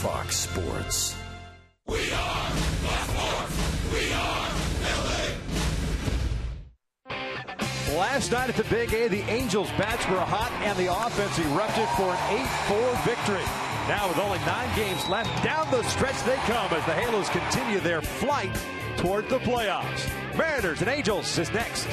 Fox Sports. We are Baltimore. We are LA. Last night at the Big A, the Angels' bats were hot and the offense erupted for an 8-4 victory. Now with only 9 games left, down the stretch they come as the Halos continue their flight toward the playoffs. Mariners and Angels is next.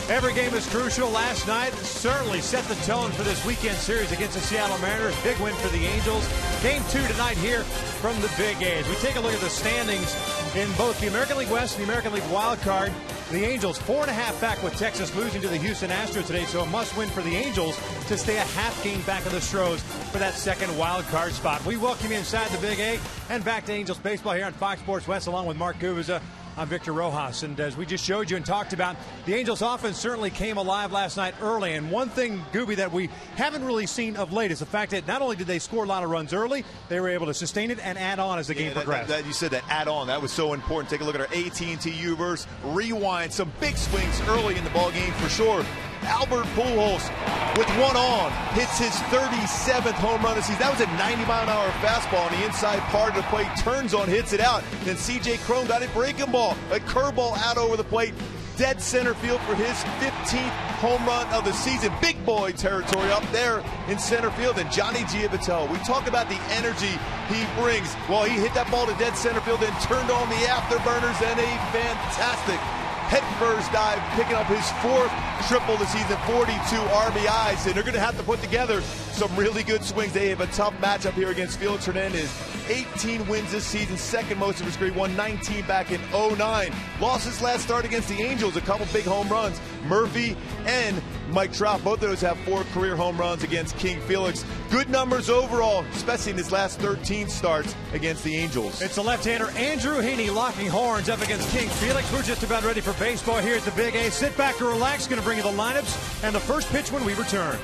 Every game is crucial. Last night certainly set the tone for this weekend series against the Seattle Mariners. Big win for the Angels. Game 2 tonight here from the Big A. As we take a look at the standings in both the American League West and the American League Wild Card, the Angels 4.5 back with Texas losing to the Houston Astros today, so a must-win for the Angels to stay a half game back of the Astros for that second wild card spot. We welcome you inside the Big A and back to Angels baseball here on Fox Sports West along with Mark Guviza. I'm Victor Rojas, and as we just showed you and talked about, the Angels offense certainly came alive last night early, and one thing, Gooby, that we haven't really seen of late is the fact that not only did they score a lot of runs early, they were able to sustain it and add on as the game progressed. You said that add on, that was so important. Take a look at our AT&T U-verse, rewind, some big swings early in the ball game for sure. Albert Pujols with one on hits his 37th home run of the season. That was a 90-mile-an-hour fastball on the inside part of the plate, turns on, hits it out. Then C.J. Cron got a breaking ball, a curveball out over the plate, dead center field for his 15th home run of the season. Big boy territory up there in center field. And Johnny Giavitello, we talk about the energy he brings. Well, he hit that ball to dead center field and turned on the afterburners, and a fantastic head-first dive, picking up his 4th triple this season, 42 RBIs, and they're going to have to put together some really good swings. They have a tough matchup here against Felix Hernandez. 18 wins this season, second most of his career, won 19 back in 09. Lost his last start against the Angels, a couple big home runs. Murphy and Mike Trout, both of those have 4 career home runs against King Felix. Good numbers overall, especially in his last 13 starts against the Angels. It's the left-hander Andrew Heaney locking horns up against King Felix. We're just about ready for baseball here at the Big A. Sit back and relax. Going to bring you the lineups and the first pitch when we return.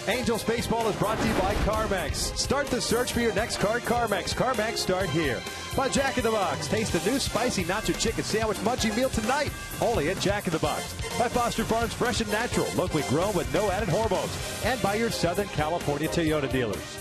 Angels baseball is brought to you by CarMax. Start the search for your next car, CarMax. CarMax, start here. By Jack in the Box. Taste the new spicy nacho chicken sandwich munchie meal tonight. Only at Jack in the Box. By Foster Farms Fresh and Natural. Locally grown with no added hormones. And by your Southern California Toyota dealers.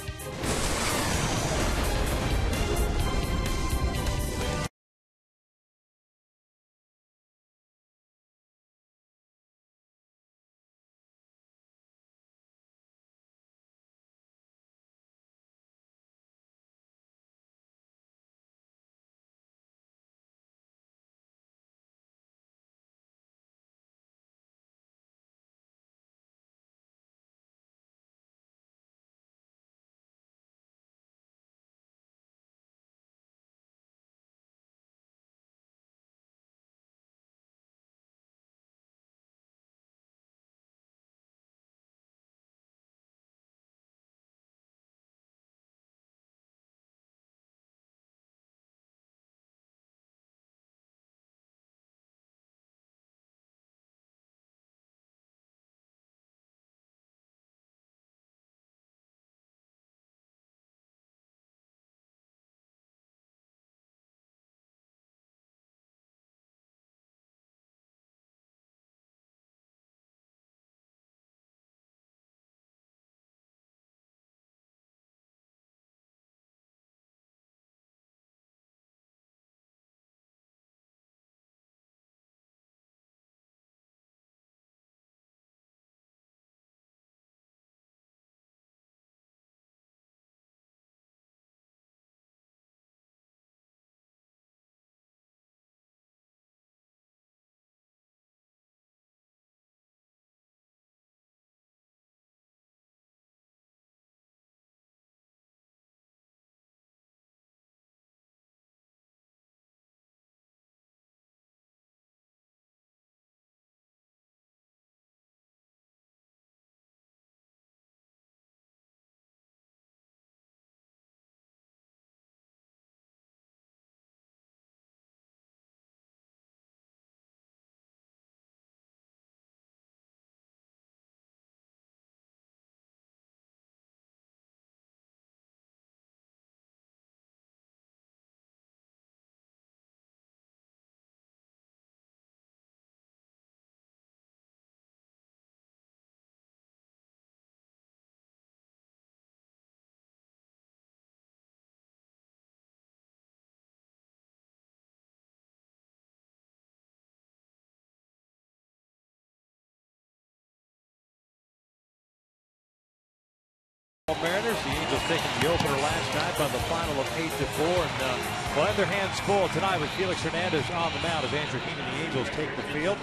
Mariners. The Angels taking the opener last night by the final of 8-4. And will have their hands full tonight with Felix Hernandez on the mound as Andrew Heaney and the Angels take the field.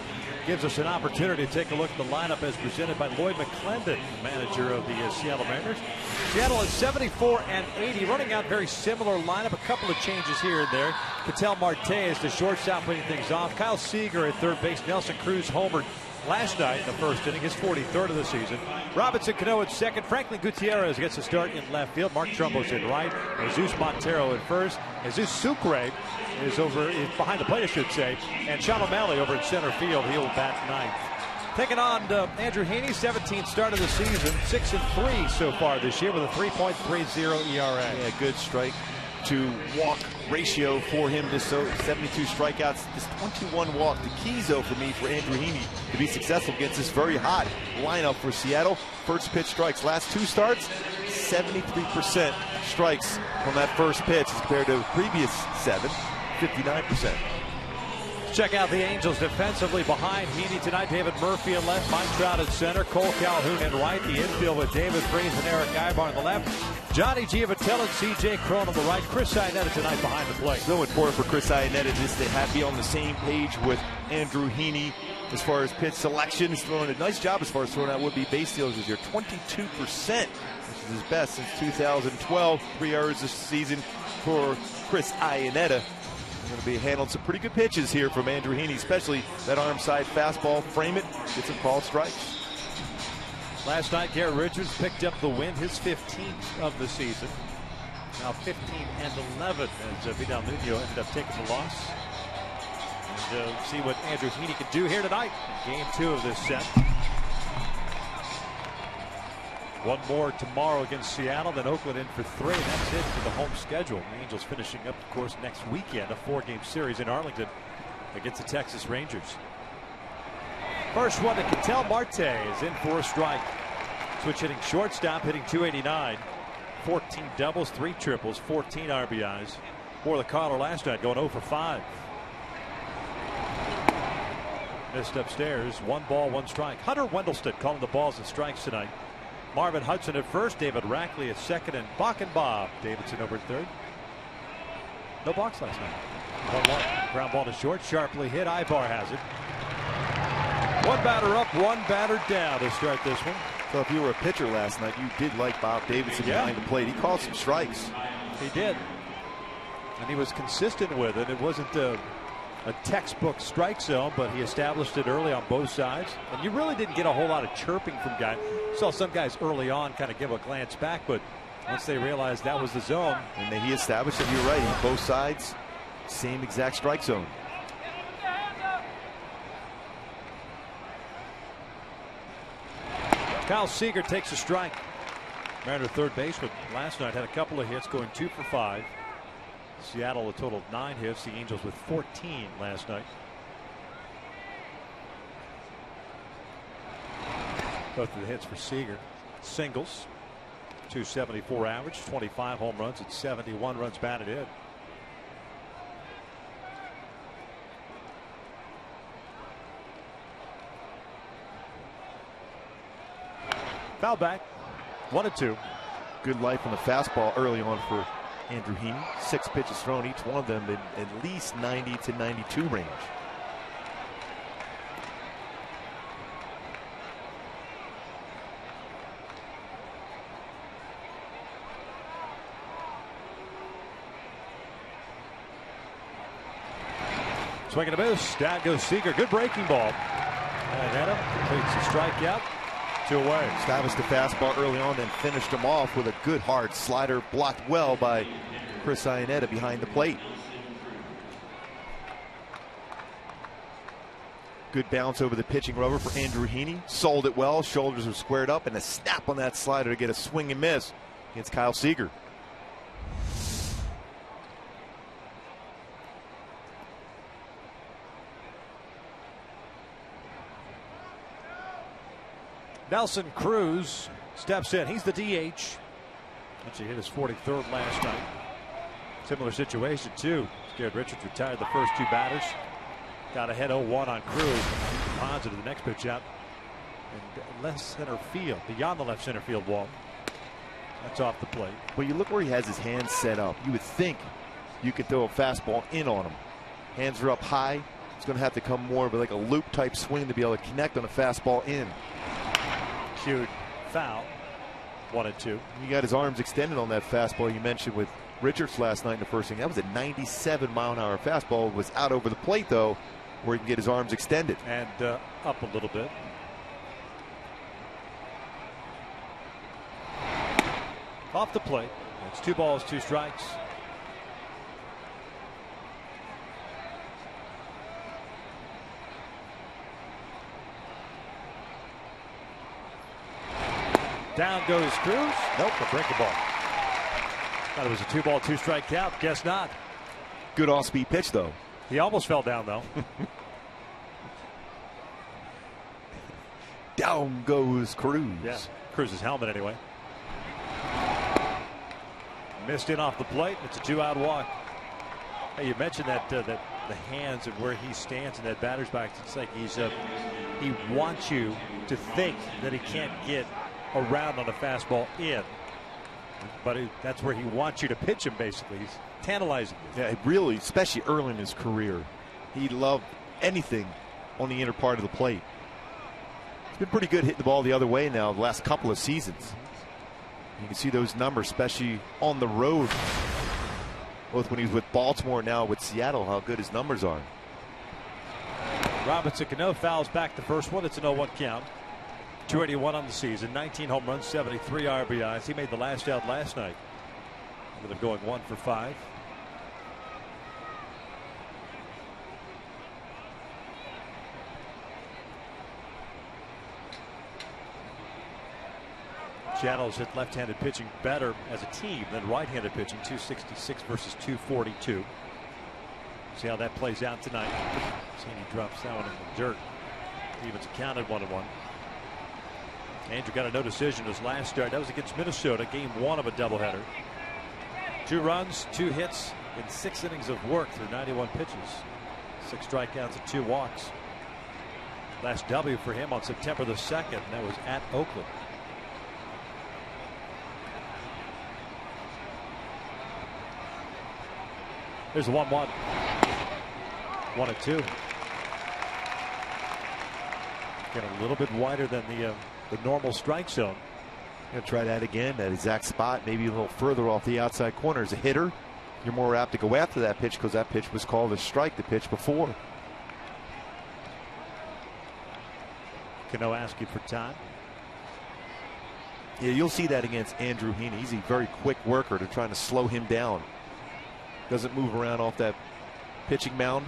Gives us an opportunity to take a look at the lineup as presented by Lloyd McClendon, manager of the Seattle Mariners. Seattle is 74-80, running out very similar lineup. A couple of changes here and there. Ketel Marte is the shortstop leading things off. Kyle Seager at third base. Nelson Cruz homered last night in the first inning, his 43rd of the season. Robinson Cano at second. Franklin Gutierrez gets a start in left field. Mark Trumbo's in right. Jesus Montero at first. Jesus Sucre is behind the plate, I should say. And Sean O'Malley over in center field. He'll bat ninth. Taking on Andrew Heaney, 17th start of the season, 6-3 so far this year with a 3.30 ERA. Yeah, good strike to walk ratio for him. Just 72 strikeouts, just 21 walk. The keys, though, for me, for Andrew Heaney to be successful against this very hot lineup for Seattle. First pitch strikes. Last two starts, 73% strikes from that first pitch as compared to the previous 59%. Check out the Angels defensively behind Heaney tonight. David Murphy at left, Mike Trout at center, Cole Calhoun at right. The infield with David Freese and Eric Ibar on the left. Johnny Giavatelli and C.J. Cron on the right. Chris Iannetta tonight behind the plate. So important for Chris Iannetta just to be on the same page with Andrew Heaney as far as pitch selection. He's throwing a nice job as far as throwing out would-be base steals this year. 22%, which is his best since 2012. 3 errors this season for Chris Iannetta. Going to be handling some pretty good pitches here from Andrew Heaney, especially that arm side fastball. Frame it, get some called strikes. Last night, Garrett Richards picked up the win, his 15th of the season. Now 15-11 as Vidal Nuno ended up taking the loss. And see what Andrew Heaney can do here tonight in game 2 of this set. One more tomorrow against Seattle, then Oakland in for 3. That's it for the home schedule. The Angels finishing up, of course, next weekend, a 4-game series in Arlington against the Texas Rangers. First one to Ketel Marte is in for a strike. Switch hitting shortstop, hitting .289. 14 doubles, 3 triples, 14 RBIs. For the Collar last night, going 0 for 5. Missed upstairs. 1 ball, 1 strike. Hunter Wendelstedt calling the balls and strikes tonight. Marvin Hudson at first, David Rackley at second, and Bach and Bob Davidson over at third. No box last night. 1-1. Ground ball to short, sharply hit. Ibar has it. 1 batter up, 1 batter down to start this one. So if you were a pitcher last night, you did like Bob Davidson behind the plate. He called some strikes. He did. And he was consistent with it. It wasn't a textbook strike zone, but he established it early on both sides. And you really didn't get a whole lot of chirping from guys. Saw some guys early on kind of give a glance back, but once they realized that was the zone. And then he established it, you're right, both sides, same exact strike zone. Kyle Seager takes a strike. Mariner third baseman last night had a couple of hits, going 2 for 5. Seattle a total of 9 hits. The Angels with 14 last night. Both of the hits for Seager. Singles. .274 average. 25 home runs and 71 runs batted in. Foul back. 1-2. Good life on the fastball early on for Andrew Heaney. 6 pitches thrown, each one of them in at least 90 to 92 range. Swing and a miss. Down goes Seager. Good breaking ball. Iannetta completes the strikeout. 2 away. Established the fastball early on, then finished him off with a good hard slider, blocked well by Chris Iannetta behind the plate. Good bounce over the pitching rubber for Andrew Heaney. Sold it well. Shoulders were squared up, and a snap on that slider to get a swing and miss against Kyle Seager. Nelson Cruz steps in. He's the DH. Actually hit his 43rd last night. Similar situation too. Garrett Richards retired the first 2 batters. Got ahead 0-1 on Cruz. Positive the next pitch out. And left center field, beyond the left center field wall. That's off the plate. But you look where he has his hands set up. You would think you could throw a fastball in on him. Hands are up high. It's going to have to come more of like a loop type swing to be able to connect on a fastball in. Cued foul. 1-2. He got his arms extended on that fastball you mentioned with Richards last night in the first inning. That was a 97-mile-an-hour fastball. It was out over the plate, though, where he can get his arms extended. And up a little bit. Off the plate. It's 2 balls, 2 strikes. Down goes Cruz. Nope, a breaking ball. Thought it was a 2 ball, 2 strike count. Guess not. Good off-speed pitch, though. He almost fell down, though. Down goes Cruz. Yeah, Cruz's helmet anyway. Missed in off the plate. It's a 2-out walk. Hey, you mentioned that the hands and where he stands in that batter's box. It's like he wants you to think that he can't get around on a fastball in, but that's where he wants you to pitch him. Basically, he's tantalizing you. Yeah, really, especially early in his career, he loved anything on the inner part of the plate. He's been pretty good hitting the ball the other way now the last couple of seasons. You can see those numbers, especially on the road, both when he was with Baltimore and now with Seattle, how good his numbers are. Robinson Cano fouls back the first one. It's an 0-1 count. 281 on the season, 19 home runs, 73 RBIs. He made the last out last night. With him going 1 for 5. Seattle's hit left-handed pitching better as a team than right-handed pitching. 266 versus 242. See how that plays out tonight. Sandy drops that one in the dirt. Stevens accounted 1-1. Andrew got a no decision his last start. That was against Minnesota, game 1 of a doubleheader. 2 runs, 2 hits in 6 innings of work through 91 pitches. 6 strikeouts and 2 walks. Last W for him on September the 2nd. That was at Oakland. There's a 1-1. 1-2. Getting a little bit wider than the normal strike zone. Gonna try that again, that exact spot, maybe a little further off the outside corner. As a hitter, you're more apt to go after that pitch because that pitch was called a strike the pitch before. Cano asking for time. Yeah, you'll see that against Andrew Heaney. He's a very quick worker to trying to slow him down. Doesn't move around off that pitching mound.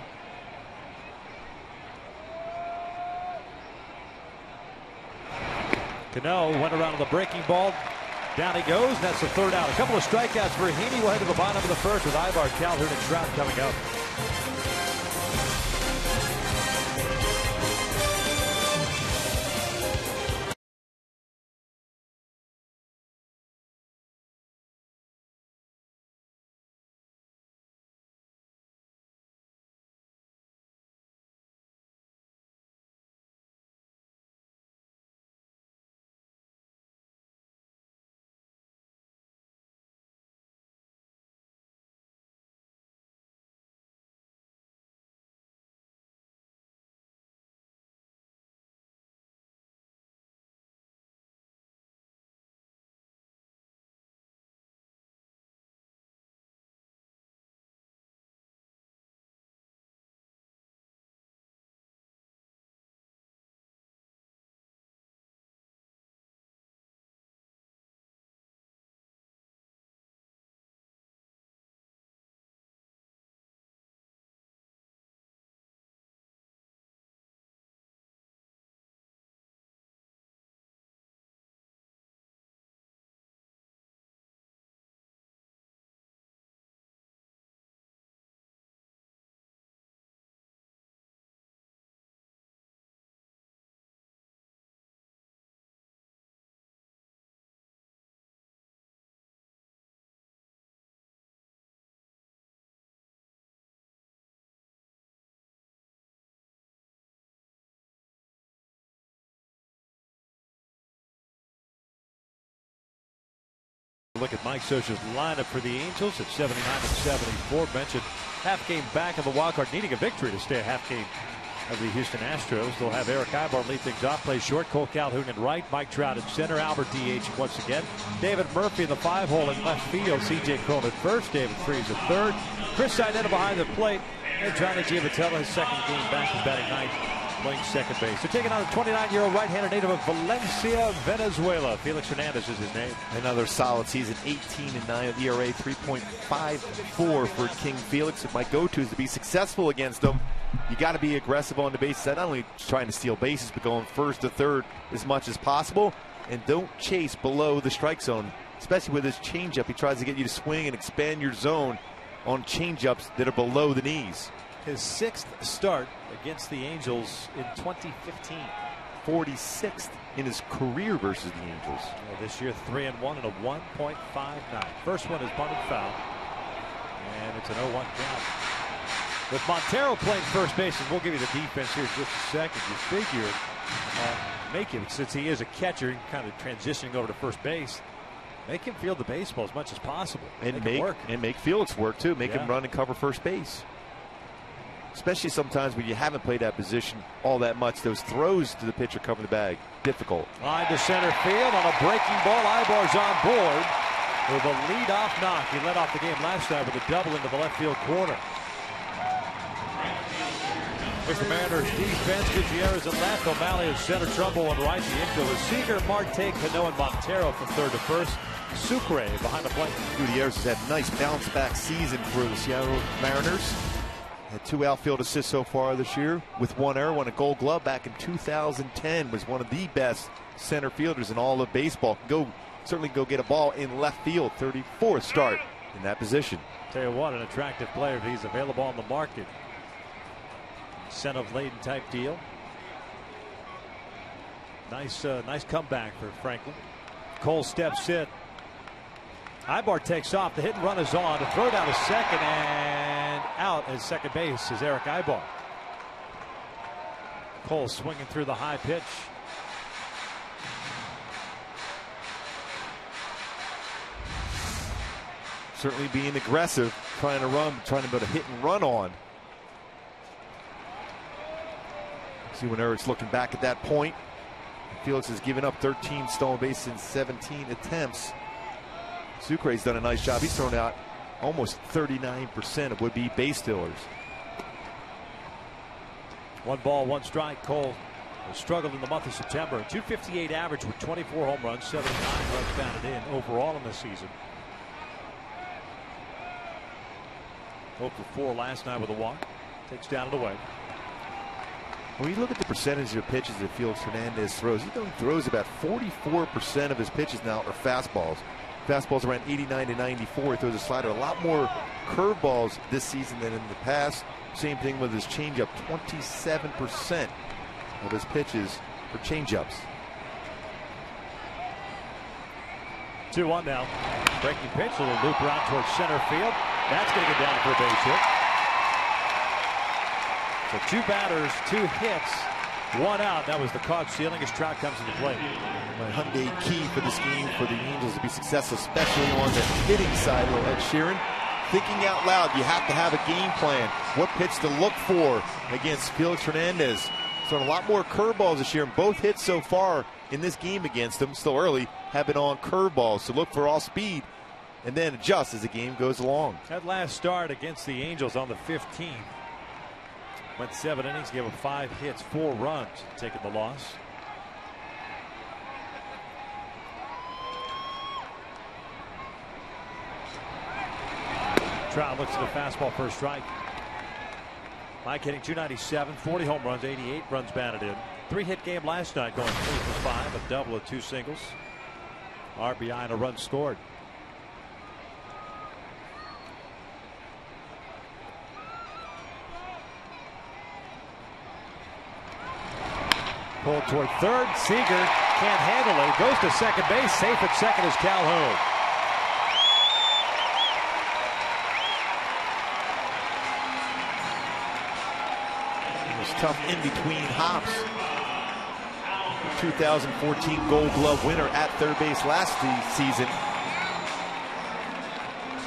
Cano went around on the breaking ball. Down he goes. And that's the 3rd out. A couple of strikeouts for Heaney. We'll head to the bottom of the 1st with Ivar, Calhoun, and Trout coming up. Look at Mike Scioscia's lineup for the Angels at 79 and 74. Mentioned half game back of the wild card, needing a victory to stay a half game of the Houston Astros. They'll have Eric Ibar lead things off, play short. Cole Calhoun in right, Mike Trout at center, Albert DH once again. David Murphy in the 5-hole in left field. C.J. Cron at first, David Freese at third. Chris Seinetta behind the plate, and Johnny Giavitello, his second game back, is batting ninth, playing second base. They're taking on a 29-year-old right-handed native of Valencia, Venezuela. Felix Hernandez is his name. Another solid season, 18-9 ERA, 3.54 for King Felix. If my go-to is to be successful against them, you got to be aggressive on the base side, not only trying to steal bases, but going first to third as much as possible. And don't chase below the strike zone, especially with his changeup. He tries to get you to swing and expand your zone on changeups that are below the knees. His 6th start against the Angels in 2015. 46th in his career versus the Angels. Well, this year 3-1 and a 1.59. First one is bunted foul, and it's an 0-1 count. With Montero playing first base, and we'll give you the defense here in just a second. You figure make him, since he is a catcher, kind of transitioning over to first base, make him field the baseball as much as possible. And make Felix work too. Make him run and cover first base. Especially sometimes when you haven't played that position all that much, those throws to the pitcher covering the bag, difficult. Line to center field on a breaking ball. Ibar's on board with a leadoff knock. He led off the game last night with a double into the left field corner. Here's the Mariners defense. Gutierrez at left, O'Malley at center, Trumbull on right. The infielders Seager, Marte, Cano, and Montero from third to first. Sucre behind the plate. Gutierrez has had a nice bounce back season for the Seattle Mariners. Had 2 outfield assists so far this year with 1 error. Won a Gold Glove back in 2010. Was one of the best center fielders in all of baseball. Certainly go get a ball in left field. 34th start in that position. Tell you what, an attractive player if he's available on the market. Incentive-laden type deal. Nice comeback for Franklin. Cole steps in. Ibar takes off. The hit and run is on. To throw down to second and out at second base is Eric Ibar. Cole swinging through the high pitch. Certainly being aggressive, trying to put a hit and run on. See when Eric's looking back at that point. Felix has given up 13 stolen bases in 17 attempts. Sucre's done a nice job. He's thrown out almost 39% of would-be base stealers. 1 ball, 1 strike. Cole has struggled in the month of September. A .258 average with 24 home runs, 79 runs batted in overall in this season. 0 for 4 last night with a walk. Takes down and away. When you look at the percentage of pitches that Felix Hernandez throws, he throws about 44% of his pitches now are fastballs. Fastballs around 89 to 94. He throws a slider. A lot more curveballs this season than in the past. Same thing with his changeup. 27% of his pitches for changeups. 2-1 now. Breaking pitch, a little loop around towards center field. That's going to get down for a base hit. So 2 batters, 2 hits, 1 out. That was the caught stealing as Trout comes into play. Hyundai key for this game for the Angels to be successful, especially on the hitting side. Little Ed Sheeran thinking out loud. You have to have a game plan. What pitch to look for against Felix Hernandez. So a lot more curveballs this year, and both hits so far in this game against him, still early, have been on curveballs. So look for all speed and then adjust as the game goes along. That last start against the Angels on the 15th. Went 7 innings, gave up 5 hits, 4 runs, taking the loss. Trout looks at the fastball for a strike. Mike hitting .297, 40 home runs, 88 runs batted in. 3-hit game last night, going 3 for 5, a double of 2 singles. RBI and a run scored. Pulled toward third. Seager can't handle it. Goes to second base. Safe at second is Calhoun. It was tough in between hops. The 2014 Gold Glove winner at third base last season.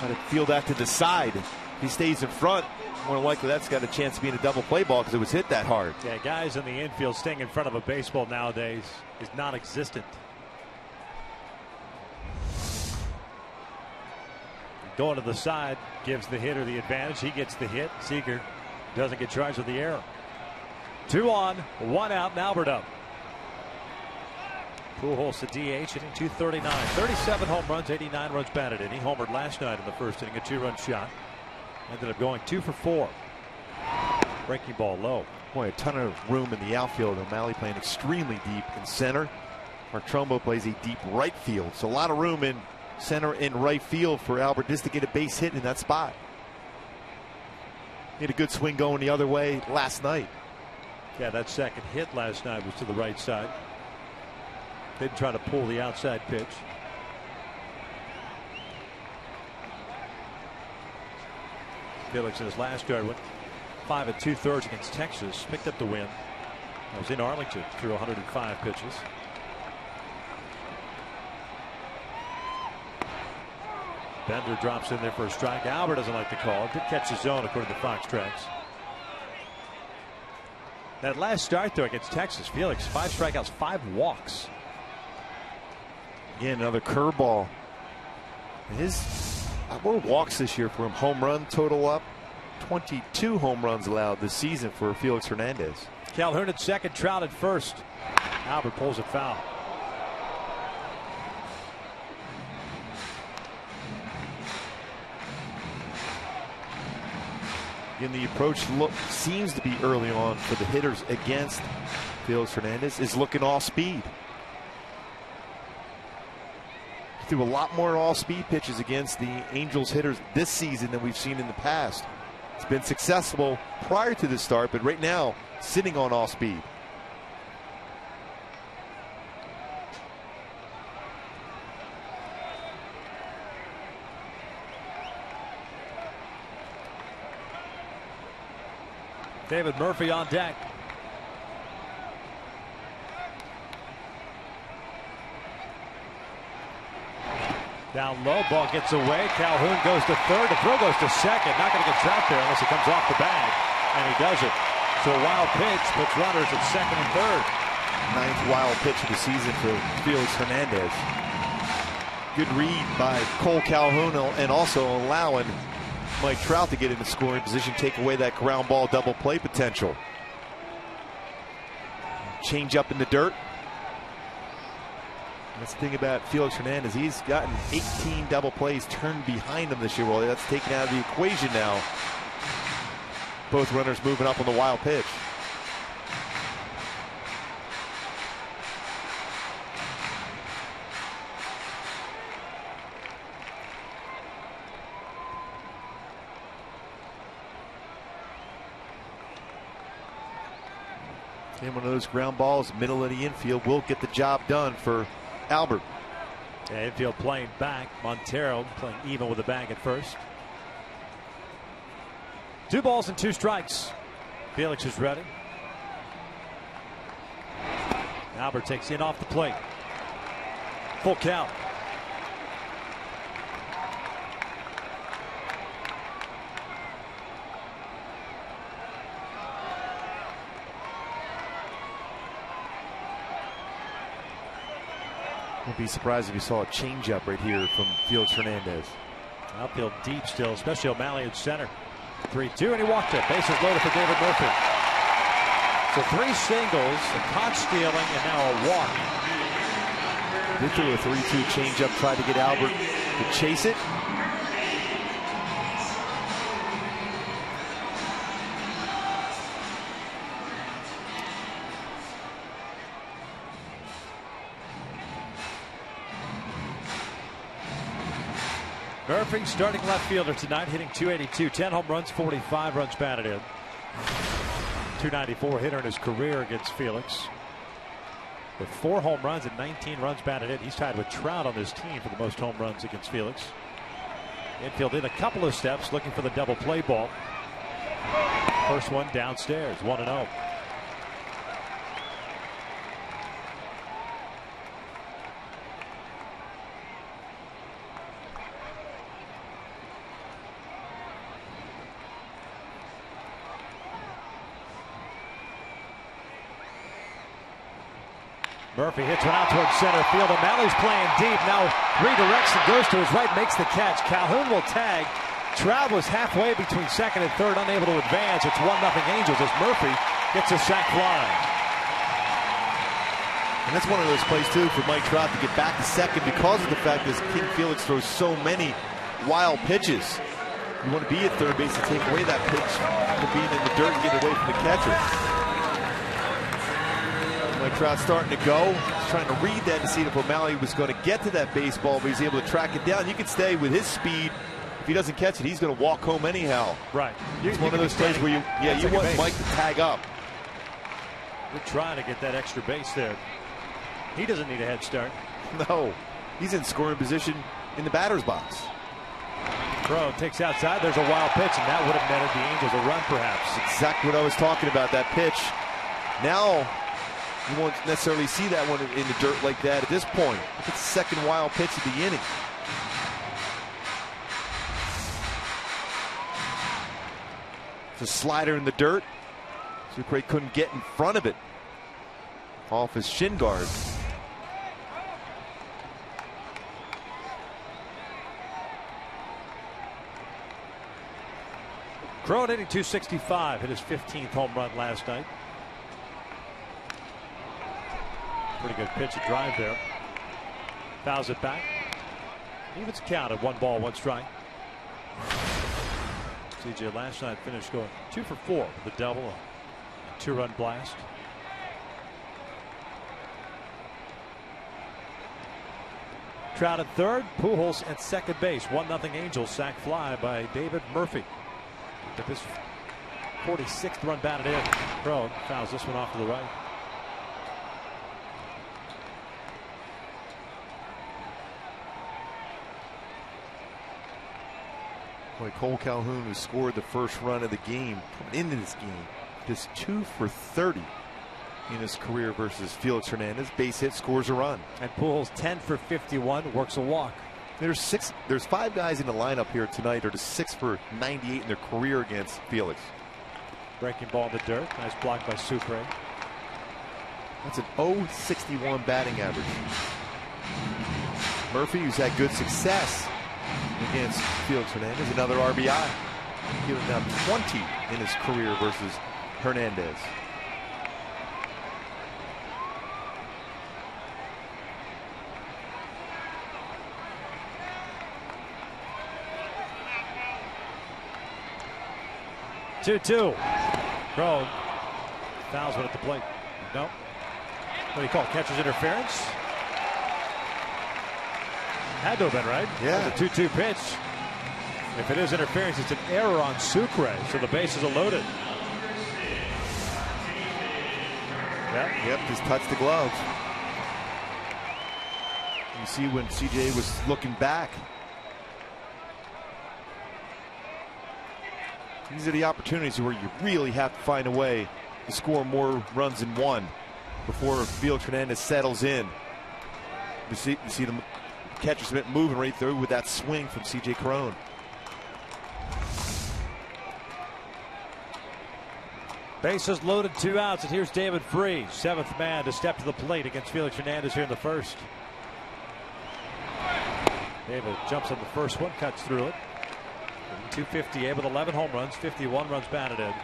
Try to feel that to the side. If he stays in front, more likely that's got a chance of being a double play ball because it was hit that hard. Yeah, guys in the infield staying in front of a baseball nowadays is non-existent. Going to the side gives the hitter the advantage. He gets the hit. Seager doesn't get charged with the error. 2 on, 1 out, and Albert up. Pujols to DH, hitting .239. 37 home runs, 89 runs batted in. He homered last night in the first inning, a 2-run shot. Ended up going 2 for 4. Breaking ball low. Boy, a ton of room in the outfield. O'Malley playing extremely deep in center. Mark Trumbo plays a deep right field. So a lot of room in center and right field for Albert just to get a base hit in that spot. He had a good swing going the other way last night. Yeah, that second hit last night was to the right side. Didn't try to pull the outside pitch. Felix in his last start went 5 2/3 against Texas. Picked up the win. That was in Arlington through 105 pitches. Bender drops in there for a strike. Albert doesn't like the call. Did catch the zone according to Fox Tracks. That last start though against Texas, Felix 5 strikeouts, 5 walks. Again, another curveball. His more walks this year for him. Home run total up. 22 home runs allowed this season for Felix Hernandez. Calhoun at second, Trout at first. Albert pulls it foul. Again, the approach seems to be early on for the hitters against Felix Hernandez is looking all speed. He threw a lot more all speed pitches against the Angels hitters this season than we've seen in the past. It's been successful prior to the start, but right now sitting on all speed. David Murphy on deck. Down low, ball gets away. Calhoun goes to third. The throw goes to second. Not going to get Trout there unless it comes off the bag. And he does it. So a wild pitch puts runners at second and third. 9th wild pitch of the season for Felix Hernandez. Good read by Cole Calhoun and also allowing Mike Trout to get in the scoring position, take away that ground ball double play potential. Change up in the dirt. That's the thing about Felix Hernandez. He's gotten 18 double plays turned behind him this year. Well, that's taken out of the equation now. Both runners moving up on the wild pitch. And one of those ground balls, middle of the infield, will get the job done for Albert. Yeah, infield playing back. Montero playing even with the bag at first. 2 balls and 2 strikes. Felix is ready. Albert takes in off the plate. Full count. Won't be surprised if you saw a changeup right here from Felix Hernandez. Outfield deep still, especially O'Malley at center. 3-2, and he walked it. Bases loaded for David Murphy. So 3 singles, a caught stealing, and now a walk. They threw a 3-2 changeup, tried to get Albert to chase it. Murphy, starting left fielder tonight, hitting .282, 10 home runs, 45 runs batted in. .294 hitter in his career against Felix. With 4 home runs and 19 runs batted in. He's tied with Trout on this team for the most home runs against Felix. Infield in a couple of steps, looking for the double play ball. First one downstairs, 1-0. Murphy hits one out towards center field. O'Malley's playing deep. Now redirects and goes to his right, makes the catch. Calhoun will tag. Trout was halfway between second and third, unable to advance. It's 1-0 Angels as Murphy gets a sac fly. And that's one of those plays, too, for Mike Trout to get back to second because of the fact that King Felix throws so many wild pitches. You want to be at third base to take away that pitch from being in the dirt and get away from the catcher. Mike Trout's starting to go. He's trying to read that to see if O'Malley was going to get to that baseball, but he's able to track it down. You can stay with his speed. If he doesn't catch it, he's going to walk home anyhow. Right. It's one of those plays where you want Mike to tag up. We're trying to get that extra base there. He doesn't need a head start. No. He's in scoring position in the batter's box. Crow takes outside. There's a wild pitch, and that would have netted the Angels a run, perhaps. Exactly what I was talking about, that pitch. Now, you won't necessarily see that one in the dirt like that at this point. Look at the second wild pitch of the inning. It's a slider in the dirt. Sucre couldn't get in front of it off his shin guard. Crow hitting .265, hit his 15th home run last night. Pretty good pitch, a drive there. Fouls it back. Evens count at 1 ball, 1 strike. CJ last night finished going 2 for 4 with a double, a 2-run blast. Trout at third, Pujols at second base. 1-0 Angels, sac fly by David Murphy. With his 46th run batted in. Crow fouls this one off to the right. Boy, Cole Calhoun, who scored the first run of the game, coming into this game, just 2 for 30 in his career versus Felix Hernandez. Base hit, scores a run. And Pujols 10 for 51, works a walk. There's 5 guys in the lineup here tonight are just 6 for 98 in their career against Felix. Breaking ball in the dirt. Nice block by Sucre. That's an .061 batting average. Murphy, who's had good success against Felix Hernandez, another RBI. Giving him 20 in his career versus Hernandez. Two. Crow fouls one at the plate. No. What do you call it? Catcher's interference? Had to have been, right? Yeah. The 2-2 pitch. If it is interference, it's an error on Sucre, so the bases are loaded. Yep, just touched the glove. You see when CJ was looking back. These are the opportunities where you really have to find a way to score more runs than one before Felix Hernandez settles in. You see the catcher's mitt moving right through with that swing from CJ Cron. Bases loaded, 2 outs, and here's David Freese, 7th man to step to the plate against Felix Hernandez here in the first. David jumps on the first one, cuts through it. 258 with 11 home runs, 51 runs batted in.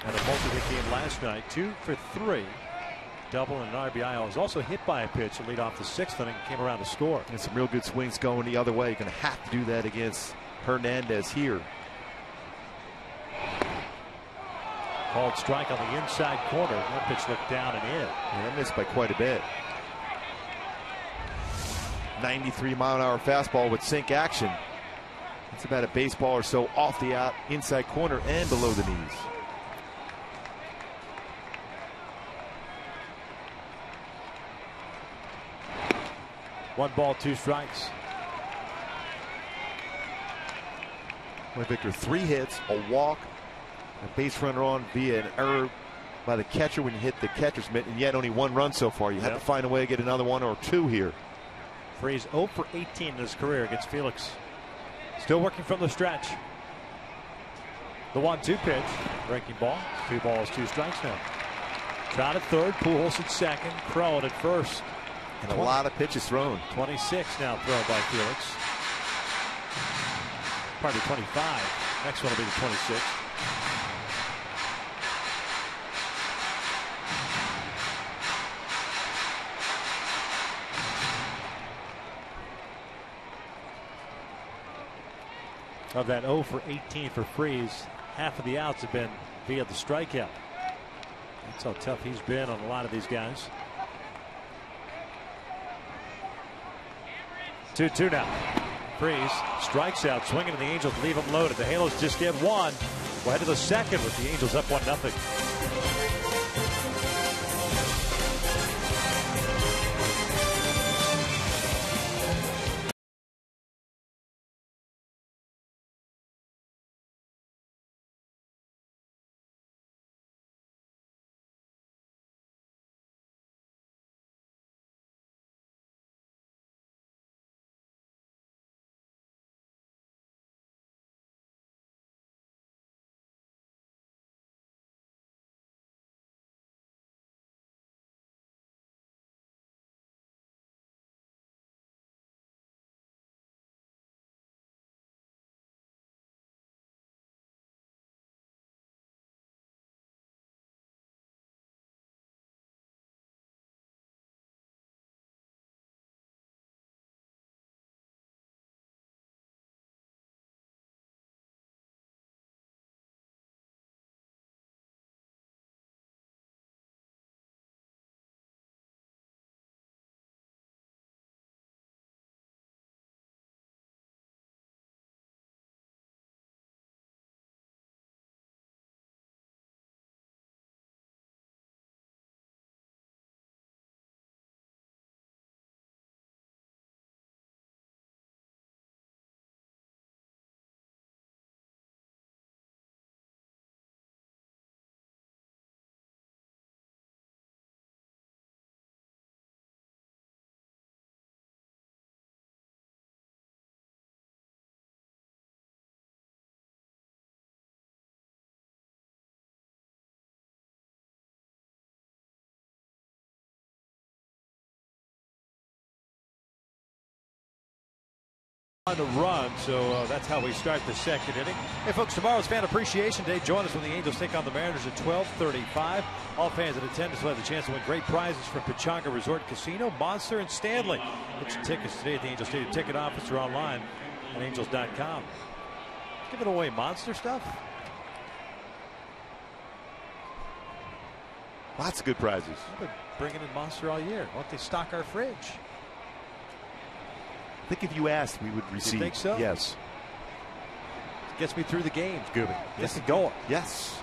And a multi-hit game last night, 2 for 3. Double and an RBI. Was also hit by a pitch to lead off the 6th inning, came around to score. And some real good swings going the other way. You're going to have to do that against Hernandez here. Called strike on the inside corner. That pitch looked down and in. Yeah, that missed by quite a bit. 93-mile-an-hour fastball with sink action. It's about a baseball or so off the inside corner and below the knees. One ball, 2 strikes. Boy, Victor, 3 hits, a walk, a base runner on via an error by the catcher when you hit the catcher's mitt, and yet only 1 run so far. You have to find a way to get another 1 or 2 here. Freese 0 for 18 in his career against Felix. Still working from the stretch. The 1-2 pitch. Breaking ball. 2 balls, 2 strikes now. Trout at third, Pujols at second, Crow at first. And a lot of pitches thrown. 26 now thrown by Felix. Probably 25. Next one will be the 26. Of that 0 for 18 for Freese, half of the outs have been via the strikeout. That's how tough he's been on a lot of these guys. 2-2 now. Freese strikes out, swinging, and the Angels leave him loaded. The Halos just get one. We'll head to the second with the Angels up 1-0. On the run, so that's how we start the second inning. Hey folks, tomorrow's Fan Appreciation Day. Join us when the Angels take on the Mariners at 12:35. All fans in attendance will have the chance to win great prizes from Pechanga Resort Casino, Monster, and Stanley. Get your tickets today at the Angel Stadium ticket office or online at angels.com. Giving away Monster stuff. Lots of good prizes. I've been bringing in Monster all year. Why don't they stock our fridge? I think if you asked, we would receive. You think so? Yes. It gets me through the games, Gooby. Gets it going. Yes.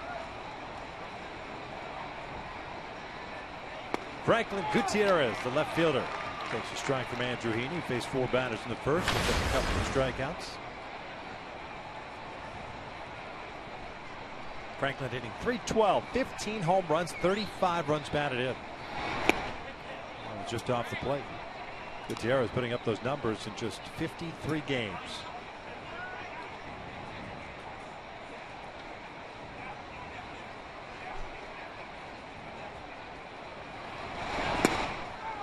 Franklin Gutierrez, the left fielder, takes a strike from Andrew Heaney. Faced 4 batters in the first, and took a couple of strikeouts. Franklin hitting .312, 15 home runs, 35 runs batted in. Just off the plate. Gutierrez putting up those numbers in just 53 games.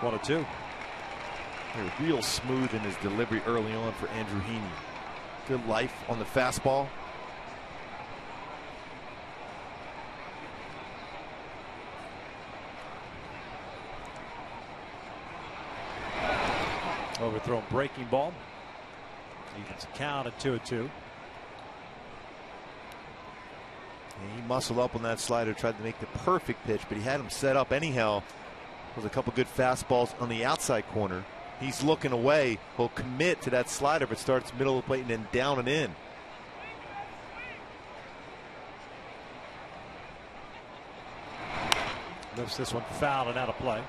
One or two. Real smooth in his delivery early on for Andrew Heaney. Good life on the fastball. Overthrown breaking ball. Evens the count at 2-2. He muscled up on that slider, tried to make the perfect pitch, but he had him set up anyhow. With a couple good fastballs on the outside corner. He's looking away. He'll commit to that slider, but starts middle of the plate and then down and in. Lifts this one foul and out of play.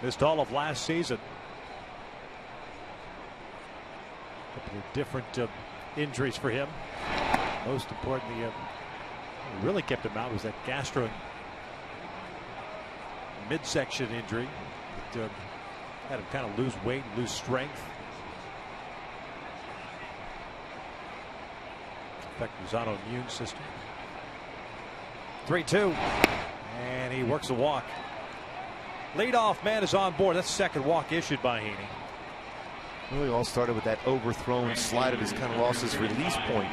Missed all of last season. A couple of different injuries for him. Most importantly, what really kept him out was that midsection injury. It, had him kind of lose weight and lose strength. Affect his autoimmune system. 3-2. And he works a walk. Leadoff man is on board. That's the second walk issued by Heaney. Really all started with that overthrown slider. Just kind of lost his release point.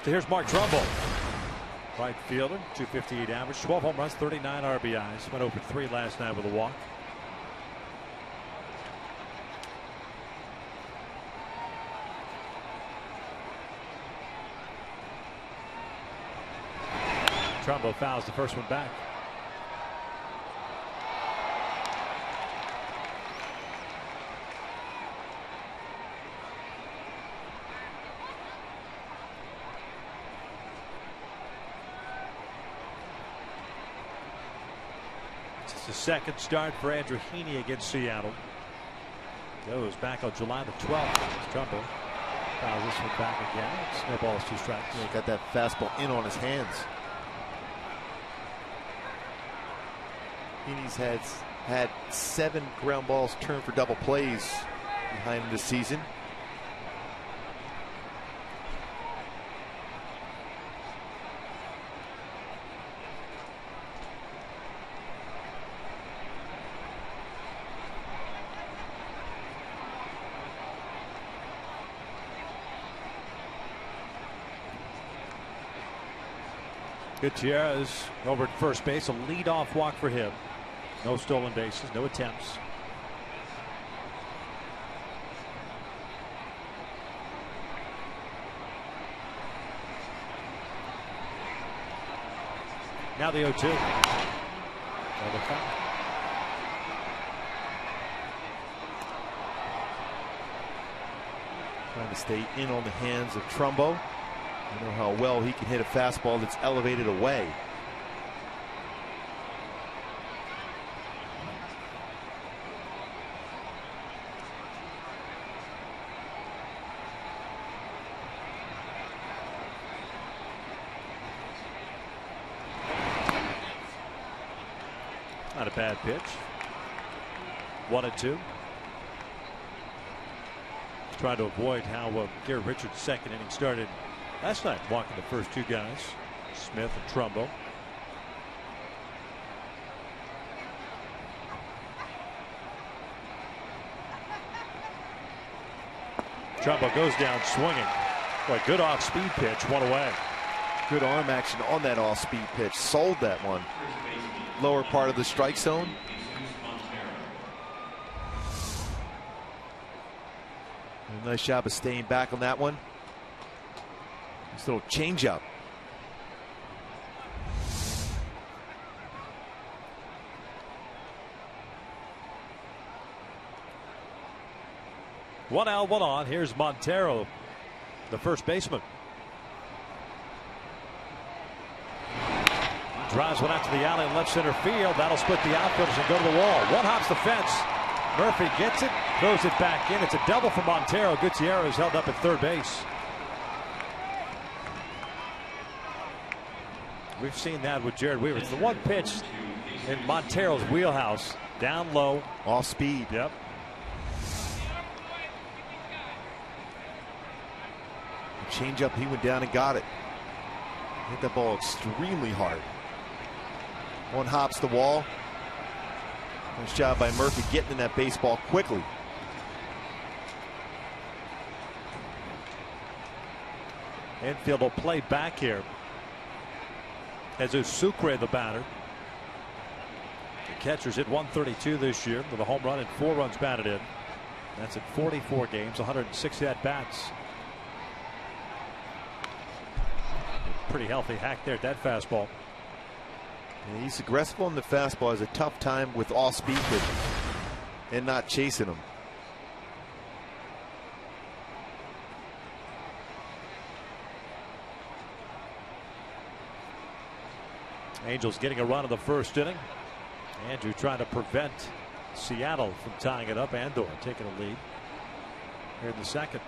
So here's Mark Trumbo. Right fielder, 258 average, 12 home runs, 39 RBIs. Went over 3 last night with a walk. Trumbo fouls the first one back. It's the second start for Andrew Heaney against Seattle. Goes back on July the 12th. Trumbo fouls this one back again. Snowball is 2 strikes. Yeah, got that fastball in on his hands. Heaney's had 7 ground balls turned for double plays behind him this season. Gutierrez over at first base, a leadoff walk for him. No stolen bases, no attempts. Now the 0-2. Another foul. Trying to stay in on the hands of Trumbo. You know how well he can hit a fastball that's elevated away. Not a bad pitch. 1-2. Trying to avoid how Garrett Richards' second inning started last night, walking the first 2 guys, Smith and Trumbo. Trumbo goes down swinging. Boy, good off-speed pitch, 1 away. Good arm action on that off-speed pitch. Sold that one. Lower part of the strike zone. A nice job of staying back on that one. This little changeup. One out, 1 on. Here's Montero, the first baseman. Drives one out to the alley in left center field. That'll split the outfielders and go to the wall. One hops the fence. Murphy gets it, throws it back in. It's a double for Montero. Gutierrez held up at third base. We've seen that with Jared Weaver. It's the one pitch in Montero's wheelhouse. Down low. Off speed. Yep. Change up, he went down and got it. Hit that ball extremely hard. One hops the wall. Nice job by Murphy getting in that baseball quickly. Infield will play back here. Jesus Sucre, the batter. The catcher's hit 132 this year with a home run and 4 runs batted in. That's in 44 games, 160 at bats. Pretty healthy hack there at that fastball. Yeah, he's aggressive on the fastball. Has a tough time with off speed and not chasing him. Angels getting a run in the first inning. Andrew trying to prevent Seattle from tying it up. Andor taking a lead. here in the second.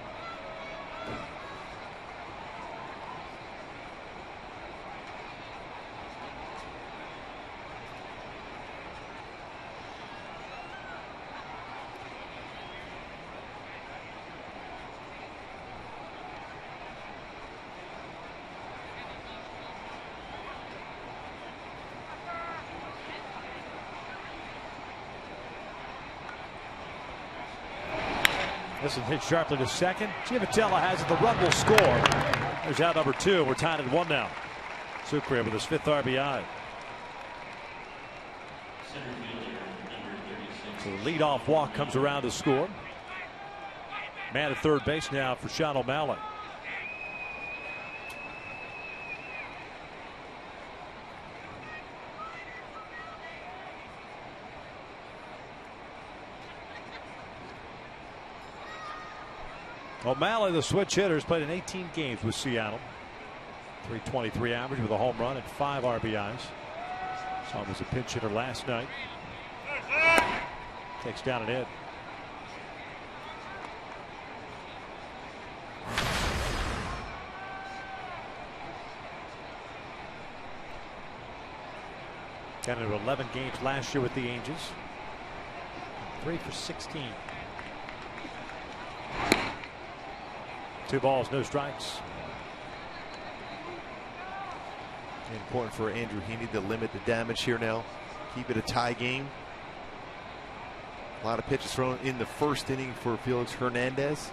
This is hit sharply to second. Giavotella has it. The run will score. There's out number 2. We're tied at 1 now. Sucre with his 5th RBI. So the leadoff walk comes around to score. Man at third base now for Sean O'Malley. O'Malley, the switch hitter, has played in 18 games with Seattle. .323 average with a home run and 5 RBIs. Saw him as a pinch hitter last night. Takes down an Ed. Got into 11 games last year with the Angels. 3 for 16. 2 balls, no strikes. Important for Andrew Heaney to limit the damage here now. Keep it a tie game. A lot of pitches thrown in the first inning for Felix Hernandez.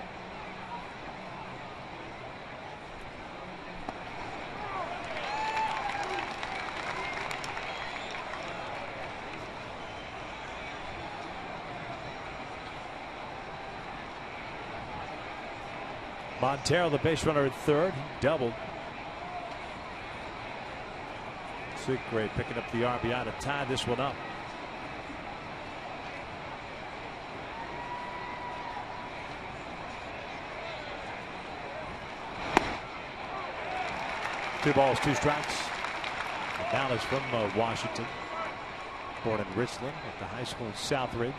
Montero, the base runner at third. He doubled. Sucre picking up the RBI to tie this one up. Two balls, 2 strikes. Dallas from Washington. Born in Richland at the high school in Southridge.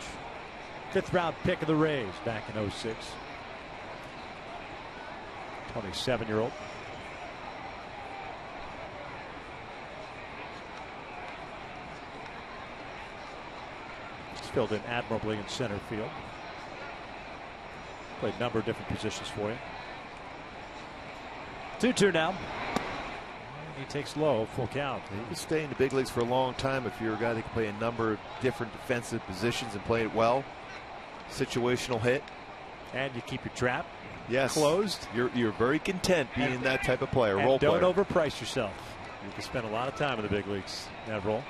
5th round pick of the Rays back in '06. 27-year-old. He's filled in admirably in center field. Played a number of different positions for you. 2-2 now. He takes low, full count. You can stay in the big leagues for a long time if you're a guy that can play a number of different defensive positions and play it well. Situational hit. And you keep your trap. Yes. Closed. You're very content being that type of player, role player. Don't overprice yourself. You can spend a lot of time in the big leagues in that role.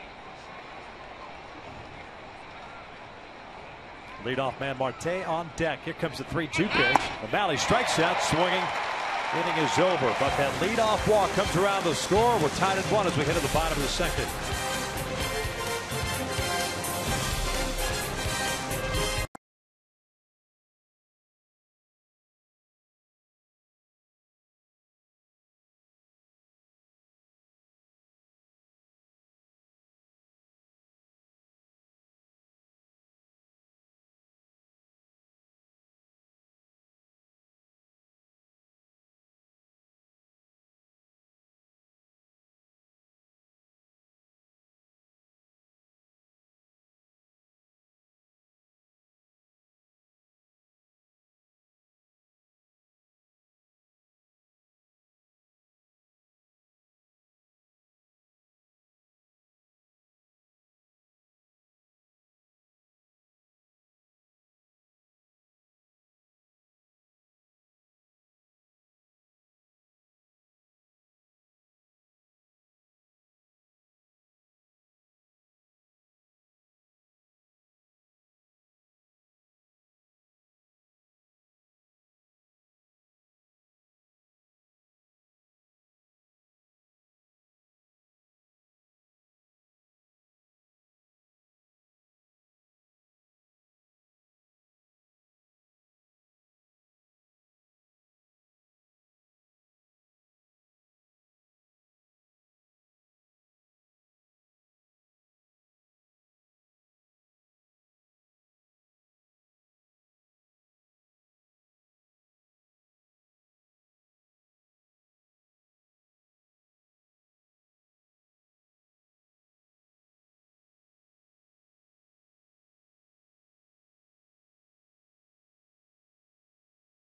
Leadoff man Marte on deck. Here comes the 3-2 pitch. O'Malley strikes out, swinging. Inning is over, but that leadoff walk comes around the score. We're tied at 1 as we head to the bottom of the second.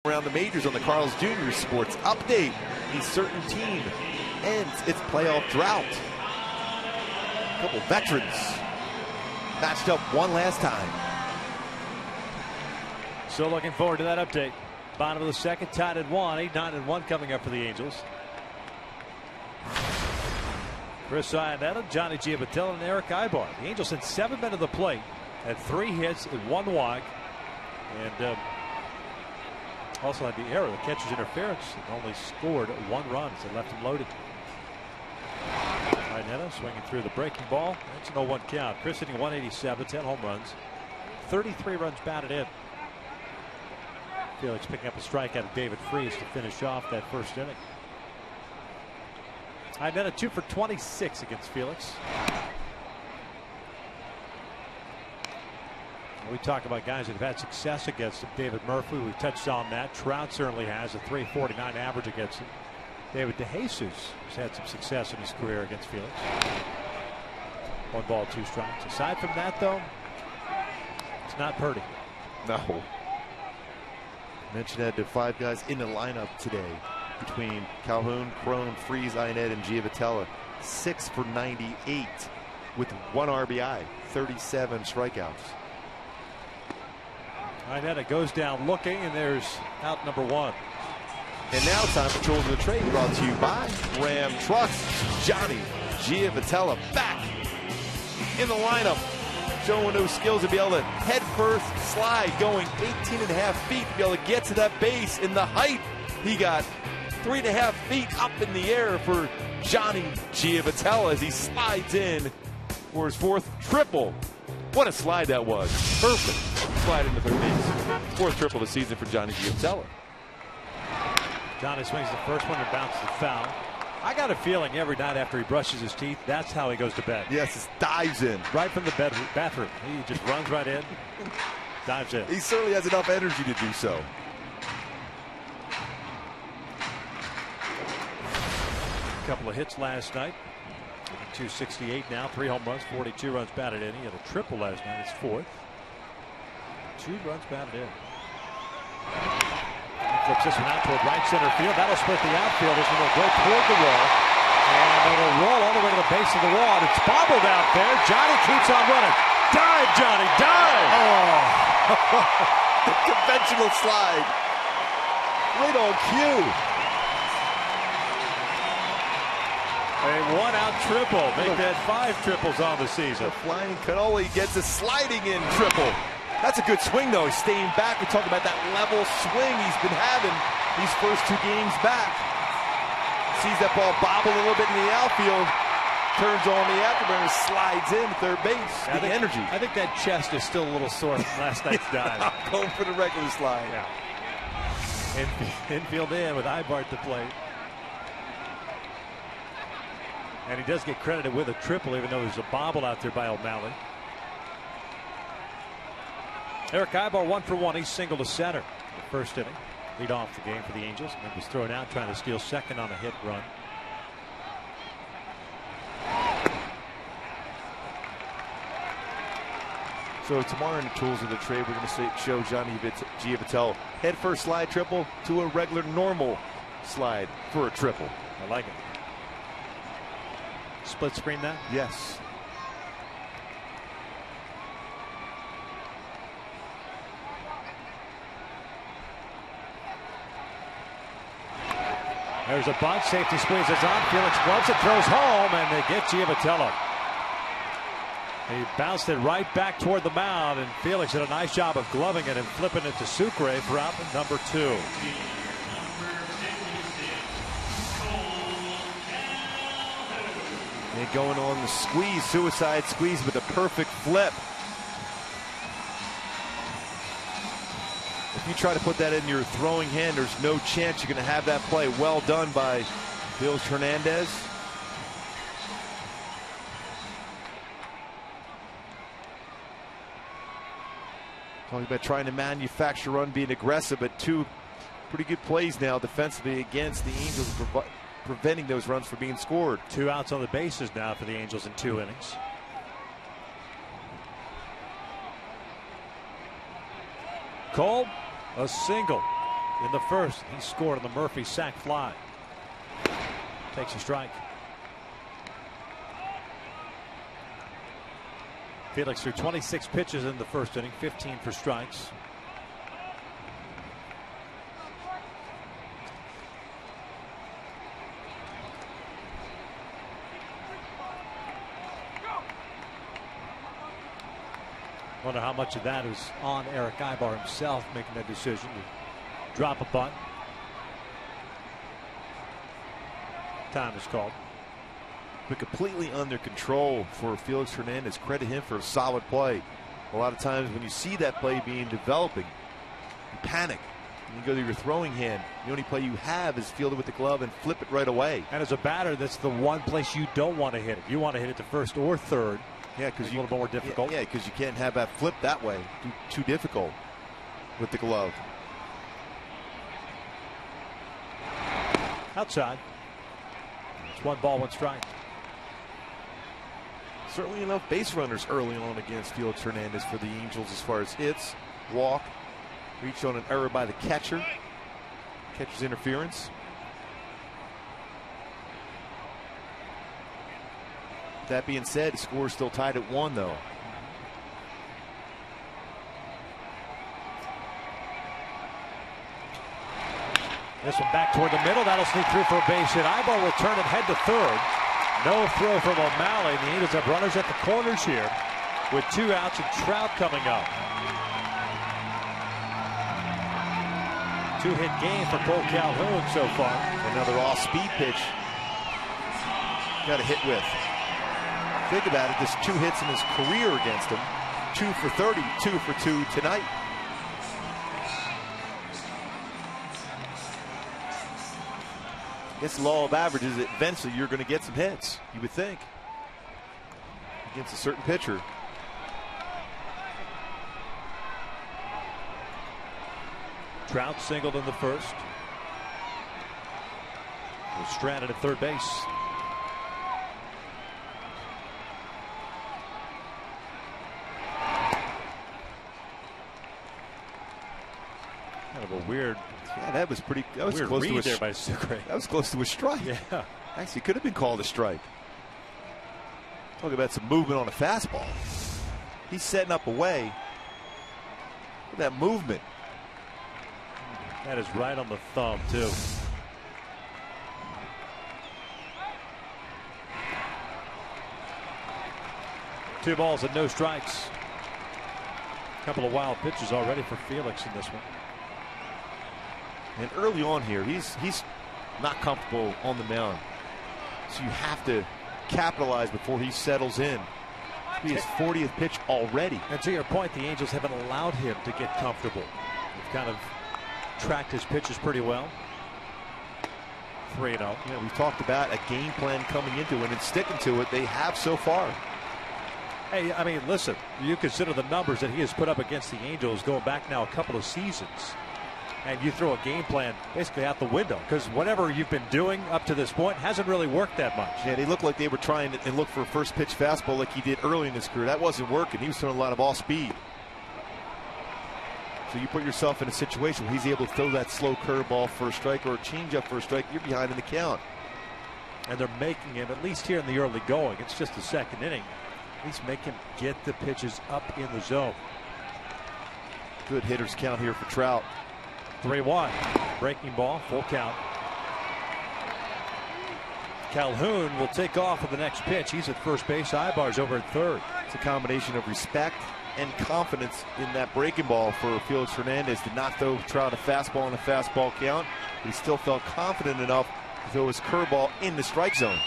Around the majors on the Cardinals Jr. Sports Update. A certain team ends its playoff drought. A couple veterans matched up one last time. So looking forward to that update. Bottom of the second, tied at 1, 8-9-1 coming up for the Angels. Chris Iannetta, Johnny Giavatello, and Eric Ibar. The Angels had 7 men to the plate, had 3 hits and 1 walk, and also had the error, the catcher's interference, and only scored 1 run, so they left him loaded. Iannetta swinging through the breaking ball. That's an 0-1 count. Chris hitting 187, 10 home runs, 33 runs batted in. Felix picking up a strikeout of David Freese to finish off that first inning. Iannetta 2 for 26 against Felix. We talk about guys that have had success against him. David Murphy, we touched on that. Trout certainly has a .349 average against him. David DeJesus has had some success in his career against Felix. 1 ball, 2 strikes. Aside from that, though, it's not Purdy. No. Mentioned that the 5 guys in the lineup today between Calhoun, Crone, Freese, Iannetta, and Giavatello. 6 for 98 with 1 RBI, 37 strikeouts. Iannetta goes down looking, and there's out number 1. And now time for Tools of the Trade, brought to you by Ram Trucks. Johnny Giavatello back in the lineup, showing those skills to be able to head first slide, going 18.5 feet to be able to get to that base. In the height, he got 3.5 feet up in the air for Johnny Giavatello as he slides in for his 4th triple. What a slide that was. Perfect slide into third base. 4th triple of the season for Johnny Giavatello. Johnny swings the first one and bounces the foul. I got a feeling every night after he brushes his teeth, that's how he goes to bed. Yes, just dives in. Right from the bathroom. He just runs right in, dives in. He certainly has enough energy to do so. A couple of hits last night. 268 now, 3 home runs, 42 runs batted in. He had a triple last night, his 4th. 2 runs batted in. He flips this one out toward right center field. That'll split the outfield as it'll go toward the wall. And it'll roll all the way to the base of the wall. And it's bobbled out there. Johnny keeps on running. Dive, Johnny, dive! Oh, conventional slide. Right on cue. A 1-out triple. Make that 5 triples on the season. The flying cannoli gets a sliding in triple. That's a good swing, though. He's staying back. We talk about that level swing he's been having these first 2 games back. Sees that ball bobble a little bit in the outfield. Turns on the afterburner, slides in third base. The energy. I think that chest is still a little sore from last night's dive. Going for the regular slide. Yeah. Infield in with Ibar at the plate. And he does get credited with a triple, even though there's a bobble out there by O'Malley. Eric Ibar 1 for 1. He's single to center. The first inning. Lead off the game for the Angels. And was thrown out trying to steal second on a hit run. So tomorrow in the Tools of the Trade, we're going to show Johnny Giavatello head first slide triple to a regular normal slide for a triple. I like it. Split screen that? Yes. There's a bunt. Safety squeezes on. Felix gloves it, throws home, and they get Giavatello. He bounced it right back toward the mound, and Felix did a nice job of gloving it and flipping it to Sucre for out number 2. And going on the squeeze, suicide squeeze with a perfect flip. If you try to put that in your throwing hand, there's no chance you're going to have that play. Well done by Bills Hernandez. Talking about trying to manufacture run, being aggressive, but 2 pretty good plays now defensively against the Angels, preventing those runs from being scored. 2 outs on the bases now for the Angels in 2 innings. Cole, a single. in the first. He scored on the Murphy sac fly. Takes a strike. Felix threw 26 pitches in the first inning, 15 for strikes. Wonder how much of that is on Eric Ibar himself making that decision to drop a bunt. Time is called. But completely under control for Felix Hernandez. Credit him for a solid play. A lot of times when you see that play being developing, you panic. You go to your throwing hand. The only play you have is field it with the glove and flip it right away. And as a batter, that's the one place you don't want to hit it. You want to hit it to first or third. Yeah, because a little more difficult. Yeah, because you can't have that flip that way. Too difficult with the glove. Outside. It's 1 ball, 1 strike. Certainly enough base runners early on against Felix Hernandez for the Angels as far as hits, walk, reach on an error by the catcher. Catcher's interference. That being said, the score is still tied at 1, though. This one back toward the middle. That'll sneak through for a base hit. Ibar will turn it head to third. No throw from O'Malley. The Angels have runners at the corners here with 2 outs and Trout coming up. 2-hit game for Cole Calhoun so far. Another off-speed pitch. Got a hit with. Think about it, this 2 hits in his career against him. 2 for 30, 2 for 2 tonight. It's the law of averages that eventually you're going to get some hits, you would think, against a certain pitcher. Trout singled in the first. Was stranded at third base. Kind of a weird. Yeah, that was pretty. That was close to a there by Sucre. That was close to a strike. Yeah, actually, could have been called a strike. Talk about some movement on a fastball. He's setting up away. Look at that movement. That is right on the thumb too. Two balls and no strikes. A couple of wild pitches already for Felix in this one. And early on here, he's not comfortable on the mound. So you have to capitalize before he settles in. He his 40th pitch already. And to your point, the Angels haven't allowed him to get comfortable. They've kind of tracked his pitches pretty well. 3-0. Yeah, we've talked about a game plan coming into it and sticking to it. They have so far. Hey, I mean, listen, you consider the numbers that he has put up against the Angels going back now a couple of seasons. And you throw a game plan basically out the window because whatever you've been doing up to this point hasn't really worked that much. Yeah, they looked like they were trying to look for a first pitch fastball like he did early in his career. That wasn't working. He was throwing a lot of off speed. So you put yourself in a situation where he's able to throw that slow curveball for a strike or a changeup for a strike. You're behind in the count. And they're making him, at least here in the early going, it's just the second inning, at least make him get the pitches up in the zone. Good hitters count here for Trout. 3-1. Breaking ball, full count. Calhoun will take off with the next pitch. He's at first base. Ibar's over at third. It's a combination of respect and confidence in that breaking ball for Felix Hernandez. Did not throw Trout a fastball in the fastball count. He still felt confident enough to throw his curveball in the strike zone.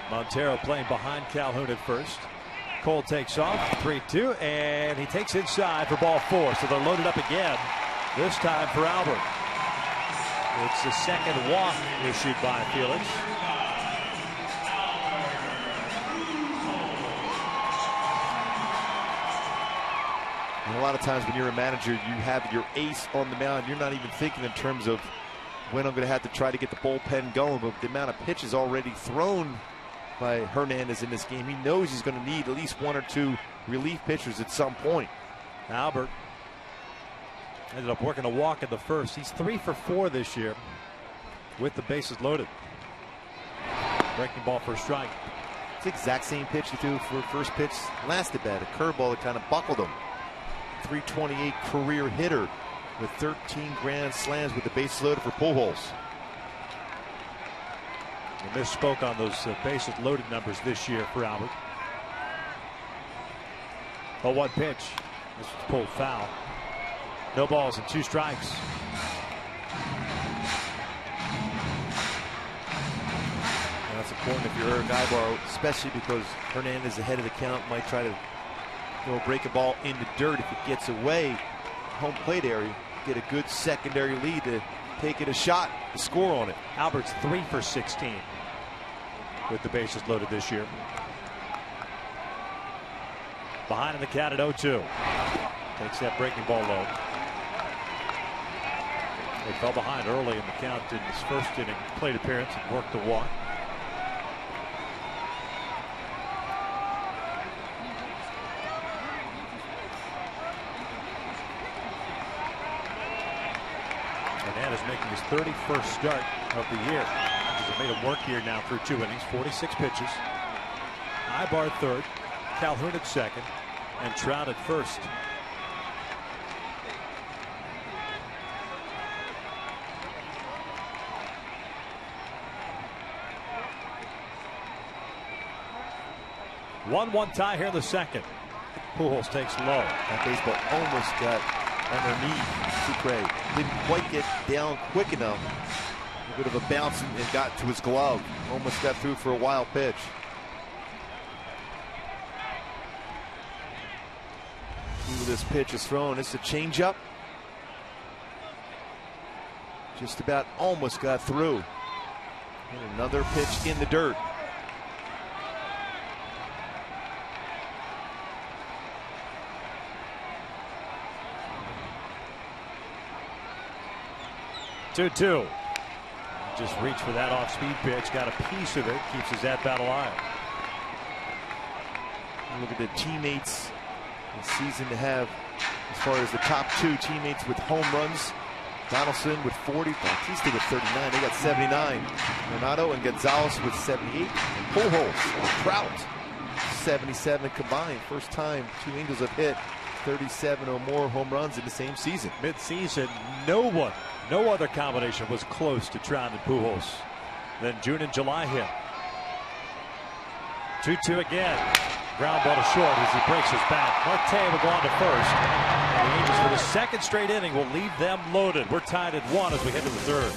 Montero playing behind Calhoun at first. Cole takes off, 3-2, and he takes inside for ball 4. So they're loaded up again, this time for Albert. It's the second walk issued by Felix. And a lot of times when you're a manager, you have your ace on the mound. You're not even thinking in terms of when I'm going to have to try to get the bullpen going, but the amount of pitches already thrown by Hernandez in this game, he knows he's going to need at least 1 or 2 relief pitchers at some point. Albert ended up working a walk in the first. He's 3 for 4 this year with the bases loaded. Breaking ball for a strike. It's the exact same pitch he threw for first pitch last at bat. A curveball that kind of buckled him. 328 career hitter with 13 grand slams with the bases loaded for Pujols. He misspoke on those bases loaded numbers this year for Albert. 0-1 pitch. This was pulled foul. No balls and 2 strikes. And that's important if you're Eric Ibar, especially because Hernandez ahead of the count might try to break a ball in the dirt. If it gets away home plate area, get a good secondary lead to take it a shot to score on it. Albert's 3 for 16 with the bases loaded this year. Behind in the count at 0-2. Takes that breaking ball low. They fell behind early in the count in his first inning plate appearance and worked the walk. Hernandez making his 31st start of the year. He's made him work here now through 2 innings, 46 pitches. Ibar third, Calhoun at second, and Trout at first. One tie here in the second. Pujols takes low. That baseball almost got underneath Sucre. Didn't quite get down quick enough. A bit of a bounce and got to his glove. Almost got through for a wild pitch. Ooh, this pitch is thrown. It's a changeup. Just about almost got through. And another pitch in the dirt. Two. Just reached for that off-speed pitch, got a piece of it, keeps his at-bat alive. Look at the teammates this season to have, as far as the top 2 teammates with home runs. Donaldson with 40, Bautista with 39. They got 79. Renato and Gonzalez with 78. And Pujols and Trout 77 combined. First time 2 Angels have hit 37 or more home runs in the same season. Mid-season, no other combination was close to Trout and Pujols. Then June and July hit. 2-2 again. Ground ball to short as he breaks his bat. Marte will go on to first. And the Angels for the second straight inning will leave them loaded. We're tied at 1 as we head to the third.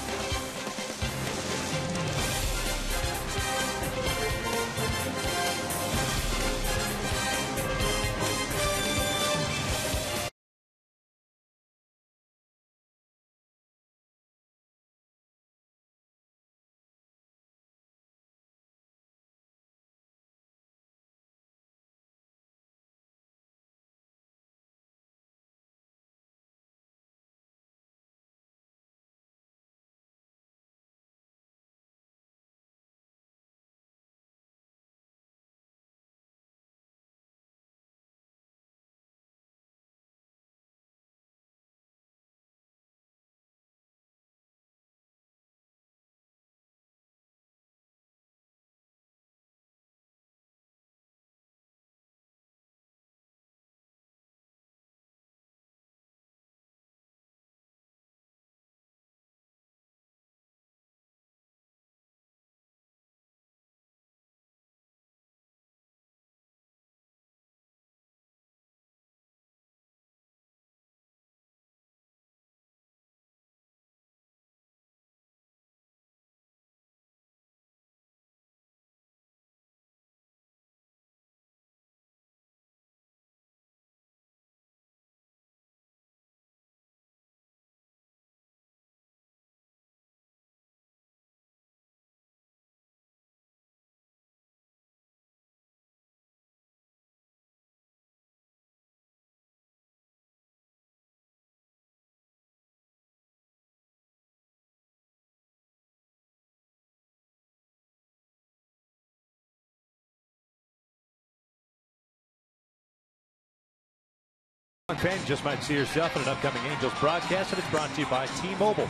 Fan, you just might see yourself in an upcoming Angels broadcast, and it's brought to you by T-Mobile.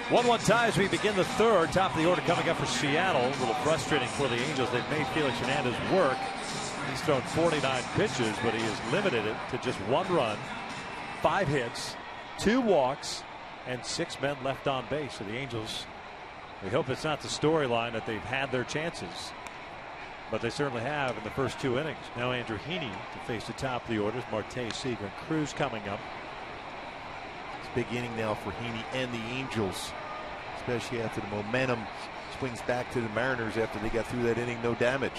1-1 tie as we begin the third. Top of the order coming up for Seattle. A little frustrating for the Angels. They've made Felix Hernandez work. He's thrown 49 pitches, but he has limited it to just 1 run, 5 hits, 2 walks, and 6 men left on base. So the Angels, we hope it's not the storyline that they've had their chances, but they certainly have in the first 2 innings. Now Andrew Heaney to face the top of the orders. Marte, Seager, and Cruz coming up. It's a big inning now for Heaney and the Angels, especially after the momentum swings back to the Mariners after they got through that inning, no damage.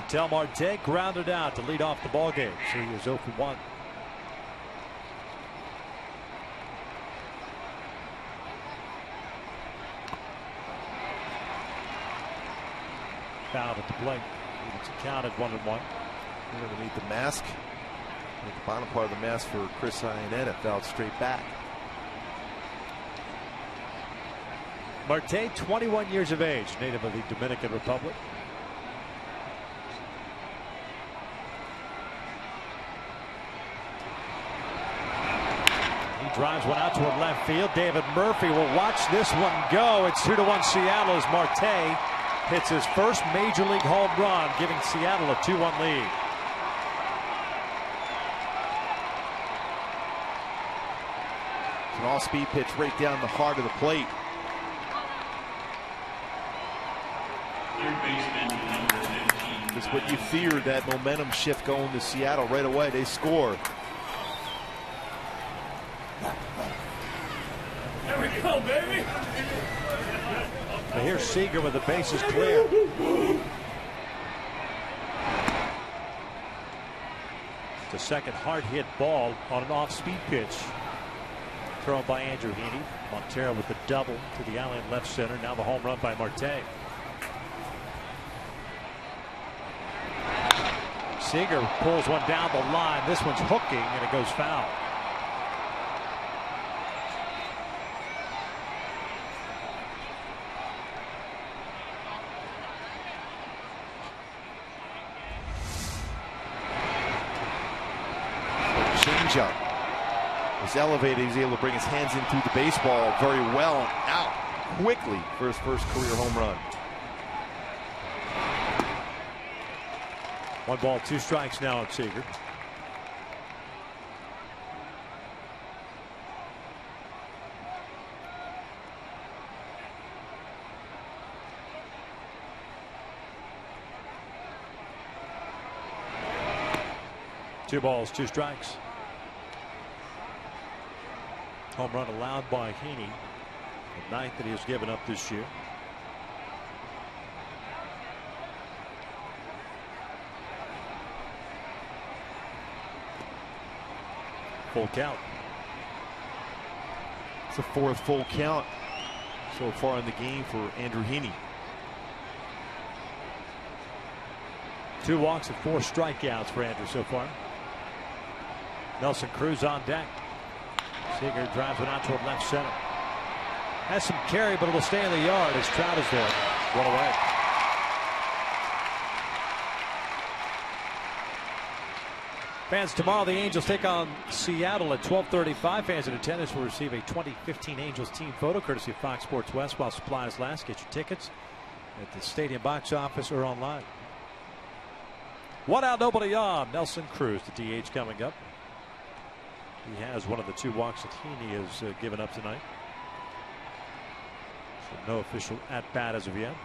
Ketel Marte grounded out to lead off the ball game. So he is 0 for 1. Fouled at the plate. It's a count at 1-1. Underneath the mask, at the bottom part of the mask for Chris Iannetta, fouled straight back. Marte, 21 years of age, native of the Dominican Republic. He drives one out toward left field. David Murphy will watch this one go. It's 2-1 Seattle as Marte hits his first major league home run, giving Seattle a 2-1 lead. It's an all-speed pitch right down the heart of the plate. That's what you fear, that momentum shift going to Seattle right away. They score. There we go, baby. But here's Seager with the bases clear. It's a second hard hit ball on an off-speed pitch thrown by Andrew Heaney. Montero with the double to the alley in left center. Now the home run by Marte. Seager pulls one down the line. This one's hooking and it goes foul. Changeup was elevated. He was able to bring his hands in through the baseball very well and out quickly for his first career home run. 1 ball, 2 strikes now on Seager. Two balls, 2 strikes. Home run allowed by Heaney, the 9th that he has given up this year. Full count. It's the 4th full count so far in the game for Andrew Heaney. 2 walks and 4 strikeouts for Andrew so far. Nelson Cruz on deck. Seager drives it out toward left center. Has some carry, but it'll stay in the yard as Trout is there. 1 away. Fans, tomorrow the Angels take on Seattle at 12:35. Fans in attendance will receive a 2015 Angels team photo courtesy of Fox Sports West while supplies last. Get your tickets at the stadium box office or online. 1 out, nobody on. Nelson Cruz, the DH, coming up. He has one of the 2 walks that Heaney has given up tonight. So no official at bat as of yet.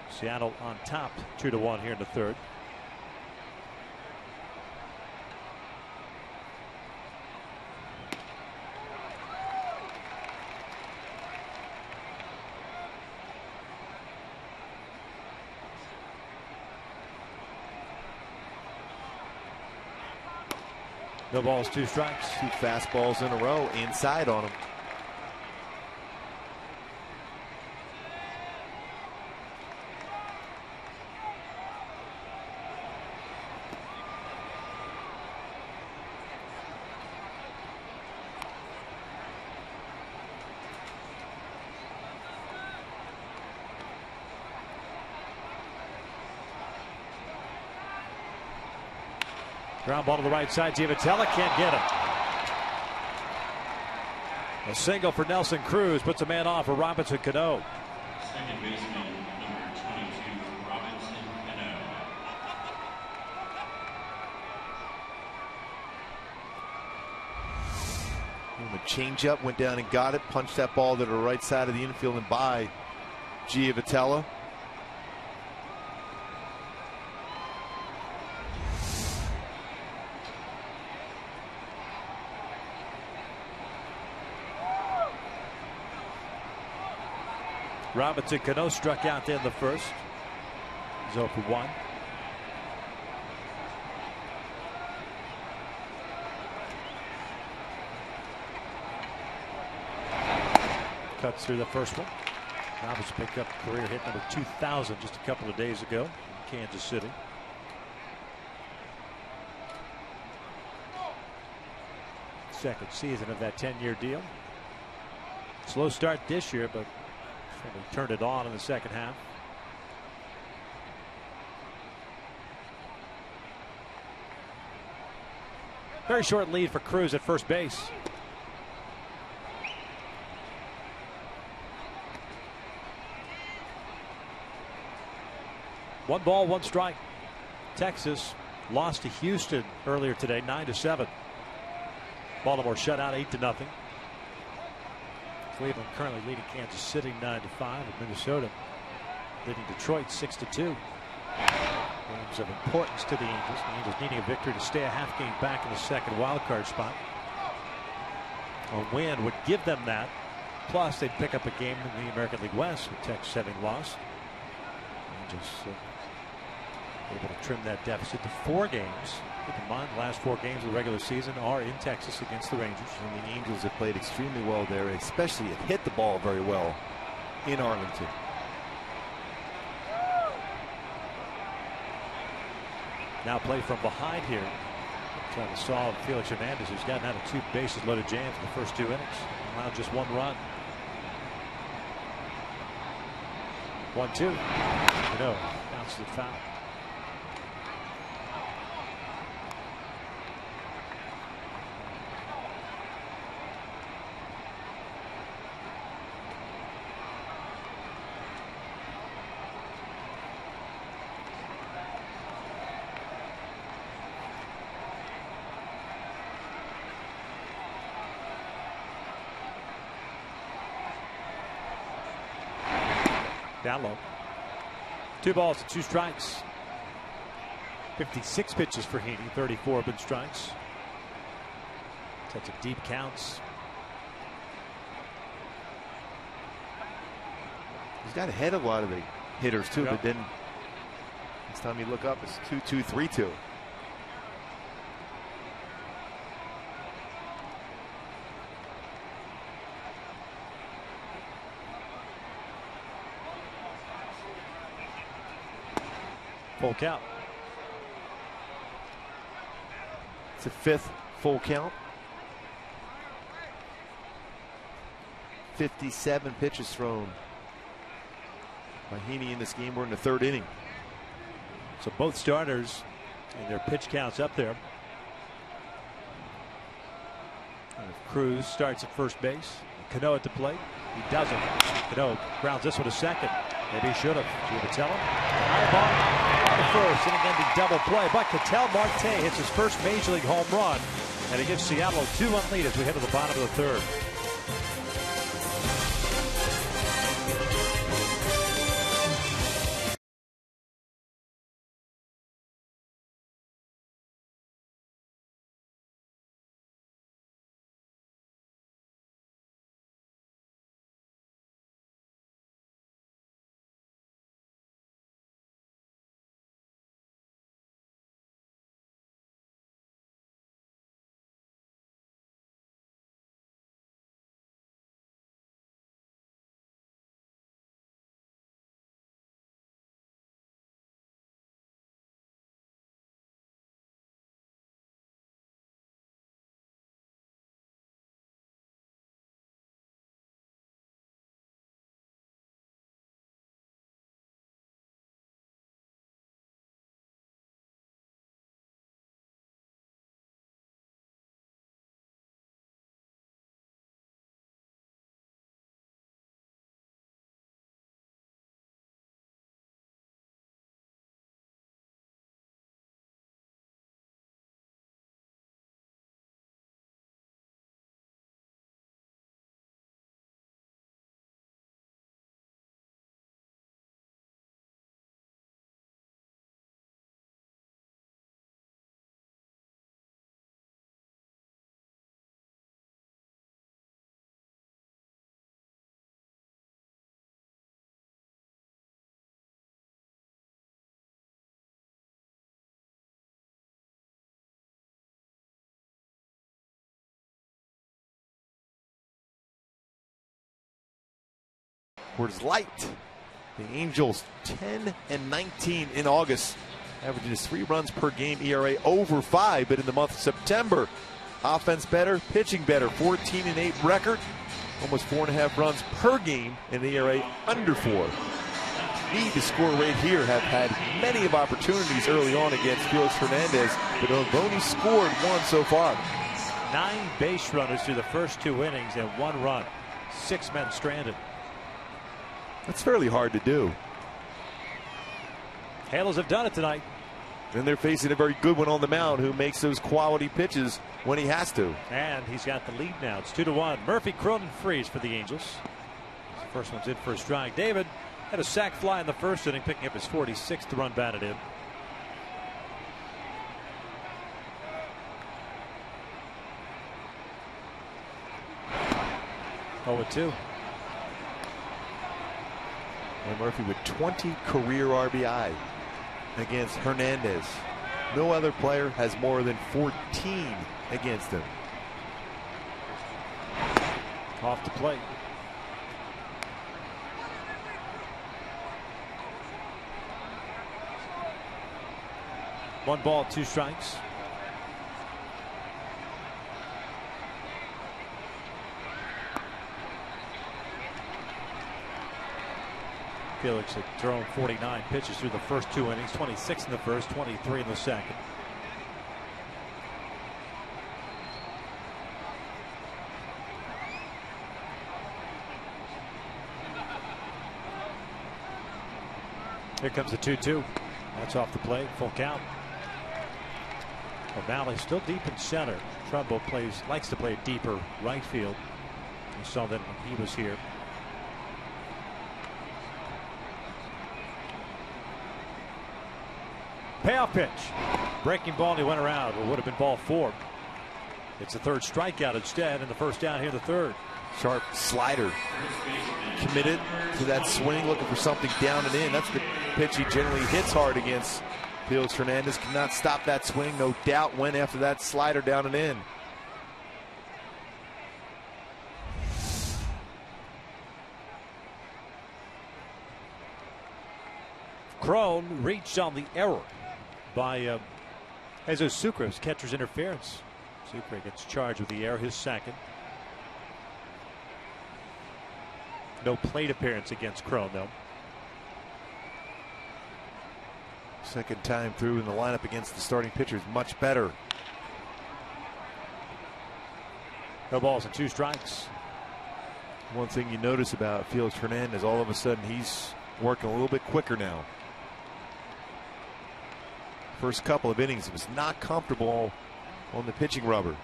Seattle on top, 2-1 here in the third. No balls, 2 strikes. 2 fastballs in a row inside on him. Ground ball to the right side. Giavotella can't get him. A single for Nelson Cruz puts a man off for Robinson Cano. Second baseman, number 22, Robinson Cano. The changeup went down and got it, punched that ball to the right side of the infield and by Giavotella. Robinson Cano struck out there in the first. He's 0 for 1. Cuts through the first one. Robinson picked up career hit number 2,000 just a couple of days ago in Kansas City. Second season of that 10-year deal. Slow start this year, but certainly turned it on in the second half. Very short lead for Cruz at first base. One ball, one strike. Texas lost to Houston earlier today, 9-7. Baltimore shut out 8-0. Cleveland currently leading Kansas City 9-5, and Minnesota leading Detroit 6-2. Games of importance to the Angels. The Angels needing a victory to stay a half game back in the second wild card spot. A win would give them that. Plus, they'd pick up a game in the American League West with Texas having lost. Angels able to trim that deficit to 4 games. Keep in mind, the last 4 games of the regular season are in Texas against the Rangers. And the Angels have played extremely well there, especially have hit the ball very well in Arlington. Now play from behind here. Trying to solve Felix Hernandez, who's gotten out of 2 bases loaded jams in the first 2 innings. Allowed just 1 run. 1-2. Bounces it foul. Down low. 2 balls and 2 strikes. 56 pitches for Heaney. 34 have been strikes. Sets of deep counts. He's got ahead of a lot of the hitters too, but then this time you look up, it's 2-2, 3-2. Full count. It's a 5th full count. 57 pitches thrown by Heaney in this game. We're in the 3rd inning. So both starters and their pitch counts up there. And if Cruz starts at first base, Cano at the plate. He doesn't. Cano grounds this one to second. Maybe he should have. Giavotella. High ball. On the first, inning-ending double play. But Ketel Marte hits his first Major League home run, and it gives Seattle a 2-1 lead as we head to the bottom of the 3rd. Coors Light. The Angels 10-19 in August, averaging just 3 runs per game, ERA over 5. But in the month of September, offense better, pitching better, 14-8 record, almost 4.5 runs per game, and the ERA under 4. Need to score right here. Have had many of opportunities early on against Felix Hernandez, but have only scored 1 so far. 9 base runners through the first 2 innings and 1 run. 6 men stranded. That's fairly hard to do. Halos have done it tonight. And they're facing a very good one on the mound who makes those quality pitches when he has to. And he's got the lead now. It's 2-1. Murphy, Cronin, Freeze for the Angels. The first one's in for a strike. David had a sac fly in the first inning, picking up his 46th run batted in. Oh, 2. And Murphy with 20 career RBI against Hernandez. No other player has more than 14 against him. Off the plate. One ball, 2 strikes. Felix had thrown 49 pitches through the first 2 innings, 26 in the first, 23 in the second. Here comes the 2-2. That's off the plate, full count. O'Malley still deep in center. Trumbo likes to play deeper right field. We saw that when he was here. Payoff pitch. Breaking ball, and he went around. It would have been ball 4. It's the 3rd strikeout instead, and the first down here, the 3rd. Sharp slider. Committed to that swing, looking for something down and in. That's the pitch he generally hits hard against. Felix Hernandez cannot stop that swing. No doubt went after that slider down and in. Crone reached on the error by Jesus Sucre's catcher's interference. Sucre gets charged with the error, his 2nd. No plate appearance against Crone, though. 2nd time through in the lineup against the starting pitcher is much better. No balls and 2 strikes. One thing you notice about Felix Hernandez, all of a sudden he's working a little bit quicker now. First couple of innings, he was not comfortable on the pitching rubber.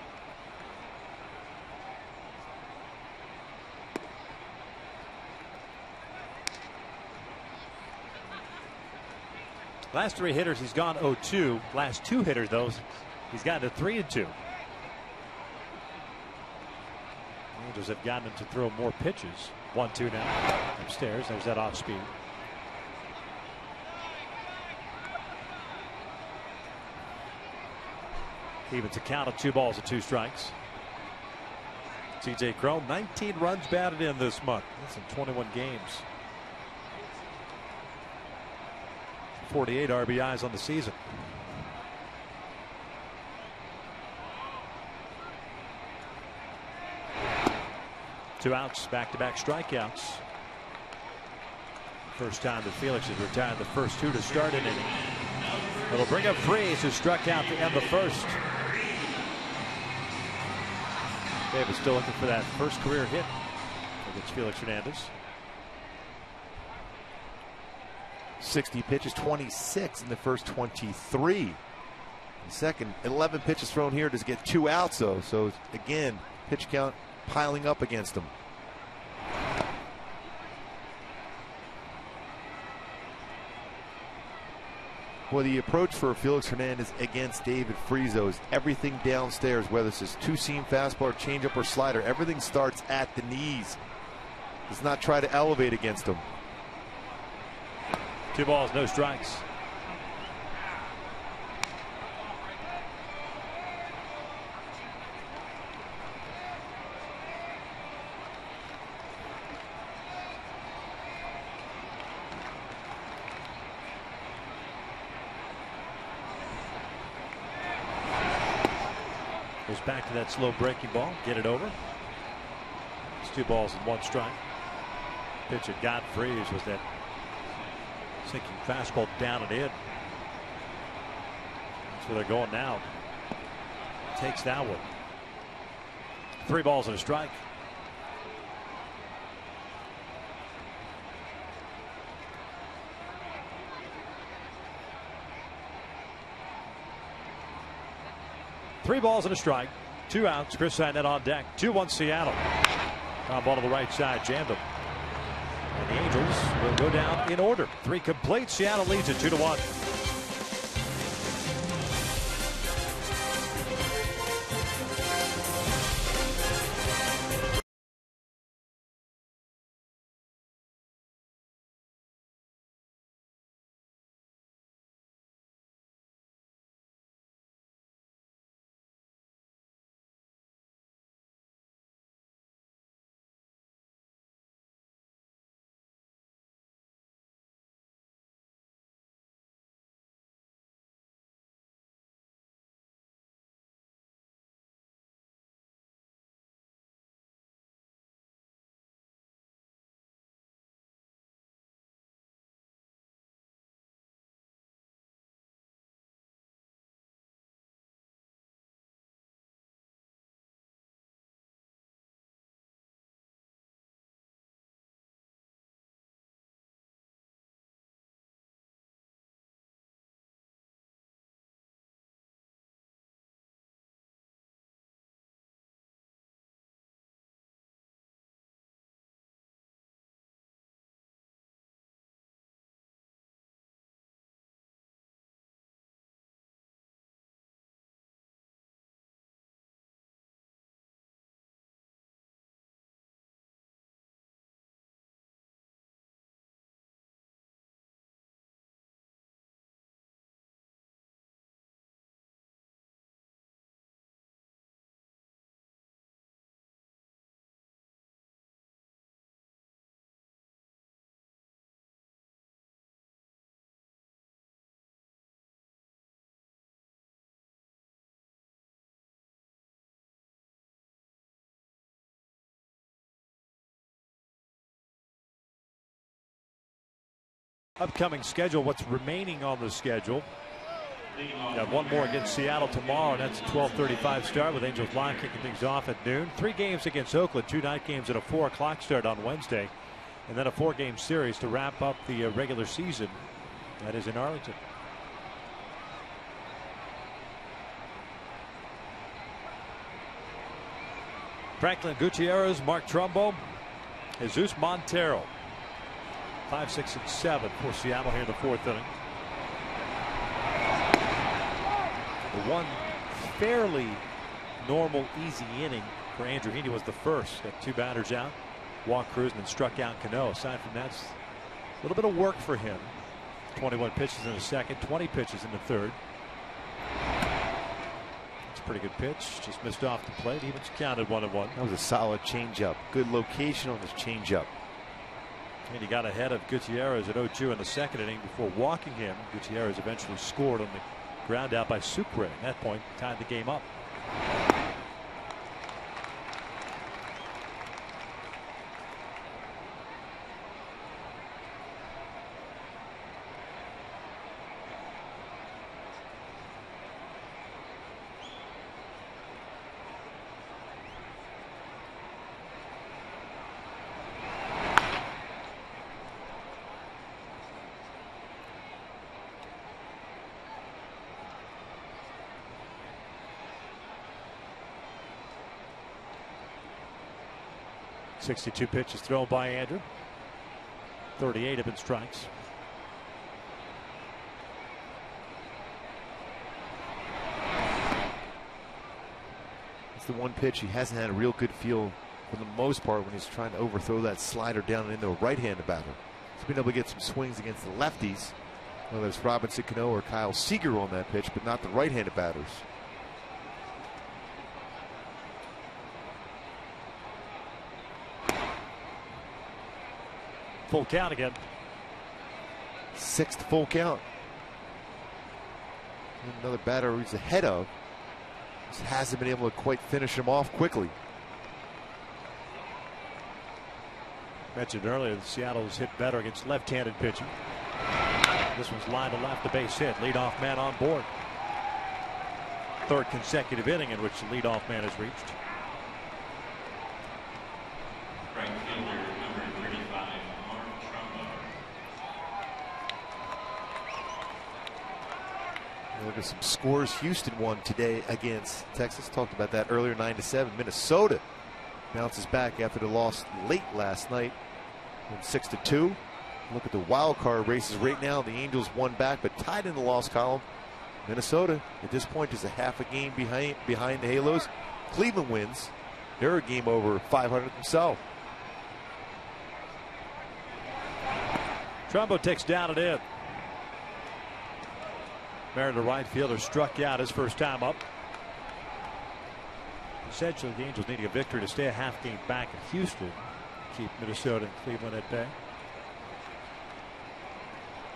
Last 3 hitters, he's gone 0-2. Last 2 hitters, though, he's gotten to 3-2. Angels have gotten him to throw more pitches. 1-2 now. Upstairs, there's that off speed. Evens a count of 2 balls and 2 strikes. C.J. Crone, 19 runs batted in this month. That's in 21 games. 48 RBIs on the season. 2 outs, back-to-back strikeouts. First time that Felix has retired the first 2 to start an inning. It'll bring up Freeze, who struck out to end the first. Davis still looking for that first career hit against Felix Hernandez. 60 pitches, 26 in the first 23. The second, 11 pitches thrown here to get 2 outs, though. So again, pitch count piling up against him. Well, the approach for Felix Hernandez against David Freeze is everything downstairs, whether it's his 2-seam fastball, changeup, or slider. Everything starts at the knees. Does not try to elevate against him. 2 balls, no strikes. Goes back to that slow breaking ball. Get it over. It's 2 balls and 1 strike. Pitch at Godfrey's was that sinking fastball down and in. That's where they're going now. Takes that one. 3 balls and a strike. Three balls and a strike. 2 outs. Chris Sandett on deck. 2-1 Seattle. Foul ball to the right side. Jammed him. And the Angels will go down in order. 3 complete. Seattle leads it 2-1. Upcoming schedule, what's remaining on the schedule. We have 1 more against Seattle tomorrow, and that's a 12:35 start with Angels line kicking things off at noon. 3 games against Oakland, 2 night games and a 4 o'clock start on Wednesday, and then a 4-game series to wrap up the regular season. That is in Arlington. Franklin Gutierrez, Mark Trumbo, Jesus Montero. 5, 6, and 7 for Seattle here in the 4th inning. The one fairly normal, easy inning for Andrew Heaney was the first. Got 2 batters out, walked Cruz, and then struck out Cano. Aside from that, it's a little bit of work for him. 21 pitches in the second, 20 pitches in the third. It's a pretty good pitch. Just missed off the plate. Even counted 1-1. That was a solid changeup. Good location on this changeup. And he got ahead of Gutierrez at 0-2 in the second inning before walking him. Gutierrez eventually scored on the ground out by Sucre. At that point, tied the game up. .62 pitches thrown by Andrew. 38 have been strikes. It's the one pitch he hasn't had a real good feel for the most part when he's trying to overthrow that slider down into a right-handed batter. He's been able to get some swings against the lefties, whether it's Robinson Cano or Kyle Seager on that pitch, but not the right-handed batters. Full count again. 6th full count. And another batter he's ahead of Just hasn't been able to quite finish him off quickly. Mentioned earlier that Seattle's hit better against left-handed pitching. This one's line to left, the base hit. Leadoff man on board. Third consecutive inning in which the leadoff man has reached. Right fielder number 35, Mark Trumbo. Look at some scores. Houston won today against Texas. Talked about that earlier, 9-7. Minnesota bounces back after the loss late last night, 6-2. Look at the wild card races right now. The Angels won back, but tied in the loss column. Minnesota at this point is a half a game behind the Halos. Cleveland wins. They're a game over 500 themselves. Trumbo takes down and in. Mariner, right fielder, struck out his first time up. Essentially, the Angels needing a victory to stay a half game back at Houston, keep Minnesota and Cleveland at bay.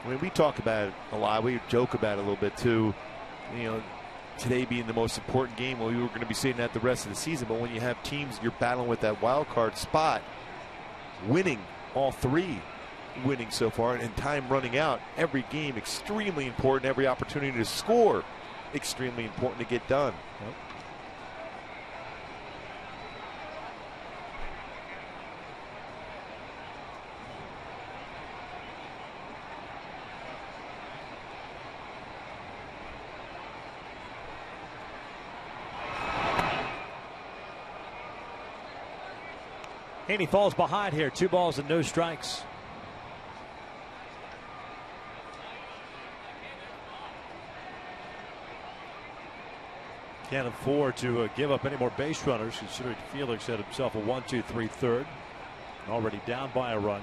I mean, we talk about it a lot. We joke about it a little bit too. You know, today being the most important game. Well, we were going to be saying that the rest of the season. But when you have teams you're battling with that wild card spot, winning all three, winning so far, and time running out, every game extremely important. Every opportunity to score, extremely important to get done. Yep. Haney falls behind here. 2 balls and no strikes. Can't afford to give up any more base runners, considering Felix had himself a 1-2-3 third. Already down by a run.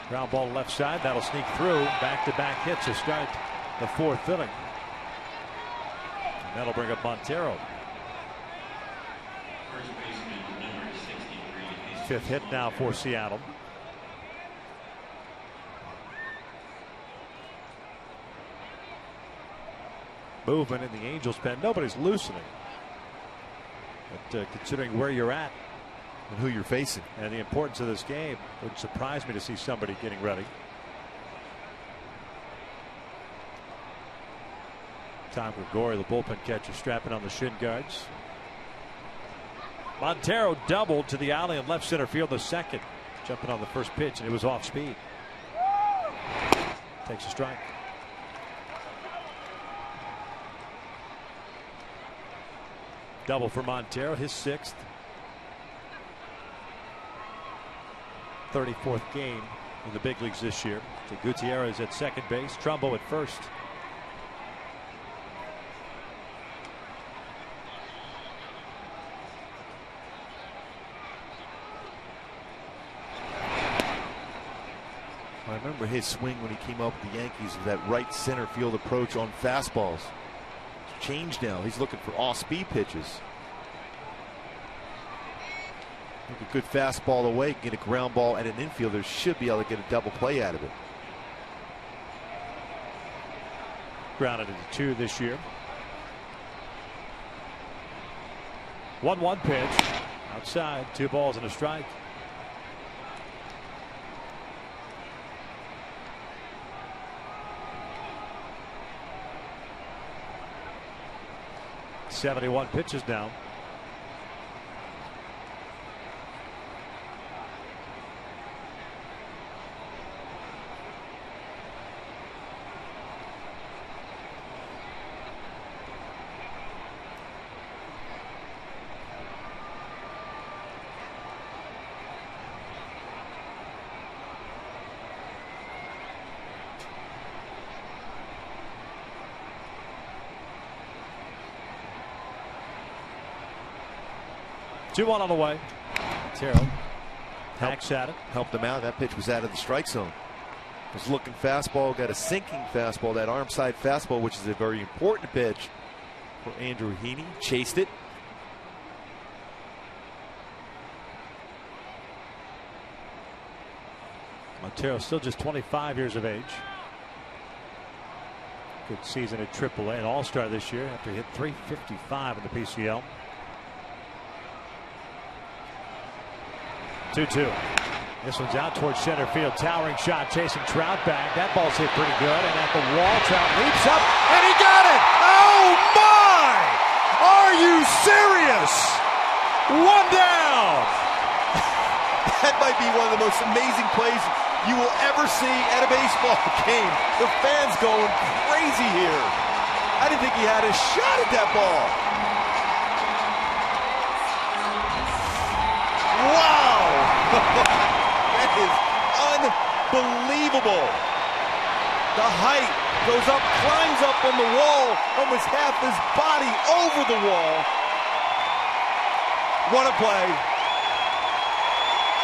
Ground ball left side. That'll sneak through. Back-to-back hits to start the 4th inning. And that'll bring up Montero. First baseman number 63. 5th hit now for Seattle. Movement in the Angels pen. Nobody's loosening. But considering where you're at And who you're facing and the importance of this game, it would surprise me to see somebody getting ready. Tom Gregori, the bullpen catcher, strapping on the shin guards. Montero doubled to the alley in left center field the second, jumping on the first pitch, and it was off speed. Takes a strike. Double for Montero, his 6th. 34th game in the big leagues this year. So Gutierrez at second base, Trumbo at first. I remember his swing when he came up with the Yankees with that right center field approach on fastballs. It's changed now. He's looking for off-speed pitches. Take a good fastball away, get a ground ball at an infielder, should be able to get a double play out of it. Grounded into 2 this year. 1-1 pitch. Outside, 2 balls and a strike. .71 pitches now. Two one on the way. Montero hacks at it. helped him out. That pitch was out of the strike zone. Was looking fastball, got a sinking fastball, that arm side fastball, which is a very important pitch for Andrew Heaney. Chased it. Montero still just 25 years of age. Good season at AAA, an all-star this year after he hit .355 in the PCL. 2-2. This one's out towards center field. Towering shot, chasing Trout back. That ball's hit pretty good, and at the wall, Trout leaps up, and he got it! Oh my! Are you serious? One down! That might be one of the most amazing plays you will ever see at a baseball game. The fans going crazy here. I didn't think he had a shot at that ball. Wow! That is unbelievable. The height goes up, climbs up on the wall, almost half his body over the wall. What a play.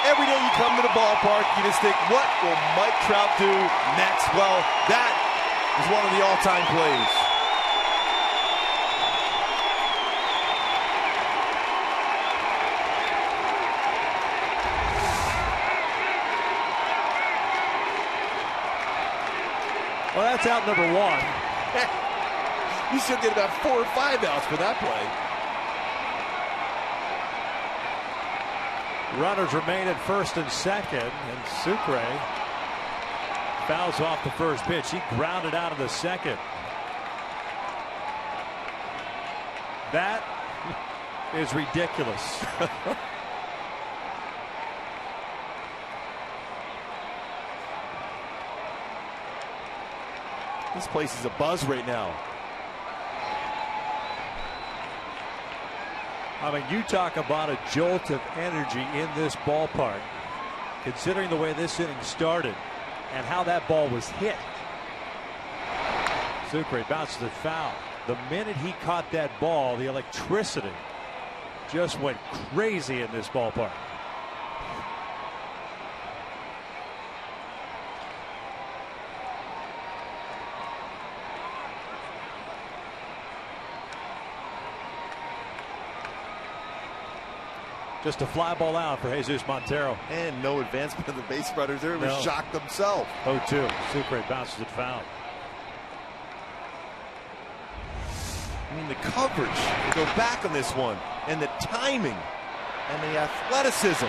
Every day you come to the ballpark, you just think, what will Mike Trout do next? Well, that is one of the all-time plays. Well, that's out number one. You should get about 4 or 5 outs for that play. Runners remain at first and second, and Sucre fouls off the first pitch. He grounded out of the second. That is ridiculous. This place is a buzz right now. I mean, you talk about a jolt of energy in this ballpark, considering the way this inning started and how that ball was hit. Sucre bounces it foul. The minute he caught that ball, the electricity just went crazy in this ballpark. Just a fly ball out for Jesus Montero. And no advancement of the base runners there. He was No. shocked himself. 0-2. Sucre bounces it foul. I mean, the coverage, to go back on this one, and the timing, and the athleticism.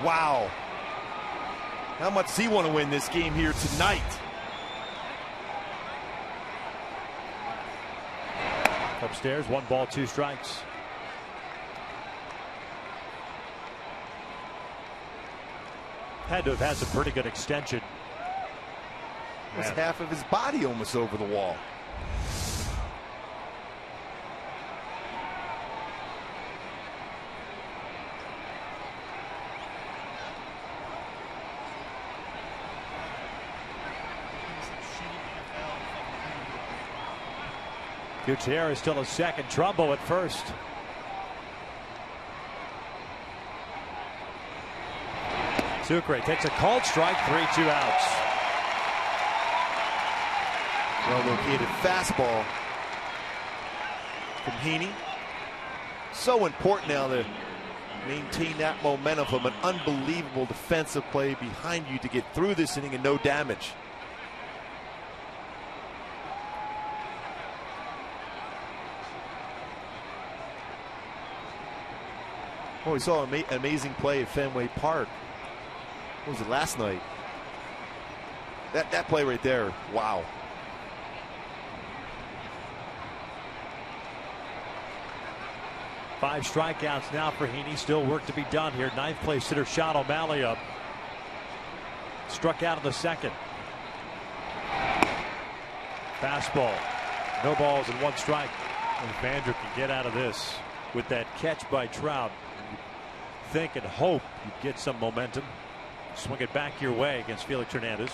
Wow. How much does he want to win this game here tonight? Upstairs, 1 ball, 2 strikes. Had to have had some pretty good extension. That's half of his body almost over the wall. Gutierrez still a second. Trumbo at first. Sucre takes a called strike. 3-2 outs. Well-located fastball from Heaney. So important now to maintain that momentum from an unbelievable defensive play behind you to get through this inning and no damage. Oh, we saw an amazing play at Fenway Park. What was it, last night? That play right there, wow. Five strikeouts now for Heaney. Still work to be done here. 9th place hitter Sean O'Malley up. Struck out in the second. Fastball. No balls and 1 strike. And Vander can get out of this with that catch by Trout. Think and hope you get some momentum. Swing it back your way against Felix Hernandez.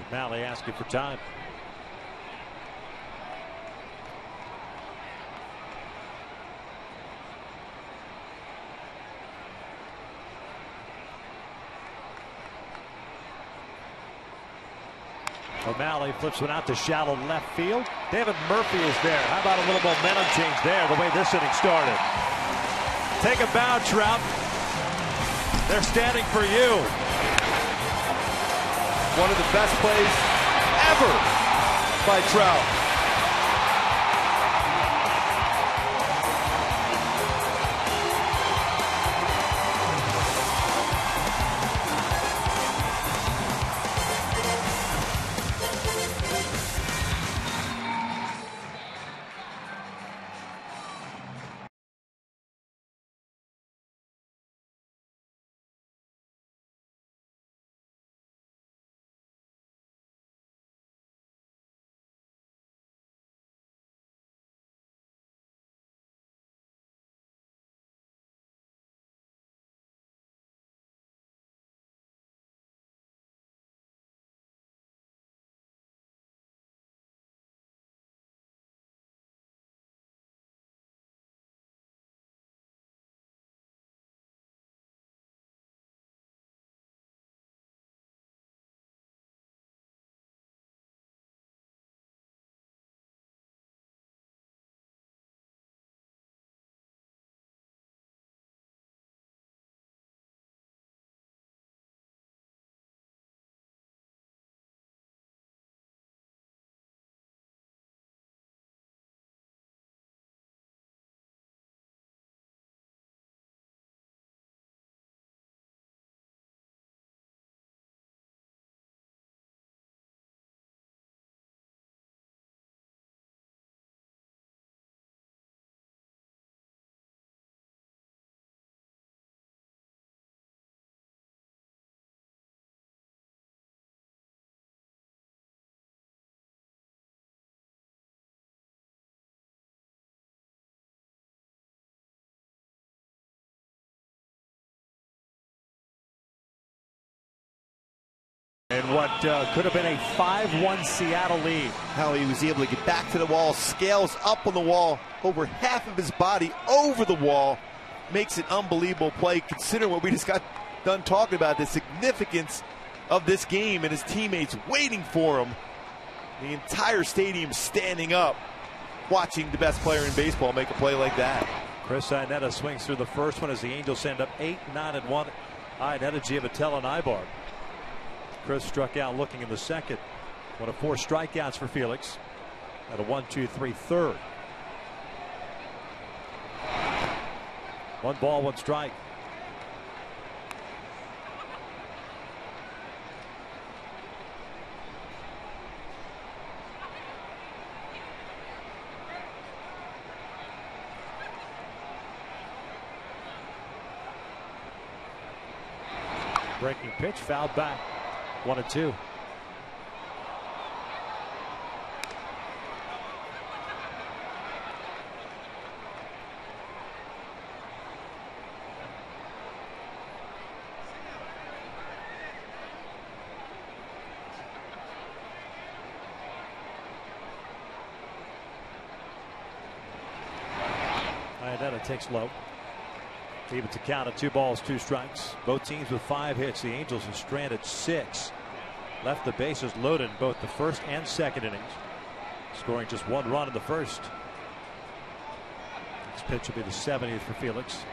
O'Malley asking for time. O'Malley flips one out to shallow left field. David Murphy is there. How about a little momentum change there, the way this inning started? Take a bow, Trout. They're standing for you. One of the best plays ever by Trout. And what could have been a 5-1 Seattle lead. How he was able to get back to the wall, scales up on the wall, over half of his body over the wall, makes an unbelievable play considering what we just got done talking about, the significance of this game and his teammates waiting for him. The entire stadium standing up, watching the best player in baseball make a play like that. Chris Iannetta swings through the first one as the Angels send up 8-9-1. Iannetta, Giavatello, and Ibar. Chris struck out looking in the second. One of 4 strikeouts for Felix. At a 1-2-3 third. 1 ball, 1 strike. Breaking pitch, fouled back. 1-2. Iannetta takes low. Evens a count of 2 balls, 2 strikes. Both teams with 5 hits. The Angels have stranded 6. Left the bases loaded in both the first and second innings. Scoring just 1 run in the first. This pitch will be the 70th for Felix.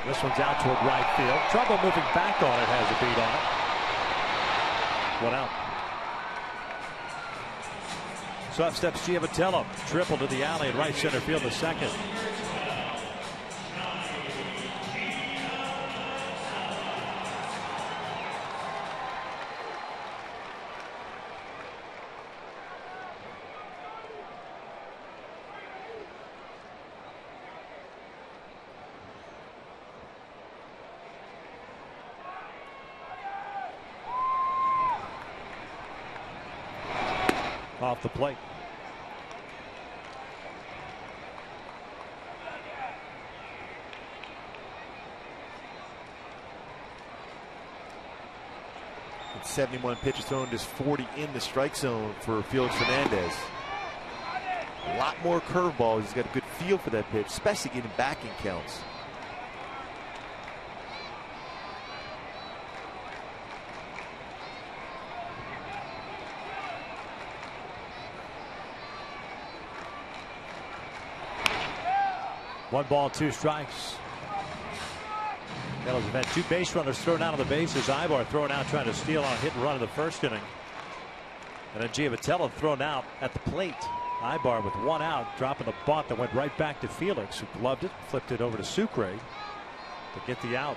This one's out toward right field. Trouble moving back on it, has a beat on it. 1 out. So up steps Giavatello. Triple to the alley in right center field in the second. Off the plate. It's 71 pitches thrown, just 40 in the strike zone for Felix Hernandez. A lot more curveballs. He's got a good feel for that pitch, especially getting back in counts. One ball, two strikes. Phillies have had two base runners thrown out of the bases. Ibar thrown out trying to steal on a hit and run in the first inning. And then Giavitello thrown out at the plate. Ibar with one out, dropping the bunt that went right back to Felix, who gloved it, flipped it over to Sucre to get the out.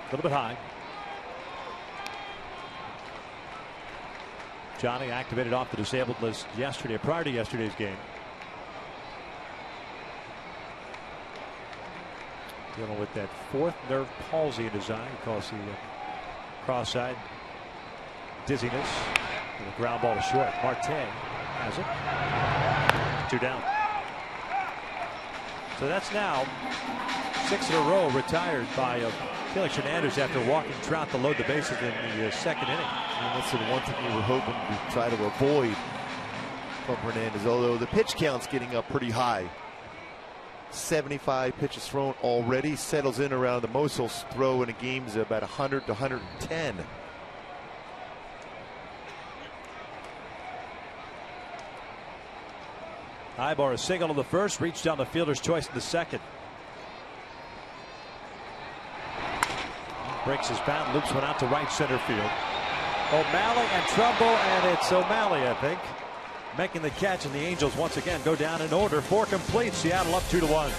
A little bit high. Johnny activated off the disabled list yesterday, prior to yesterday's game. Dealing with that fourth nerve palsy in his eye. He calls the cross-eyed dizziness. And a ground ball to short. Marte has it. 2 down. So that's now 6 in a row retired by Felix Hernandez after walking Trout to load the bases in the second inning. And that's the one thing we were hoping to try to avoid from Hernandez, although the pitch count's getting up pretty high. 75 pitches thrown already, settles in around the most he'll throw in a game is about 100 to 110. Ibar a single in the first, reached down the fielder's choice in the second. Breaks his bat, loops one out to right center field. O'Malley and Trumbo, and it's O'Malley, I think, making the catch, and the Angels once again go down in order. 4 complete. Seattle up 2-1.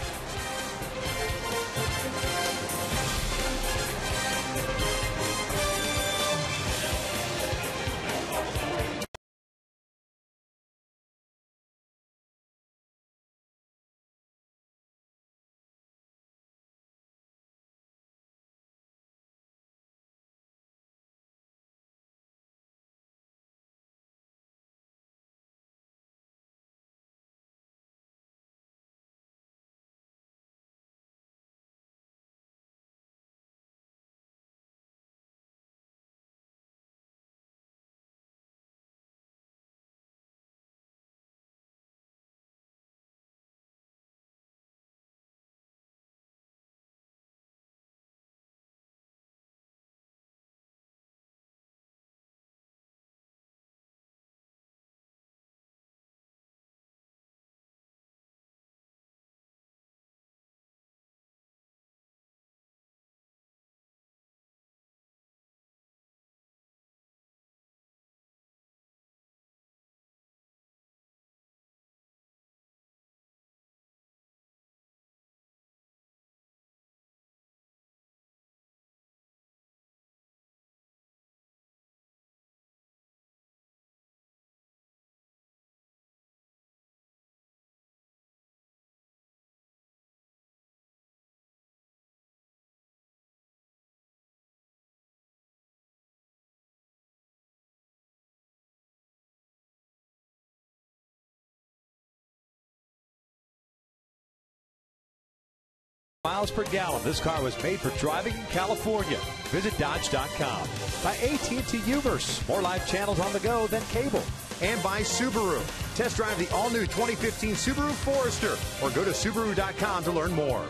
Miles per gallon. This car was made for driving in California. Visit Dodge.com. By AT&T Uverse. More live channels on the go than cable. And by Subaru. Test drive the all-new 2015 Subaru Forester or go to Subaru.com to learn more.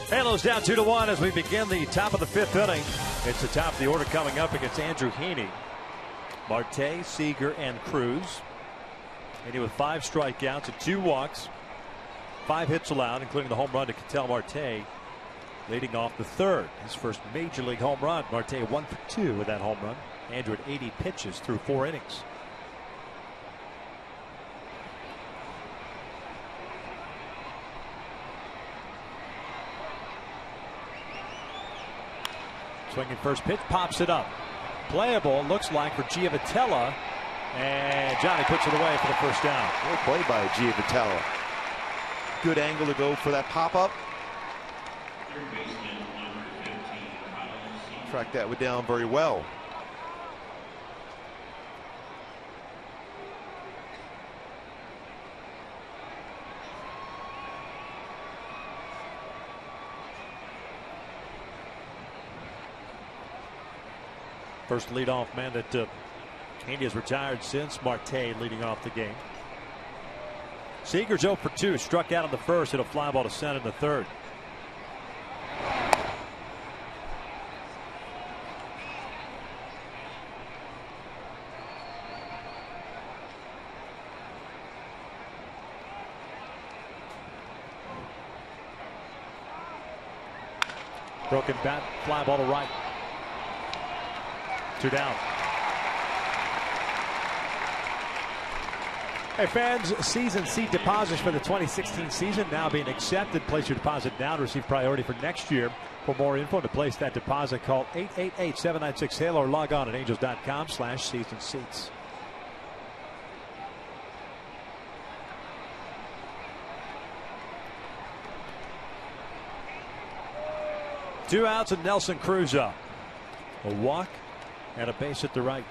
Halos down 2-1 as we begin the top of the 5th inning. It's the top of the order coming up against Andrew Heaney. Marte, Seager, and Cruz. Heaney with 5 strikeouts and 2 walks. 5 hits allowed, including the home run to Ketel Marte, leading off the 3rd. His first major league home run. Marte 1 for 2 with that home run. Andrew at 80 pitches through 4 innings. Swinging first pitch, pops it up. Playable, looks like, for Giavitello, and Johnny puts it away for the first down. Good play by Giavitello. Good angle to go for that pop-up. Track that one down very well. First leadoff man that Haney has retired since Marte leading off the game. Seager's 0 for 2, struck out in the first, hit a fly ball to center in the third. Broken bat, fly ball to right. 2 down. Hey fans, season seat deposits for the 2016 season now being accepted. Place your deposit now to receive priority for next year. For more info to place that deposit, call 888-796-HALO or log on at angels.com/season seats. Two outs and Nelson Cruz up. A walk and a base at the right.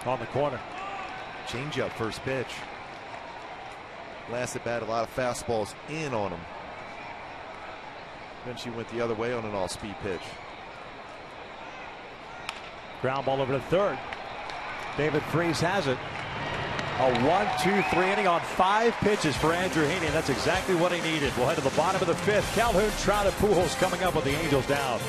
On the corner. Change up first pitch. Last at bat, a lot of fastballs in on him. Then she went the other way on an all-speed pitch. Ground ball over to third. David Freese has it. A 1-2-3 inning on 5 pitches for Andrew Heaney, and that's exactly what he needed. We'll head to the bottom of the 5th. Calhoun, Trout, and Pujols coming up with the Angels down.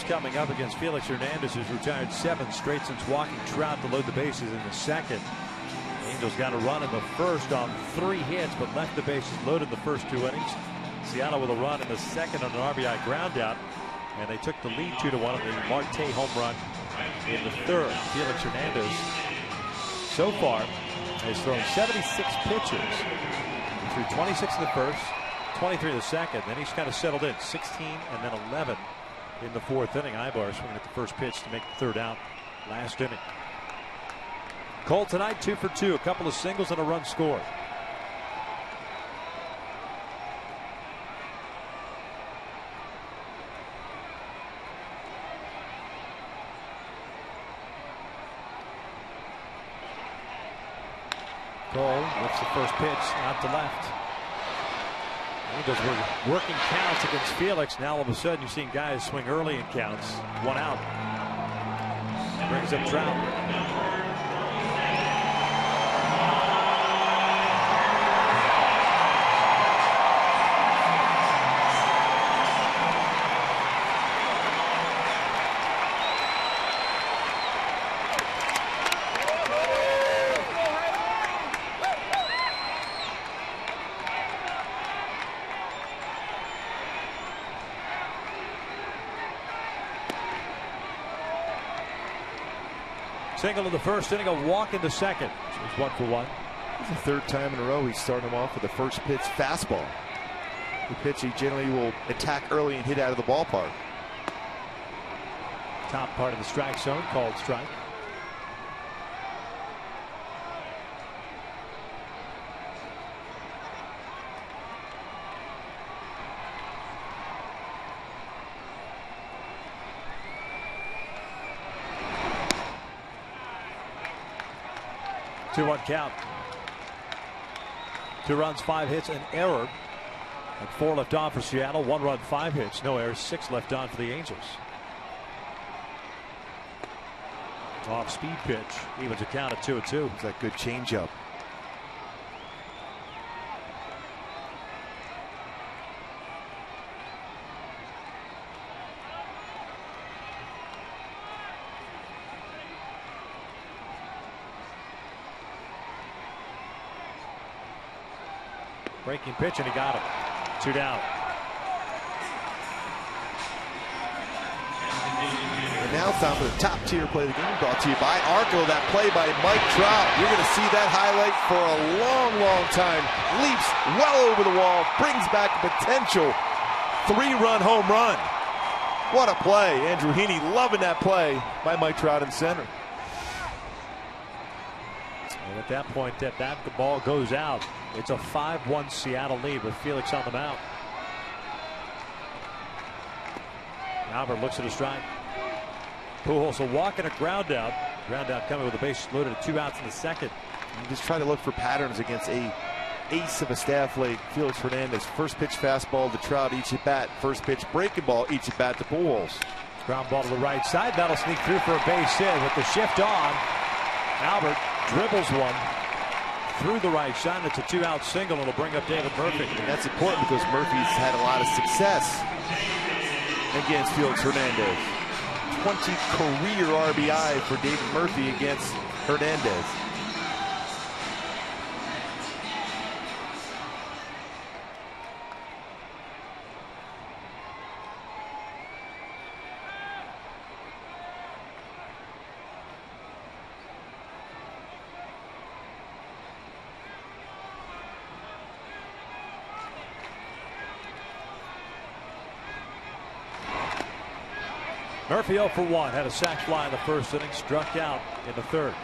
Coming up against Felix Hernandez, who's retired 7 straight since walking Trout to load the bases in the second. Angels got a run in the first on 3 hits, but left the bases loaded the first 2 innings. Seattle with a run in the second on an RBI ground out, and they took the lead 2-1 on the Marte home run in the third. Felix Hernandez so far has thrown 76 pitches. He threw 26 in the first, 23 in the second. Then he's kind of settled in, 16 and then 11 in the 4th inning. Ibar swinging at the first pitch to make the 3rd out last inning. Cole tonight 2 for 2, a couple of singles and a run scored. Cole lifts the first pitch out to left. Angels were working counts against Felix. Now all of a sudden you're seeing guys swing early in counts. 1 out. Brings up Trout. Single in the first inning, a walk in the second. So it's 1 for 1. It's the third time in a row he's starting him off with the first pitch fastball. The pitch he generally will attack early and hit out of the ballpark. Top part of the strike zone, called strike. Two-one count. 2 runs, 5 hits, an error. And 4 left on for Seattle. 1 run, 5 hits, no errors, 6 left on for the Angels. Off speed pitch, evens a count at 2-2. It's that good changeup. Breaking pitch, and he got him. 2 down. And now time for the top tier play of the game, brought to you by Arco. That play by Mike Trout. You're going to see that highlight for a long, long time. Leaps well over the wall, brings back a potential 3-run home run. What a play. Andrew Heaney loving that play by Mike Trout in center. And at that point, the ball goes out. It's a 5-1 Seattle lead with Felix on the mound. Albert looks at a strike. Pujols will walk and a ground out. Ground out coming with the bases loaded at 2 outs in the second. You just try to look for patterns against a ace of a staff like Felix Hernandez. First pitch fastball to Trout each at bat. First pitch breaking ball each at bat to Pujols. Ground ball to the right side. That'll sneak through for a base hit with the shift on. Albert dribbles one through the right side. It's a 2-out single. It'll bring up David Murphy. And that's important because Murphy's had a lot of success against Felix Hernandez. 20 career RBI for David Murphy against Hernandez. Murphy 0 for 1, had a sac fly in the first inning, struck out in the third.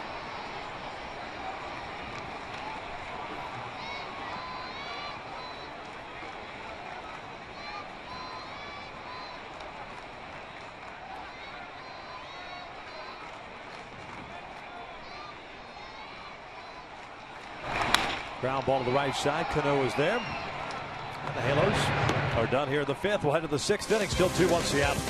Ground ball to the right side. Cano is there. And the Halos are done here in the 5th. We'll head to the 6th inning. Still 2-1 Seattle.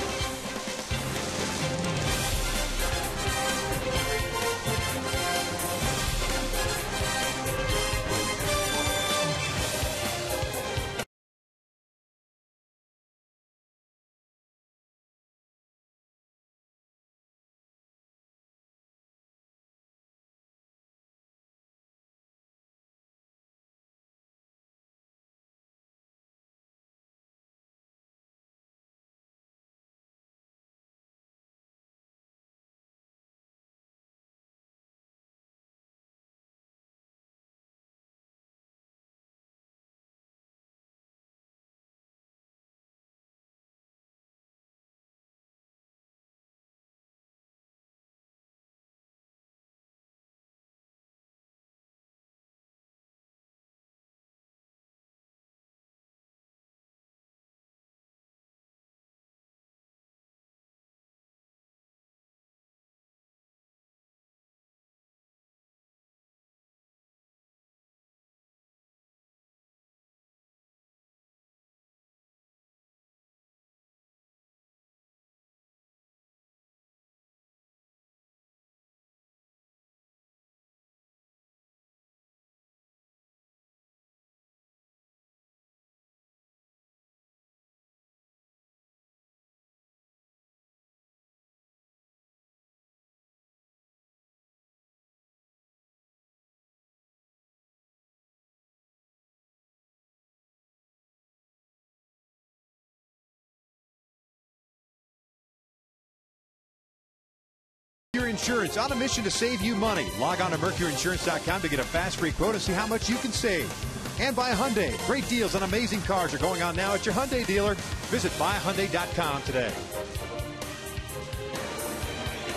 Mercury Insurance, on a mission to save you money. Log on to mercuryinsurance.com to get a fast free quote and see how much you can save. And by Hyundai. Great deals on amazing cars are going on now at your Hyundai dealer. Visit buyhyundai.com today.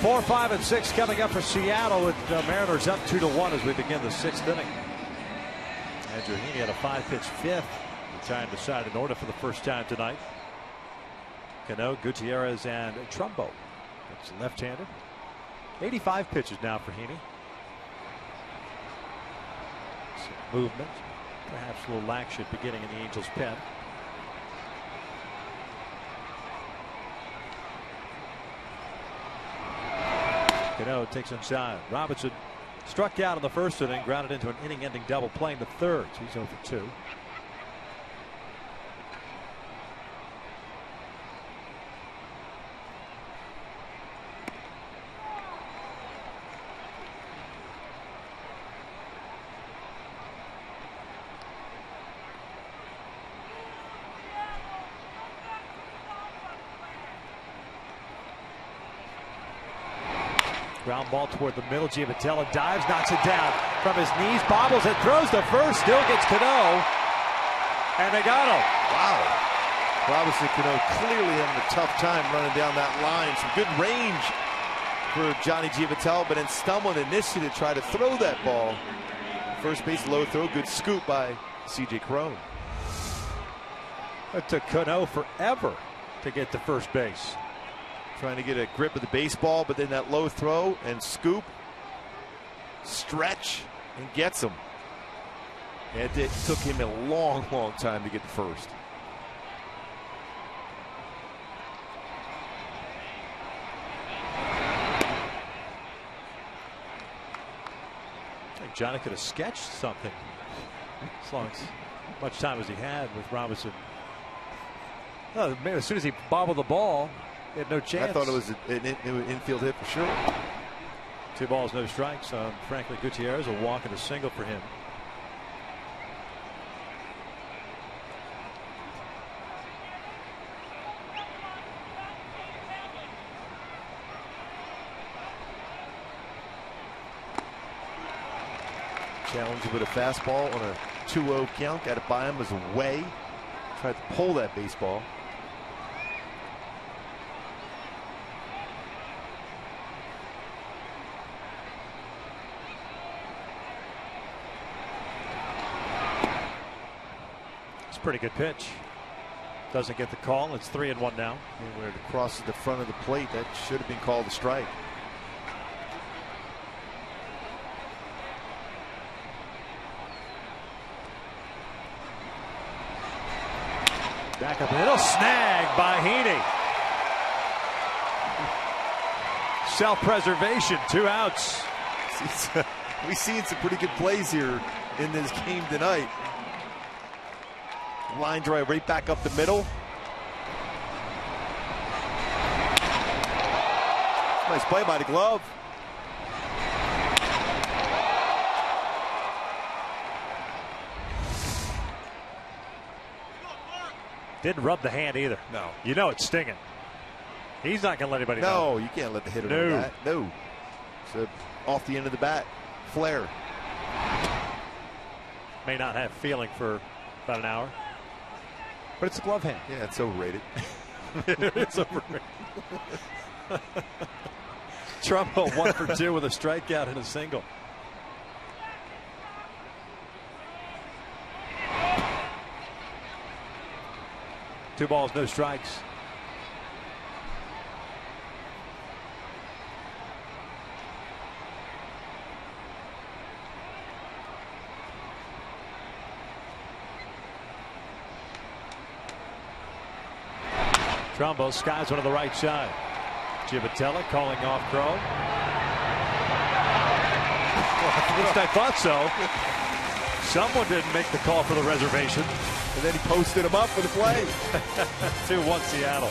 4, 5, and 6 coming up for Seattle with the Mariners up 2-1 as we begin the 6th inning. Andrew Heaney had a 5-pitch fifth. Trying to decide in order for the first time tonight. Cano, Gutierrez, and Trumbo. That's left-handed. 85 pitches now for Heaney. Some movement. Perhaps a little action beginning in the Angels' pen. Cano takes inside. Robinson struck out in the first inning, grounded into an inning-ending double, playing the third. So he's 0 for 2. Ground ball toward the middle. Giavotella dives, knocks it down from his knees, bobbles it, throws to first, still gets Cano, and they got him. Wow. Robinson Cano clearly having a tough time running down that line. Some good range for Johnny Giavotella, but then stumbling initially to try to throw that ball. First base low throw, good scoop by C.J. Cron. It took Cano forever to get to first base. Trying to get a grip of the baseball, but then that low throw and scoop, stretch, and gets him. And it took him a long, long time to get to first. I think Johnny could have sketched something as long as much time as he had with Robinson. Oh, man, as soon as he bobbled the ball, he had no chance. I thought it was an infield hit for sure. 2 balls, no strikes on Franklin Gutierrez. A walk and a single for him. Challenged with a fastball on a 2-0 count. Got it by him as away. Tried to pull that baseball. Pretty good pitch. Doesn't get the call. It's 3-1 now. And where it crosses the front of the plate, that should have been called a strike. Back up the middle, snag by Heaney. Self-preservation, 2 outs. We've seen some pretty good plays here in this game tonight. Line drive right back up the middle. Nice play by the glove. Didn't rub the hand either. No. You know it's stinging. He's not going to let anybody know. No, you can't let the hitter No. know that. No. So off the end of the bat. Flare. May not have feeling for about an hour. But it's a glove hand. Yeah, it's overrated. It's overrated. Trumbo 1 for 2 with a strikeout and a single. Two balls, no strikes. Trumbo skies one to the right side. Giavotella calling off Crow. Well, at least I thought so. Someone didn't make the call for the reservation. And then he posted him up for the play. 2-1 Seattle.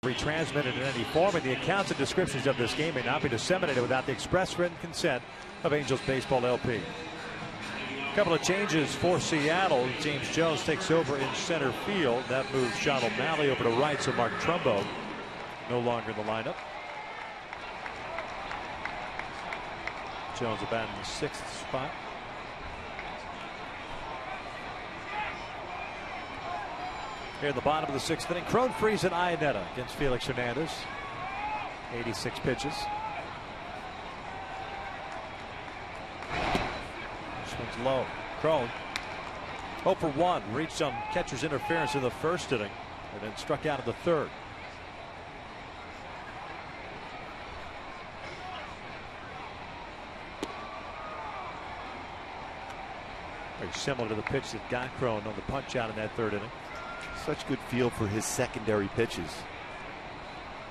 Retransmitted in any form, and the accounts and descriptions of this game may not be disseminated without the express written consent of Angels Baseball LP. A couple of changes for Seattle. James Jones takes over in center field. That moves Sean O'Malley over to right, so Mark Trumbo no longer in the lineup. Jones about in the 6th spot. Here at the bottom of the 6th inning, Cron frees at Iannetta against Felix Hernandez. 86 pitches. This one's low. Cron 0 for 1. Reached some catcher's interference in the 1st inning and then struck out in the 3rd. Very similar to the pitch that got Cron on the punch out in that 3rd inning. Such good feel for his secondary pitches.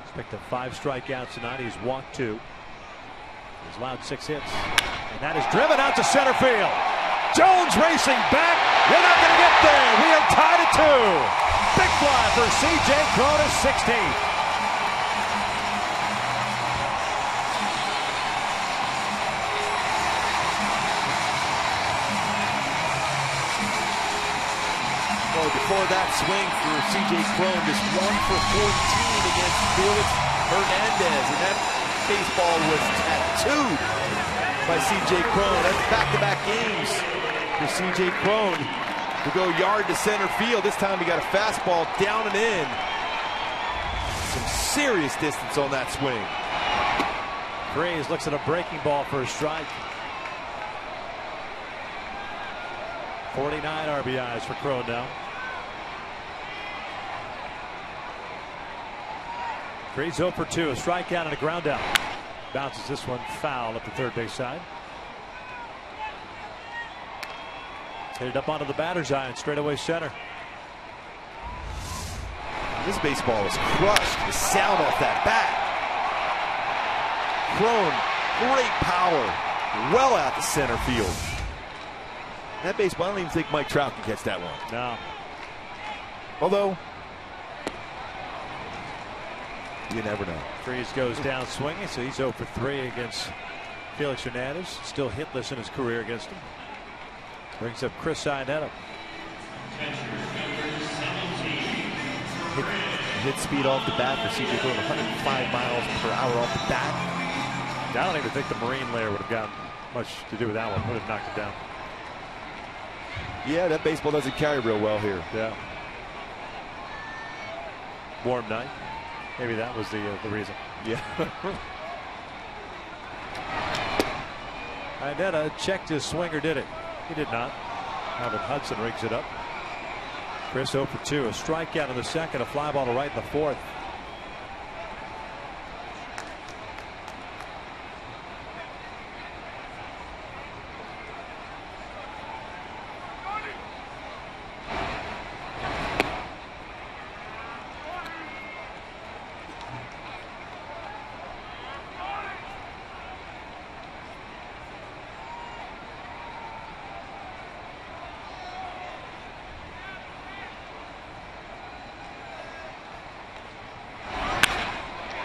He's picked up 5 strikeouts tonight. He's walked 2. He's allowed 6 hits. And that is driven out to center field. Jones racing back. You're not going to get there. We are tied at 2. Big fly for C.J. Cron, his 16th. Before that swing for C.J. Cron, just 1 for 14 against Felix Hernandez, and that baseball was tattooed by C.J. Cron. That's back-to-back games for C.J. Cron to go yard to center field. This time he got a fastball down and in. Some serious distance on that swing. Freese looks at a breaking ball for a strike. 49 RBIs for Cron now. Freese 0 for 2, a strikeout and a ground out. Bounces this one foul up the third base side. Hit it up onto the batter's eye and straightaway center. This baseball is crushed. The sound off that bat. Cron, great power, well out to center field. That baseball, I don't even think Mike Trout can catch that one. No. Although, you never know. Freese goes down swinging, so he's 0 for 3 against Felix Hernandez. Still hitless in his career against him. Brings up Chris Iannetta. Hit speed off the bat for C.J. Cron, 105 miles per hour off the bat. I don't even think the Marine layer would have gotten much to do with that one. Would have knocked it down. Yeah, that baseball doesn't carry real well here. Yeah. Warm night. Maybe that was the reason. Yeah. Iannetta checked his swing, or did it? He did not. Alvin Hudson rigs it up. Chris 0 for 2. A strikeout in the 2nd, a fly ball to right in the 4th.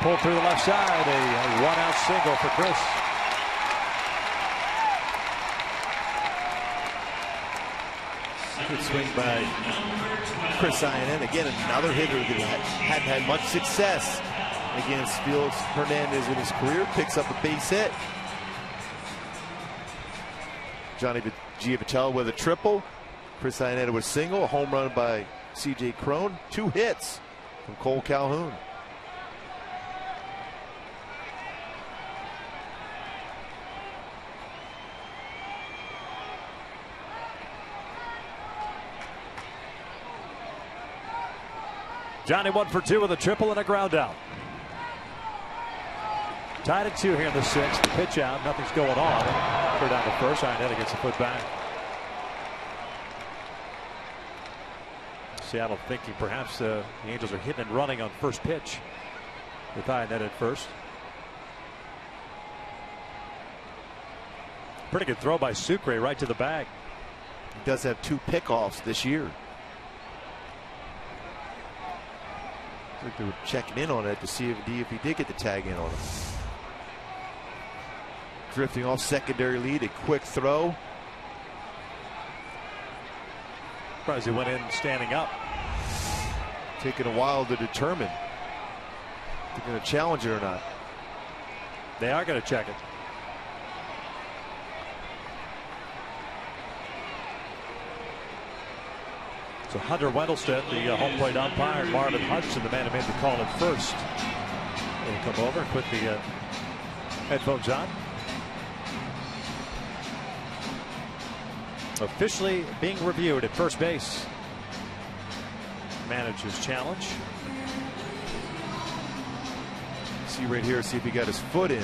Pulled through the left side, a 1-out single for Chris. Good swing by Chris Iannetta. Again, another hitter that hadn't had much success against Felix Hernandez in his career. Picks up a base hit. Johnny Giavitello with a triple. Chris Iannetta with a single. A home run by C.J. Cron. 2 hits from Cole Calhoun. Johnny 1 for 2 with a triple and a ground out. Tied at 2 here in the 6th. Pitch out. Nothing's going on. Clear down to first. Iannetta gets a foot back. Seattle thinking perhaps the Angels are hitting and running on first pitch with Iannetta at first. Pretty good throw by Sucre right to the bag. He does have 2 pickoffs this year. think they were checking in on it to see if he did get the tag in on him. Drifting off secondary lead, a quick throw. Surprised he went in standing up. Taking a while to determine if they're going to challenge it or not. They are going to check it. So Hunter Wendelstedt, the home plate umpire, and Marvin Hudson, the man who made the call at first, will come over and put the headphones on. Officially being reviewed at first base. Manager's challenge. See right here, see if he got his foot in.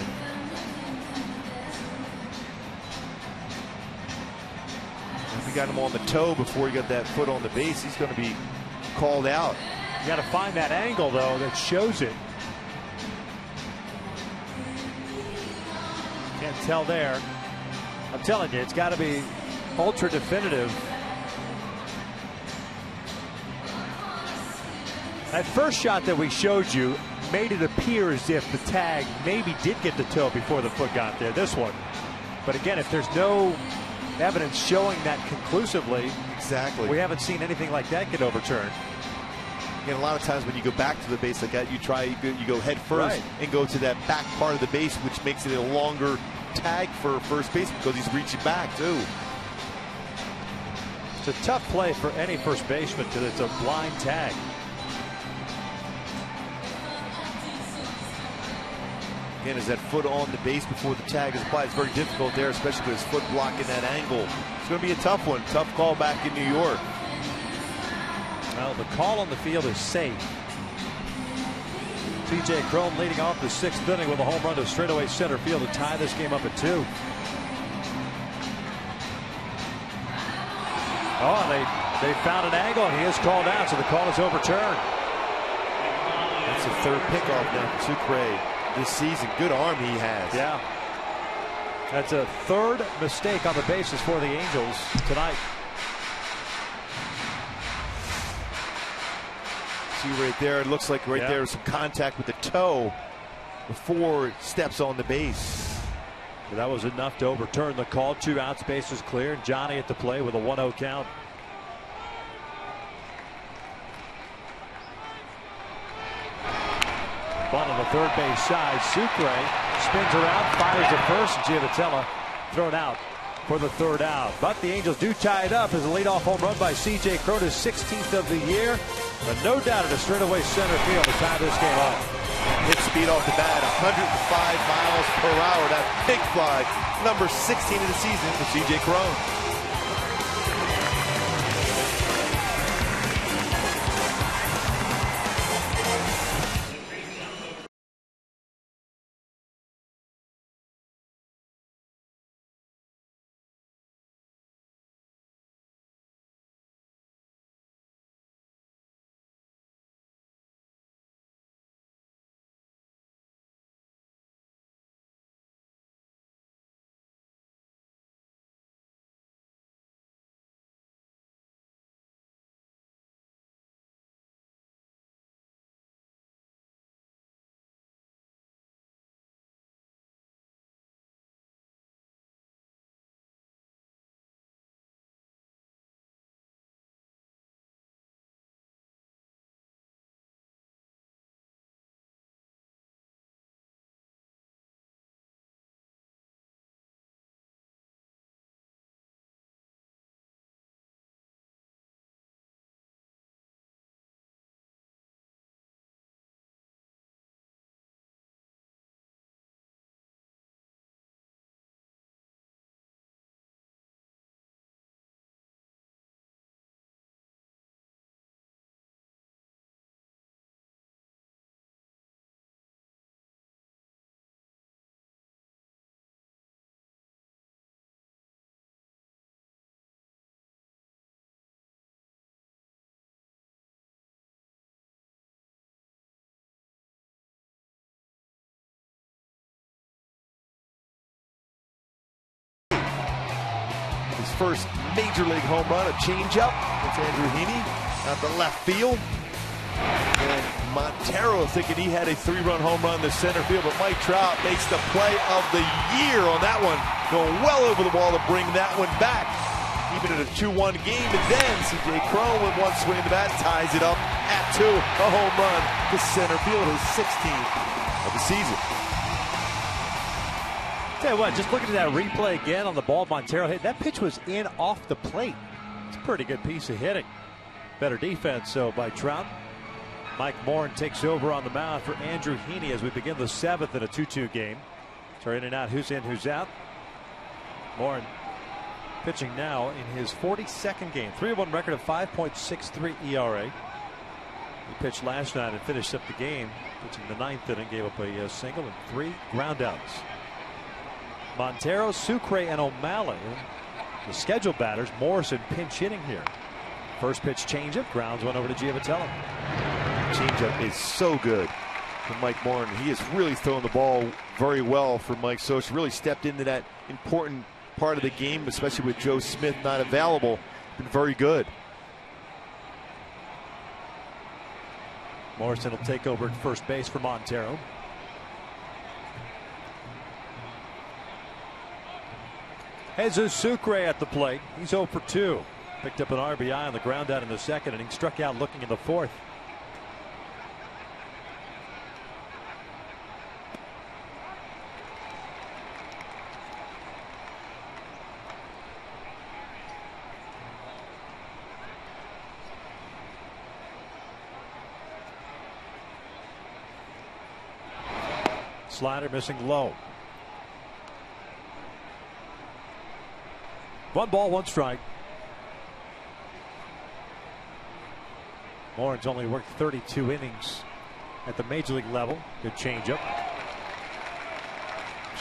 If he got him on the toe before he got that foot on the base, he's going to be called out. You got to find that angle, though, that shows it. Can't tell there. I'm telling you, it's got to be ultra definitive. That first shot that we showed you made it appear as if the tag maybe did get the toe before the foot got there. This one. But again, if there's no evidence showing that conclusively, exactly, we haven't seen anything like that get overturned. Again, a lot of times when you go back to the base like that, you go head first, right, and go to that back part of the base, which makes it a longer tag for first base because he's reaching back too. It's a tough play for any first baseman because it's a blind tag. Again, is that foot on the base before the tag is applied? It's very difficult there, especially with his foot blocking that angle. It's going to be a tough one. Tough call back in New York. Well, the call on the field is safe. C.J. Cron leading off the sixth inning with a home run to straightaway center field to tie this game up at 2. Oh, they found an angle, and he is called out, so the call is overturned. That's the third pickoff now for Sucre this season. Good arm he has. Yeah. That's a third mistake on the bases for the Angels tonight. See right there, it looks like right there some contact with the toe before it steps on the base. But that was enough to overturn the call. 2 outs, bases clear. Johnny at the play with a 1-0 count. Bunt on the third base side. Sucre spins around, fires at first. Giavotella thrown out for the third out. But the Angels do tie it up as a leadoff home run by C.J. Cron, his 16th of the year. But no doubt at a straightaway center field to tie this game up. Hit speed off the bat, 105 miles per hour. That big fly, number 16 of the season for C.J. Cron. His first major league home run, a changeup. It's Andrew Heaney out the left field. And Montero thinking he had a 3-run home run in the center field, but Mike Trout makes the play of the year on that one, going well over the wall to bring that one back. Even at a 2-1 game, and then C.J. Cron with one swing of the bat ties it up at 2, a home run to center field, his 16th of the season. Tell you what, just looking at that replay again on the ball Montero hit, that pitch was in off the plate. It's a pretty good piece of hitting. Better defense, so by Trout. Mike Morin takes over on the mound for Andrew Heaney as we begin the 7th in a 2-2 game. So in and out, who's in, who's out. Morin pitching now in his 42nd game. 3-1 record of 5.63 ERA. He pitched last night and finished up the game, pitching the 9th inning, gave up a single and 3 groundouts. Montero, Sucre, and O'Malley, the scheduled batters. Morrison pinch hitting here. First pitch changeup, grounds one over to Giavitello. Changeup is so good for Mike Morin. He has really thrown the ball very well for Mike Scioscia. Really stepped into that important part of the game, especially with Joe Smith not available. Been very good. Morrison will take over at first base for Montero. Jesus Sucre at the plate. He's 0 for 2. Picked up an RBI on the ground out in the 2nd inning. Struck out looking in the 4th. Slider missing low. 1 ball, 1 strike. Morin's only worked 32 innings at the major league level. Good changeup.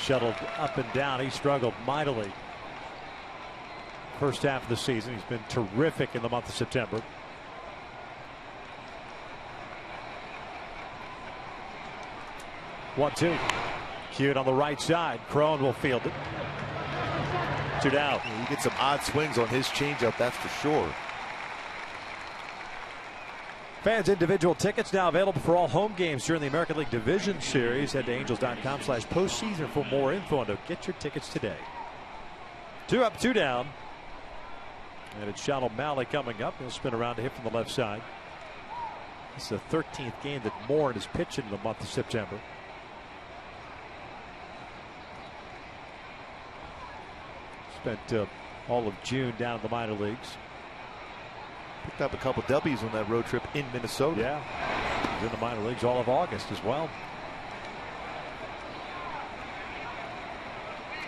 Shuttled up and down. He struggled mightily first half of the season. He's been terrific in the month of September. One, 2. Cued on the right side. Cron will field it. 2 down. He gets some odd swings on his changeup, that's for sure. Fans individual tickets now available for all home games during the American League Division Series. Head to angels.com/postseason for more info and to get your tickets today. 2 up, 2 down. And it's Sean O'Malley coming up. He'll spin around to hit from the left side. This is the 13th game that Morin has pitched in the month of September. Spent all of June down in the minor leagues. Picked up a couple W's on that road trip in Minnesota. Yeah, he's in the minor leagues all of August as well.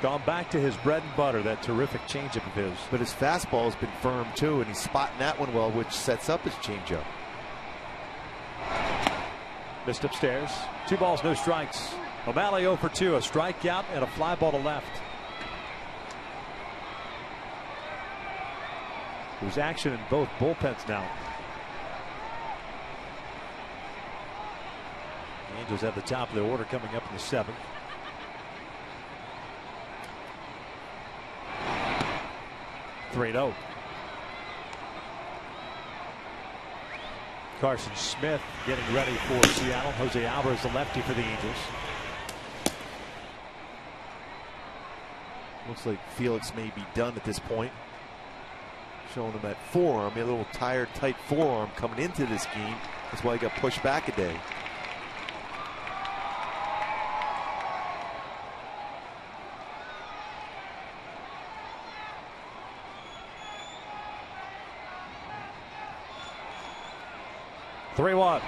Gone back to his bread and butter, that terrific changeup of his. But his fastball has been firm too, and he's spotting that one well, which sets up his changeup. Missed upstairs. 2 balls, no strikes. O'Malley 0 for 2, a strikeout and a fly ball to left. There's action in both bullpens now. The Angels at the top of the order coming up in the 7th. (3-0). Carson Smith getting ready for Seattle. Jose Alvarez, the lefty for the Angels. Looks like Felix may be done at this point. Showing him that forearm, a little tired, tight forearm coming into this game. That's why he got pushed back a day. (3-1).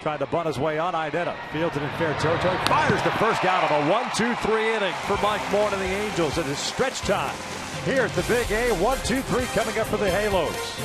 Tried to bunt his way on. Idetta fields it in fair territory. Fires the first out of a 1-2-3 inning for Mike Morin and the Angels. It is stretch time here at the Big A. 1-2-3 coming up for the Halos.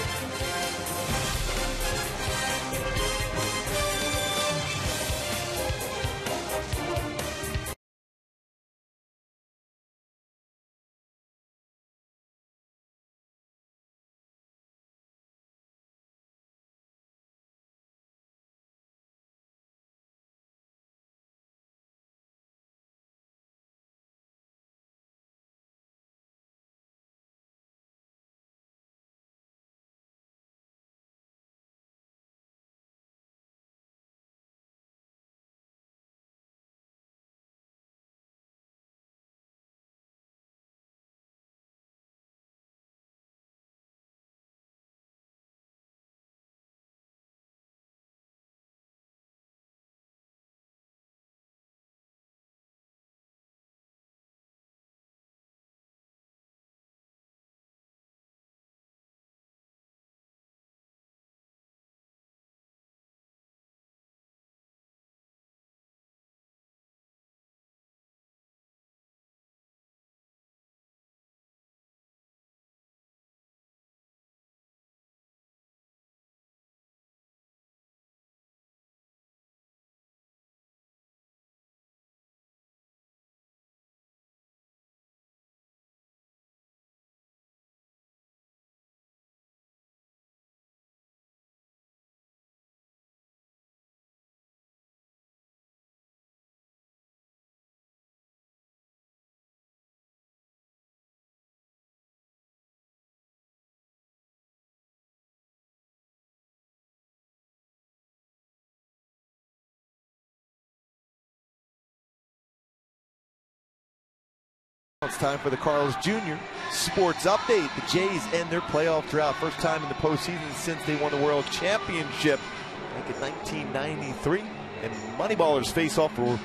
It's time for the Carlos Jr. Sports Update. The Jays end their playoff drought. First time in the postseason since they won the World Championship back in 1993. And Moneyballers face off for,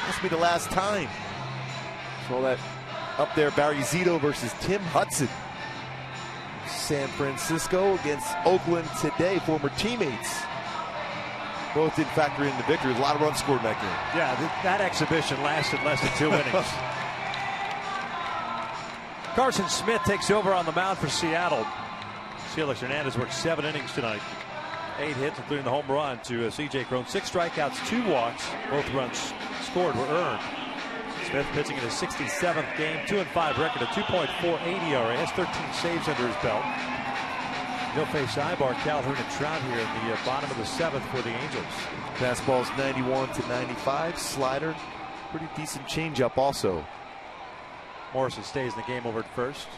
must be the last time. So that up there, Barry Zito versus Tim Hudson. San Francisco against Oakland today, former teammates. Both did factor in the victory. A lot of runs scored in that game. Yeah, that exhibition lasted less than 2 innings. Carson Smith takes over on the mound for Seattle. Felix Hernandez worked 7 innings tonight. 8 hits, including the home run to C.J. Cron. 6 strikeouts, 2 walks. Both runs scored were earned. Smith pitching in his 67th game, 2-5 record, a 2.48 ERA. Has 13 saves under his belt. He'll face Ibar, Calhoun, and Trout here in the bottom of the 7th for the Angels. Fastball's 91 to 95. Slider, pretty decent changeup also. Morrison stays in the game over at first.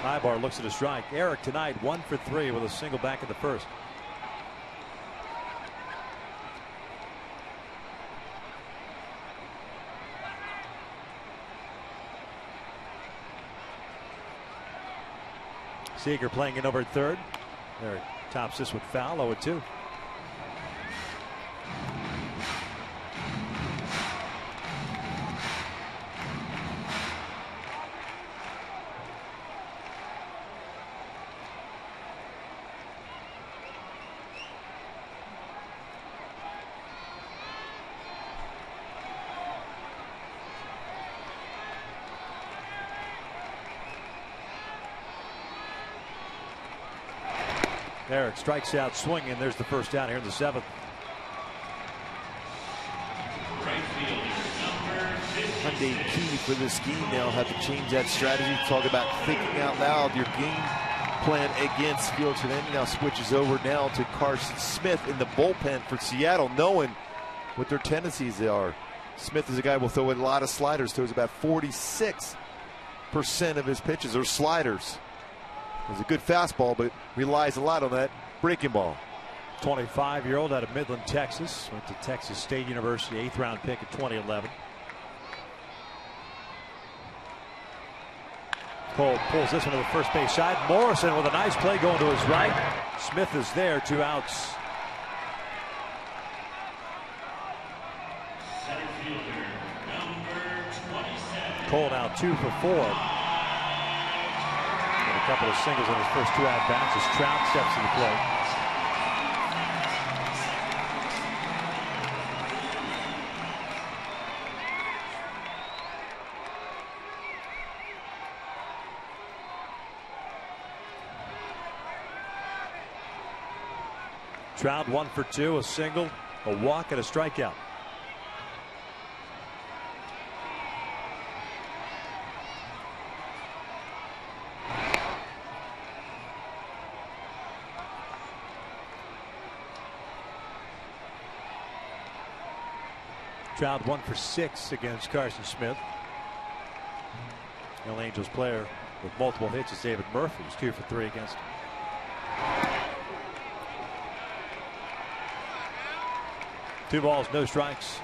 Ibar looks at a strike. Eric tonight 1 for 3 with a single back in the first. Seager playing in over at third. Eric tops this with foul, 0-2. Eric strikes out swinging. There's the first down here in the 7th. Hyundai key for this scheme now. Have to change that strategy. Talk about thinking out loud. Your game plan against Felix Hernandez now switches over now to Carson Smith in the bullpen for Seattle, knowing what their tendencies are. Smith is a guy who will throw a lot of sliders. Throws about 46% of his pitches are sliders. It's a good fastball, but relies a lot on that breaking ball. 25-year-old out of Midland, Texas. Went to Texas State University, 8th round pick in 2011. Cole pulls this one to the first base side. Morrison with a nice play going to his right. Smith is there, 2 outs. Cole now 2 for 4. A couple of singles in his first 2 at-bats as Trout steps to the plate. Trout 1 for 2, a single, a walk, and a strikeout. Trout 1 for 6 against Carson Smith. The Angels player with multiple hits is David Murphy, who's 2 for 3 against him. 2 balls, no strikes.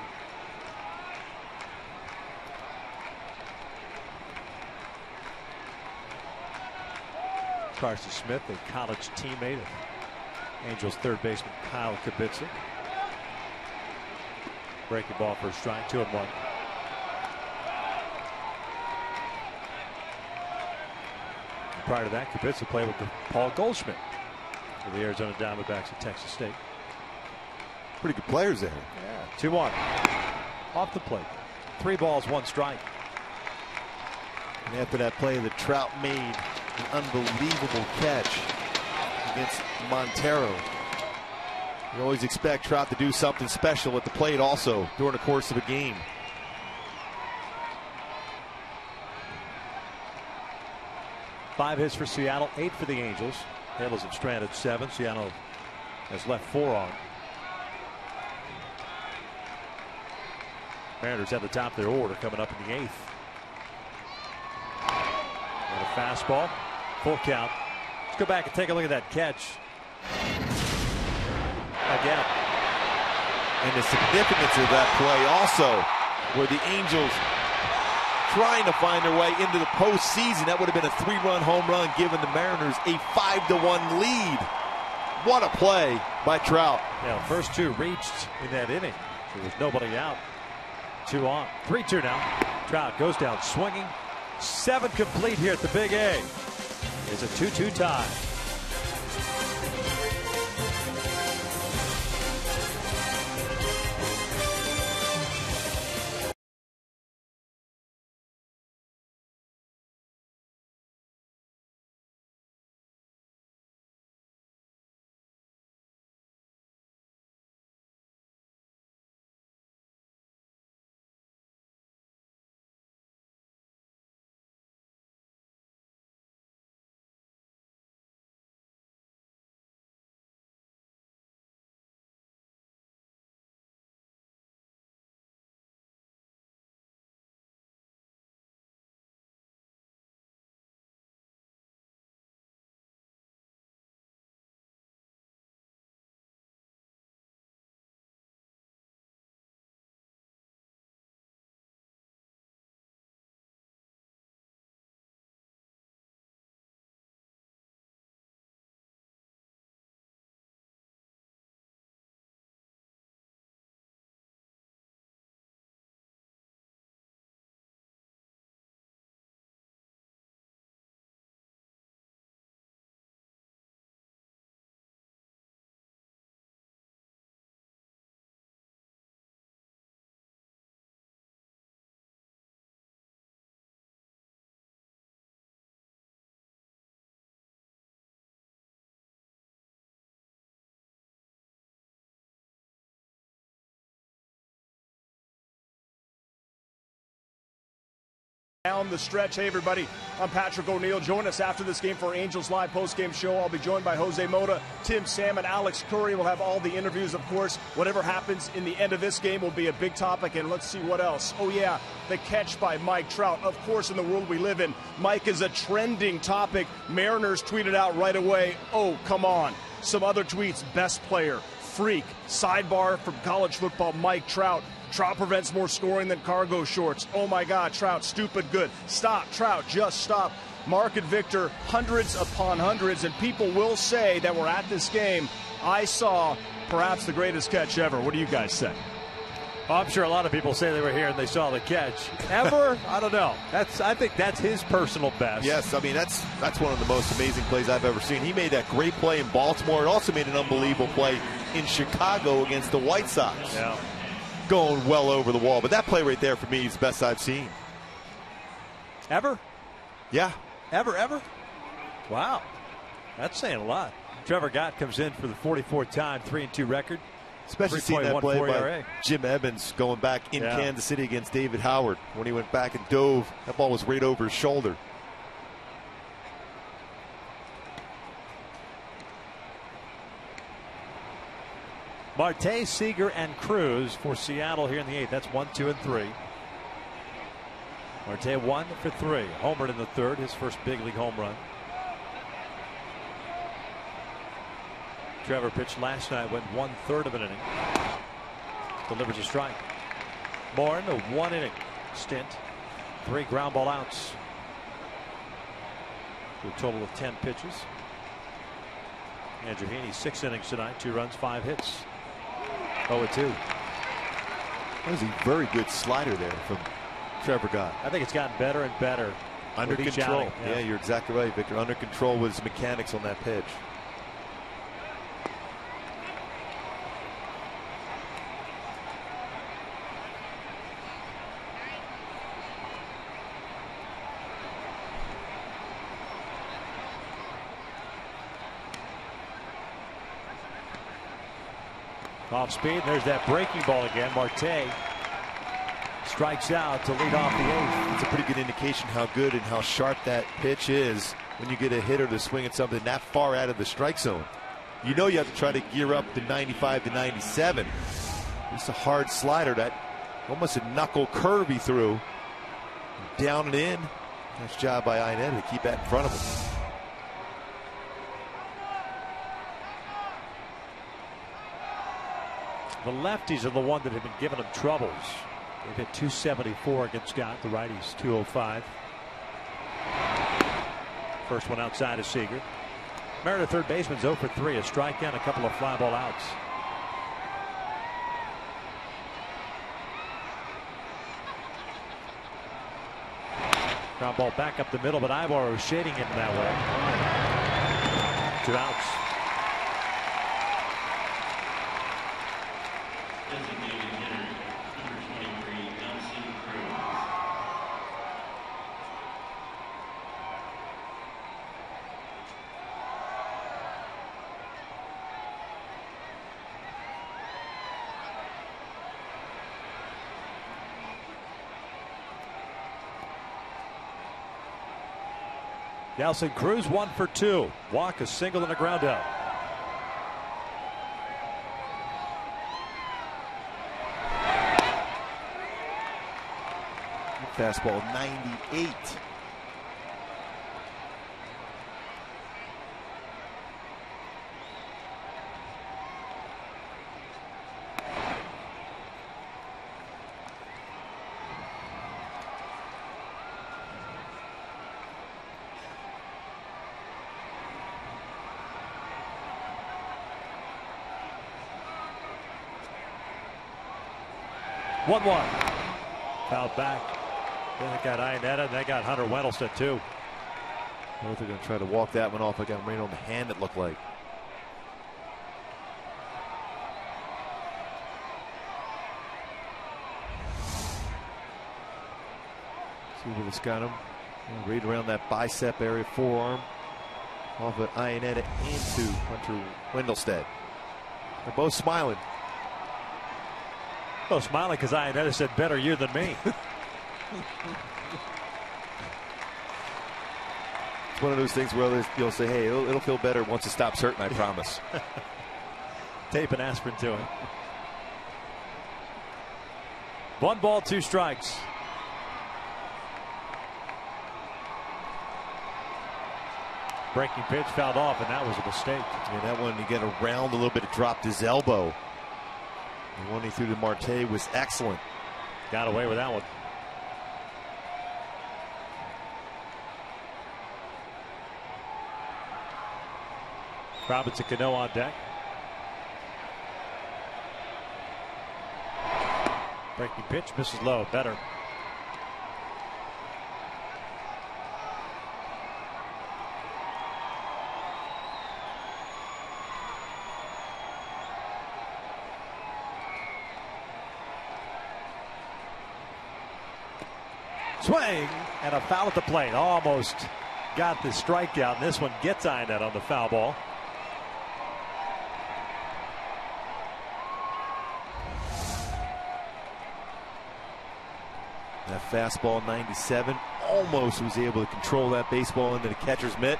Carson Smith, a college teammate of Angels third baseman Kyle Kubitsa. Breaking ball for a strike, 2-1. Prior to that, Kubitsa played with Paul Goldschmidt for the Arizona Diamondbacks at Texas State. Pretty good players there. Yeah, 2-1. Off the plate. 3 balls, 1 strike. And after that play, the Trout made an unbelievable catch against Montero. You always expect Trout to do something special at the plate also during the course of a game. Five hits for Seattle, 8 for the Angels. Taylors have stranded 7. Seattle has left 4 on. Mariners at the top of their order coming up in the 8th. And a fastball, full count. Let's go back and take a look at that catch. Again. And the significance of that play also, where the Angels trying to find their way into the postseason. That would have been a 3-run home run, giving the Mariners a 5-1 lead. What a play by Trout. Yeah, first 2 reached in that inning. There was nobody out. 2 on. 3-2 now. Trout goes down swinging. 7 complete here at the Big A. It's a 2-2 tie. Down the stretch. Hey everybody, I'm Patrick O'Neill. Join us after this game for Angels Live post-game show. I'll be joined by Jose Mota, Tim Sam, and Alex Curry. We'll have all the interviews, of course. Whatever happens in the end of this game will be a big topic, and let's see what else. Oh yeah, the catch by Mike Trout. Of course, in the world we live in, Mike is a trending topic. Mariners tweeted out right away, oh, come on. Some other tweets, best player, freak, sidebar from college football, Mike Trout. Trout prevents more scoring than cargo shorts. Oh my God, Trout, stupid good. Stop, Trout, just stop. Mark and Victor, hundreds upon hundreds, and people will say that we're at this game. I saw perhaps the greatest catch ever. What do you guys say? Oh, I'm sure a lot of people say they were here and they saw the catch. Ever? I don't know. I think that's his personal best. Yes, I mean, that's one of the most amazing plays I've ever seen. He made that great play in Baltimore. It also made an unbelievable play in Chicago against the White Sox. Yeah. Going well over the wall. But that play right there for me is the best I've seen. Ever? Yeah. Ever? Wow. That's saying a lot. Trevor Gott comes in for the 44th time, 3-2 record. Especially seeing that play by ERA. Jim Evans going back in Kansas City against David Howard. When he went back and dove, that ball was right over his shoulder. Marte, Seager, and Cruz for Seattle here in the 8th. That's 1, 2, and 3. Marte 1 for 3. Homered in the 3rd, his first big league home run. Trevor pitched last night, went 1/3 of an inning. Delivers a strike. Bourne, a 1-inning stint. 3 ground ball outs. To a total of 10 pitches. Andrew Heaney, 6 innings tonight, 2 runs, 5 hits. 0-2. That was a very good slider there from Trevor Gott. I think it's gotten better and better. Under control. Yeah, you're exactly right, Victor. Under control with his mechanics on that pitch. Off speed. There's that breaking ball again. Marte strikes out to lead off the 8th. It's a pretty good indication how good and how sharp that pitch is when you get a hitter to swing at something that far out of the strike zone. You know you have to try to gear up to 95 to 97. It's a hard slider that Almost a knuckle curve he threw. Down and in. Nice job by Iannetta to keep that in front of him. The lefties are the one that have been giving him troubles. They've hit 274 against Scott. The righties 205. First one outside of Seager. Mariner third baseman's 0 for 3. A strikeout, a couple of fly ball outs. Ground ball back up the middle, but Ibar was shading him that way. 2 outs. Nelson Cruz 1 for 2. Walk, a single, and a ground out. Fastball 98. One. Foul back. Then it got Iannetta, and that got Hunter Wendelstedt too. Both are going to try to walk that one off. I got him right on the hand, it looked like. See where it's got him. Right around that bicep area, forearm. Off of Iannetta into Hunter Wendelstedt. They're both smiling. Oh, smiling because Iannetta said, better you than me. It's one of those things where you'll say, hey, it'll feel better once it stops hurting, I promise. Tape and aspirin to it. 1 ball, 2 strikes. Breaking pitch fouled off, and that was a mistake. Yeah, that one, he got around a little bit, it dropped his elbow. The one he threw to Marte was excellent. Got away with that one. Robinson Cano on deck. Breaking pitch, misses low. Better. Swing and a foul at the plate. Almost got the strikeout. And this one gets Iannetta on the foul ball. That fastball 97 almost was able to control that baseball into the catcher's mitt.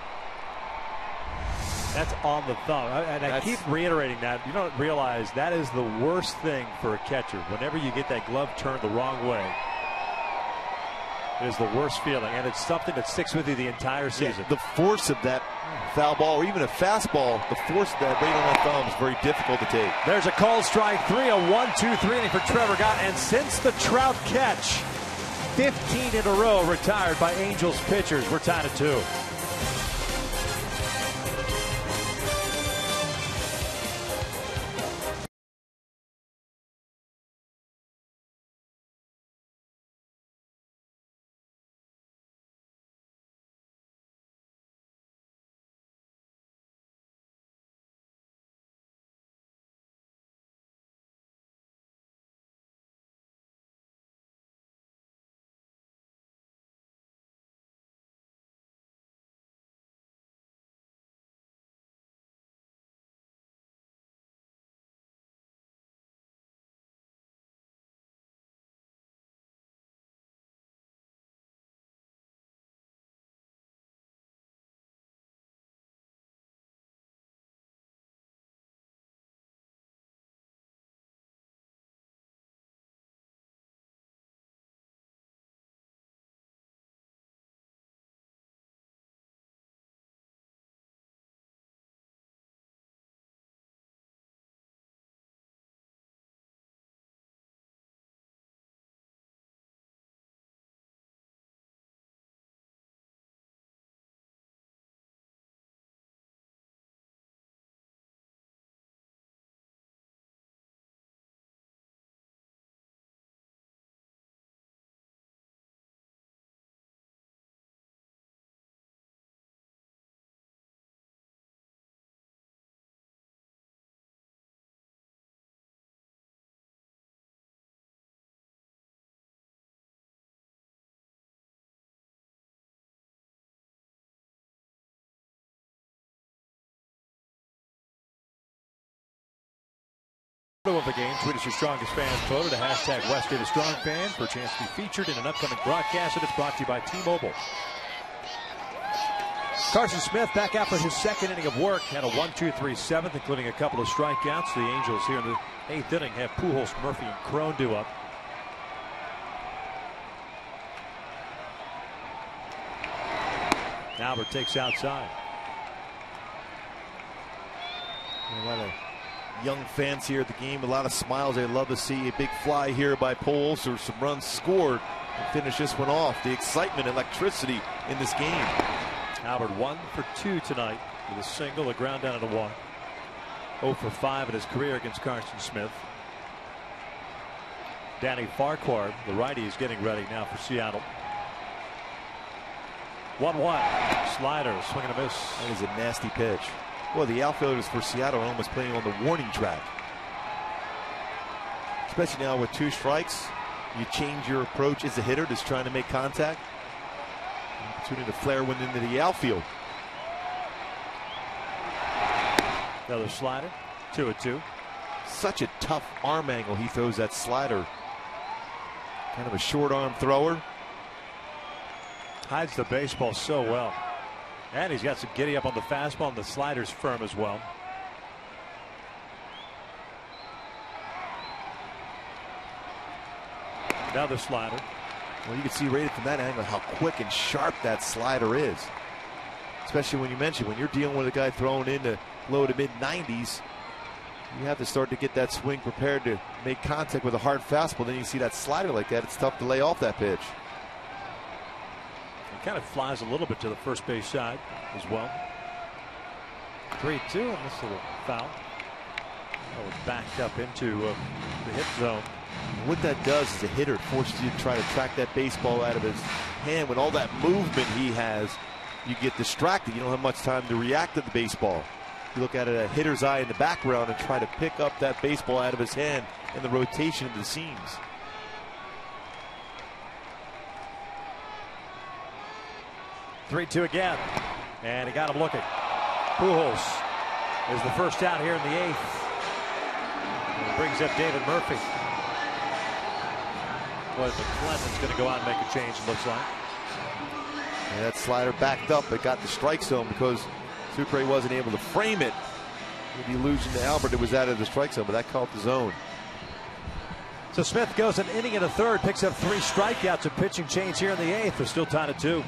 That's on the thumb. And I keep reiterating that. You don't realize that is the worst thing for a catcher. Whenever you get that glove turned the wrong way, it is the worst feeling. And it's something that sticks with you the entire season. Yeah, the force of that foul ball, or even a fastball, the force of that right on that thumb is very difficult to take. There's a called strike 3, a 1-2-3 inning for Trevor Gott. And since the Trout catch, 15 in a row retired by Angels pitchers. We're tied at 2. Of the game, tweet us your strongest fan photo to hashtag #WestDataStrongFan for a chance to be featured in an upcoming broadcast, and it's brought to you by T-Mobile. Carson Smith back after his second inning of work, had a 1-2-3 seventh, including a couple of strikeouts. The Angels here in the 8th inning have Pujols, Murphy, and Cron due up. Albert takes outside. A lot of young fans here at the game, a lot of smiles. They love to see a big fly here by Pujols or some runs scored and finish this one off. The excitement, electricity in this game. Albert 1 for 2 tonight with a single, a ground down and a walk. 0 for 5 in his career against Carson Smith. Danny Farquhar, the righty, is getting ready now for Seattle. 1-1. Slider, swing and a miss. That is a nasty pitch. Well, the outfielders for Seattle are almost playing on the warning track. Especially now with 2 strikes. You change your approach as a hitter, just trying to make contact. Opportunity to flare one into the outfield. Another slider. 2-2. Such a tough arm angle he throws that slider. Kind of a short arm thrower. Hides the baseball so well. And he's got some giddy up on the fastball, and the slider's firm as well. Another slider. Well, you can see right from that angle how quick and sharp that slider is. Especially when you mention when you're dealing with a guy throwing into low to mid 90s, you have to start to get that swing prepared to make contact with a hard fastball. Then you see that slider like that, it's tough to lay off that pitch. It kind of flies a little bit to the first base side as well. 3-2 on this little foul. That was backed up into the hit zone. What that does as a hitter, it forces you to try to track that baseball out of his hand. With all that movement he has, you get distracted. You don't have much time to react to the baseball. You look at it a hitter's eye in the background and try to pick up that baseball out of his hand in the rotation of the seams. Three-two again, and he got him looking. Pujols is the first out here in the 8th. And brings up David Murphy. Boy, McClellan's going to go out and make a change, it looks like. And that slider backed up. It got the strike zone because Sucre wasn't able to frame it. With the illusion to Albert, it was out of the strike zone, but that caught the zone. So Smith goes an inning and a third, picks up 3 strikeouts, a pitching change here in the 8th. They're still tied at 2.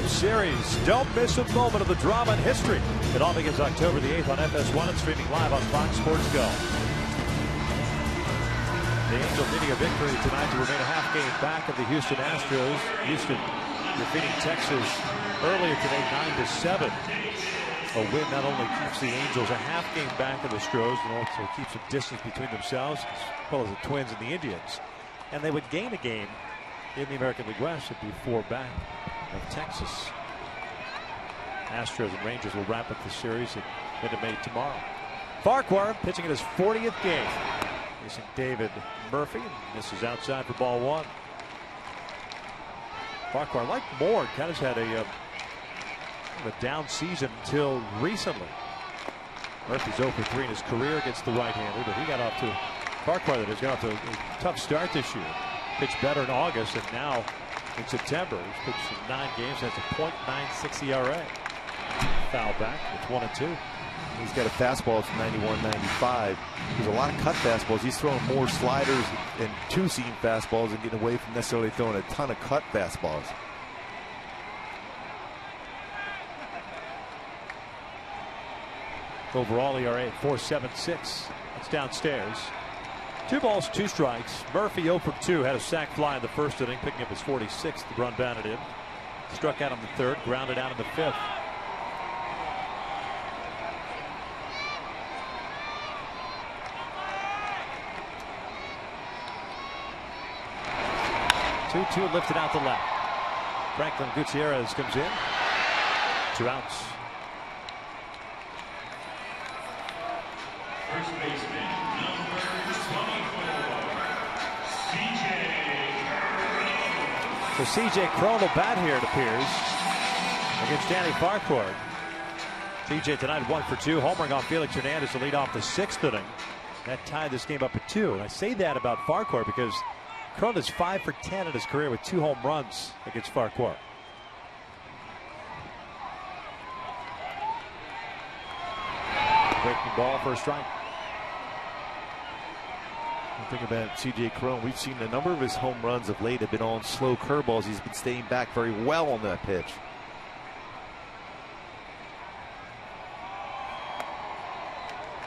Series. Don't miss a moment of the drama and history. It all begins October the 8th on FS1 and streaming live on Fox Sports Go. The Angels needing a victory tonight to remain a half game back of the Houston Astros. Houston defeating Texas earlier today 9-7. A win not only keeps the Angels a half game back of the Astros, and also keeps some distance between themselves as well as the Twins and the Indians. And they would gain a game in the American League West and be 4 back of Texas. Astros and Rangers will wrap up the series at Minute Maid tomorrow. Farquhar pitching in his 40th game. Facing David Murphy, and misses outside for ball 1. Farquhar, like Moore, kind of had a down season until recently. Murphy's 0 for 3 in his career against the right-hander, but he got off to Farquhar that has got off to a tough start this year. Pitched better in August, and now in September he's pitched in 9 games, has a .96 ERA. Foul back, it's 1-2. He's got a fastball that's 91-95. There's a lot of cut fastballs. He's throwing more sliders and 2-seam fastballs and getting away from necessarily throwing a ton of cut fastballs. Overall ERA 4.76. That's downstairs. 2 balls, 2 strikes. Murphy 0 for 2. Had a sac fly in the first inning, picking up his 46th run batted in. Struck out in the 3rd, grounded out in the 5th. Two lifted out the left. Franklin Gutierrez comes in. 2 outs. First baseman, number 24, C.J. So C.J. Cron will bat here, it appears, against Danny Farquhar. C.J. tonight 1 for 2, homering off Felix Hernandez to lead off the 6th inning. That tied this game up at 2. And I say that about Farquhar because Cron is 5 for 10 in his career with 2 home runs against Farquhar. Breaking ball for a strike. The thing about C.J. Cron, we've seen a number of his home runs of late have been on slow curveballs. He's been staying back very well on that pitch.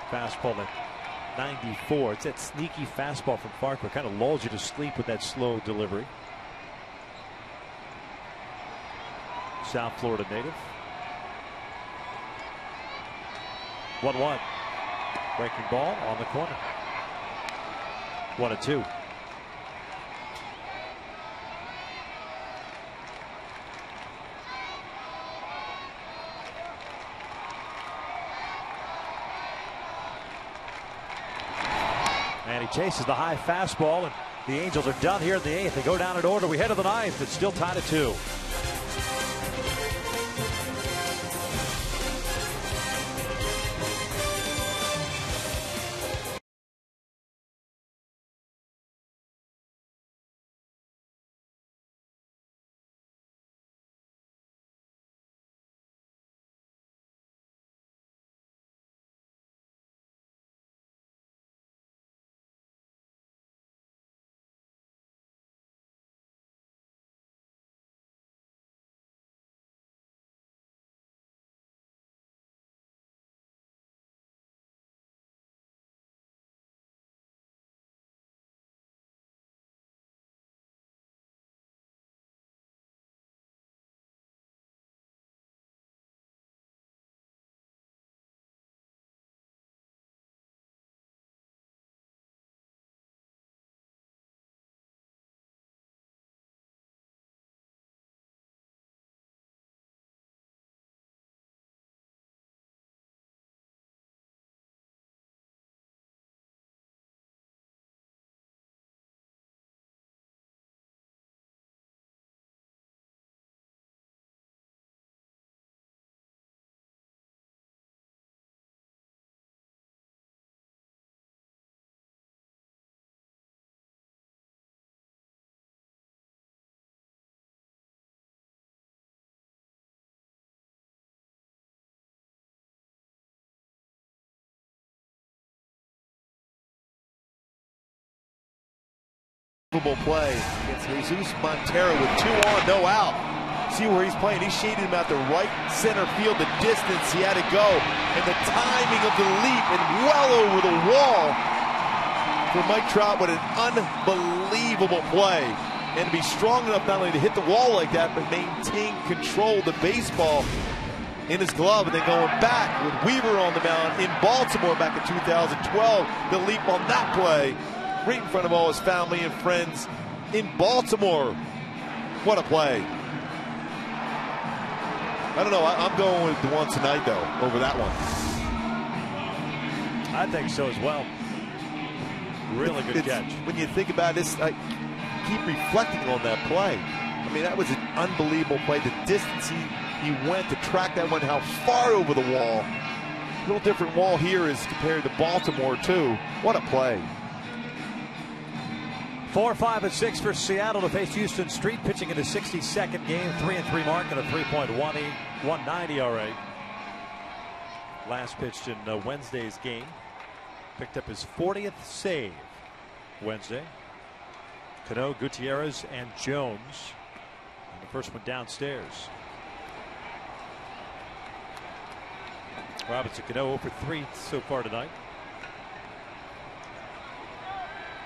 Fastball at 94. It's that sneaky fastball from Farquhar. Kind of lulls you to sleep with that slow delivery. South Florida native. 1-1. Breaking ball on the corner. 1-2. And he chases the high fastball, and the Angels are done here in the 8th. They go down in order. We head to the 9th. It's still tied at 2. Play against Jesus Montero with 2 on, no out. See where he's playing. He's shading him out the right center field. The distance he had to go, and the timing of the leap, and well over the wall for Mike Trout. What an unbelievable play, and to be strong enough not only to hit the wall like that, but maintain control of the baseball. in his glove, and then going back with Weaver on the mound in Baltimore back in 2012. The leap on that play, right in front of all his family and friends in Baltimore. What a play. I don't know. I'm going with the one tonight, though, over that one. I think so as well. Really good catch. When you think about this, I keep reflecting on that play. I mean, that was an unbelievable play. The distance he went to track that one, how far over the wall. A little different wall here as compared to Baltimore, too. What a play. 4, 5, and 6 for Seattle to face Houston Street, pitching in his 62nd game, 3-3 mark and a 3.190 ERA. Last pitched in Wednesday's game. Picked up his 40th save Wednesday. Cano, Gutierrez, and Jones. And the first one downstairs. Robinson Cano 0 for 3 so far tonight.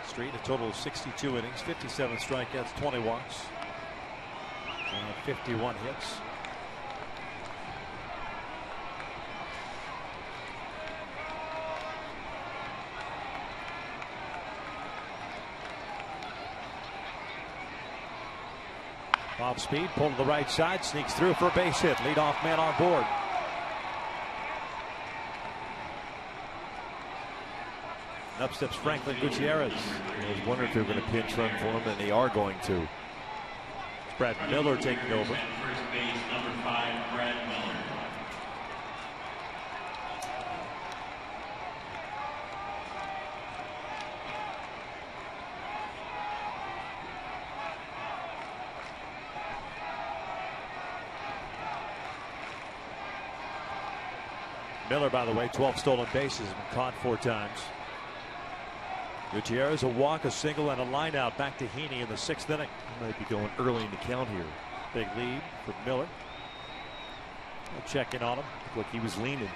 Street a total of 62 innings, 57 strikeouts, 20 walks, and 51 hits. Off speed, pulled to the right side, sneaks through for a base hit. Leadoff man on board. Up steps Franklin Gutierrez. I was wondering if they were going to pinch run for him, and they are going to. It's Brad Miller taking over. First base, number 5, Brad Miller. Miller, by the way, 12 stolen bases, and caught 4 times. Gutierrez a walk, a single, and a line out back to Heaney in the 6th inning. He might be going early in the count here. Big lead for Miller. We'll check in on him. Look, he was leaning.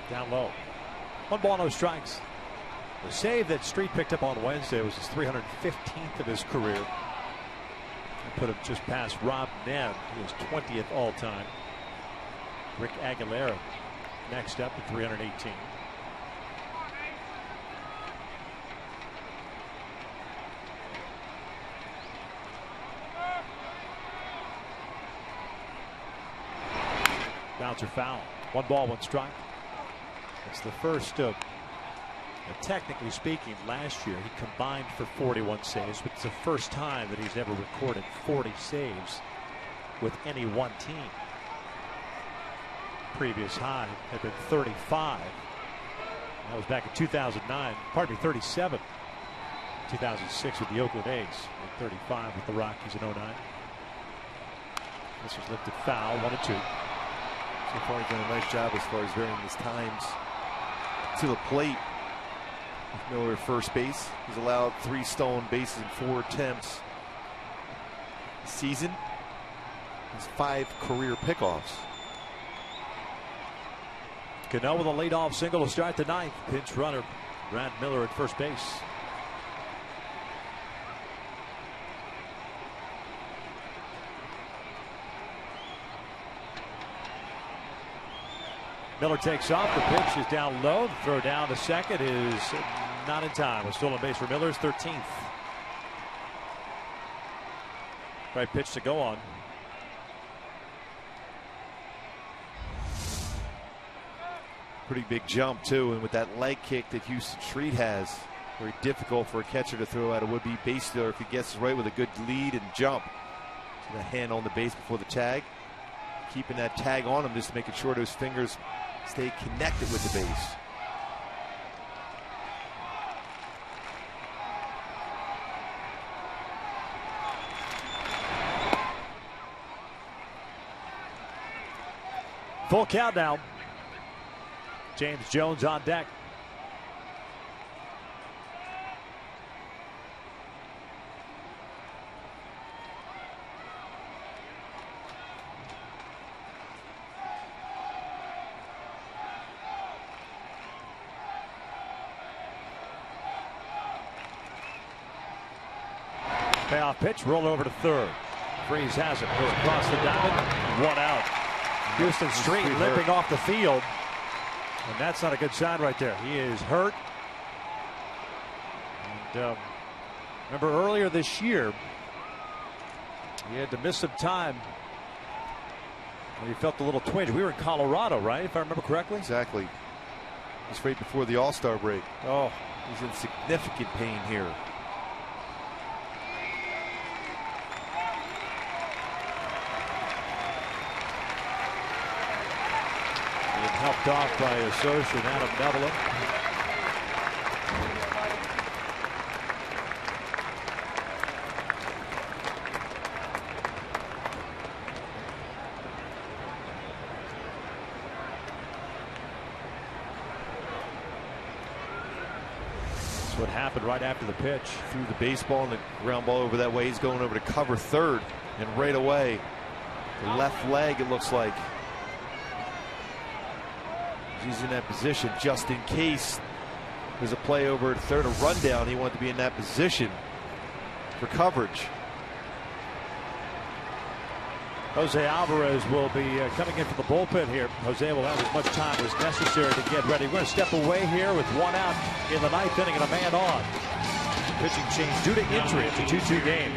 Down low. 1 ball, no strikes. The save that Street picked up on Wednesday was his 315th of his career. And put him just past Rob Nen, his 20th all time. Rick Aguilera next up at 318. Bouncer foul. 1 ball, 1 strike. It's the first of, technically speaking, last year he combined for 41 saves, but it's the first time that he's ever recorded 40 saves with any one team. Previous high had been 35. That was back in 2009. Pardon me, 37. 2006 with the Oakland A's, and 35 with the Rockies in 09. This was lifted foul, 1-2. So far, he's done a nice job as far as varying his times to the plate. With Miller at first base, he's allowed 3 stolen bases in 4 attempts. Season, his 5 career pickoffs. Cano with a leadoff single to start the 9th. Pinch runner Brad Miller at first base. Miller takes off. The pitch is down low. The throw down to second is not in time. A stolen base for Miller's 13th. Right pitch to go on. Pretty big jump, too, and with that leg kick that Houston Street has, very difficult for a catcher to throw at a would-be base stealer if he gets right with a good lead and jump. So the hand on the base before the tag. Keeping that tag on him, just making sure those fingers stay connected with the base. Full count now. James Jones on deck. Payoff pitch, roll over to third. Freeze has it, goes across the diamond, 1 out. Houston Street limping off the field, and that's not a good sign right there. He is hurt. And remember earlier this year, he had to miss some time. He felt a little twinge. We were in Colorado, right? If I remember correctly. Exactly. Just right before the All-Star break. Oh, he's in significant pain here. Helped off by associate Adam Neville. That's what happened right after the pitch. Threw the baseball and the ground ball over that way. He's going over to cover third, and right away, the left leg, it looks like. He's in that position just in case there's a play over at third, a rundown. He wanted to be in that position for coverage. Jose Alvarez will be coming in for the bullpen here. Jose will have as much time as necessary to get ready. We're going to step away here with 1 out in the 9th inning and a man on. Pitching change due to injury. It's a 2-2 game.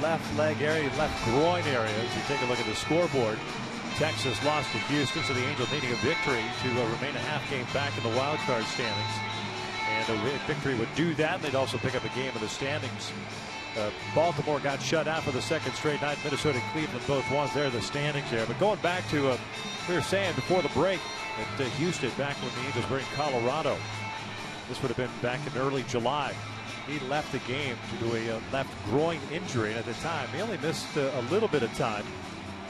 Left leg area, left groin area. As you take a look at the scoreboard, Texas lost to Houston, so the Angels needing a victory to remain a half game back in the wild card standings. And a victory would do that. They'd also pick up a game in the standings. Baltimore got shut out for the 2nd straight night. Minnesota and Cleveland both won. There the standings there. But going back to we were saying before the break that Houston, back when the Angels were in Colorado, this would have been back in early July. He left the game due to a left groin injury, and at the time he only missed a little bit of time,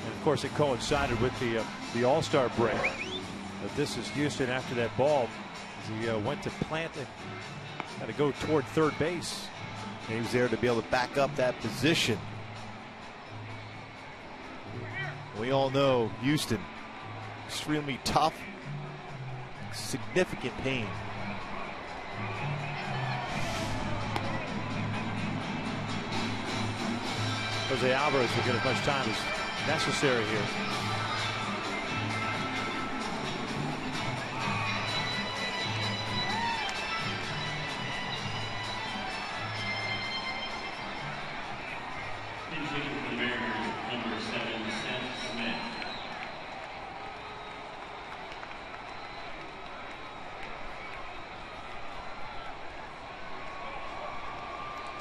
and of course it coincided with the All-Star break. But this is Houston after that ball as he went to plant and had to go toward third base. And he was there to be able to back up that position. We all know Houston, extremely tough, significant pain. Jose Alvarez will get as much time as necessary here.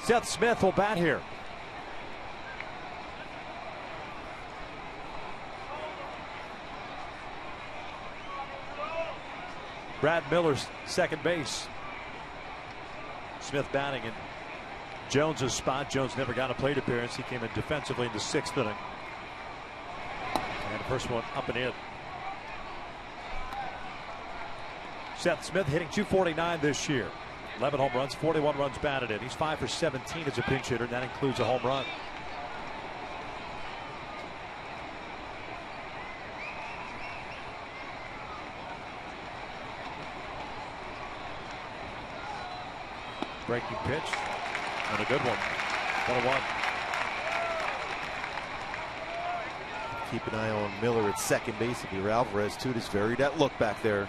Seth Smith will bat here. Brad Miller's second base. Smith batting, and Jones's spot. Jones never got a plate appearance. He came in defensively in the 6th inning. And the first one up and in. Seth Smith hitting .249 this year. 11 home runs, 41 runs batted in. He's 5 for 17 as a pinch hitter, and that includes a home run. Breaking pitch, and a good one. 1-1. Keep an eye on Miller at second base. If you're Alvarez, too, just varied that look back there.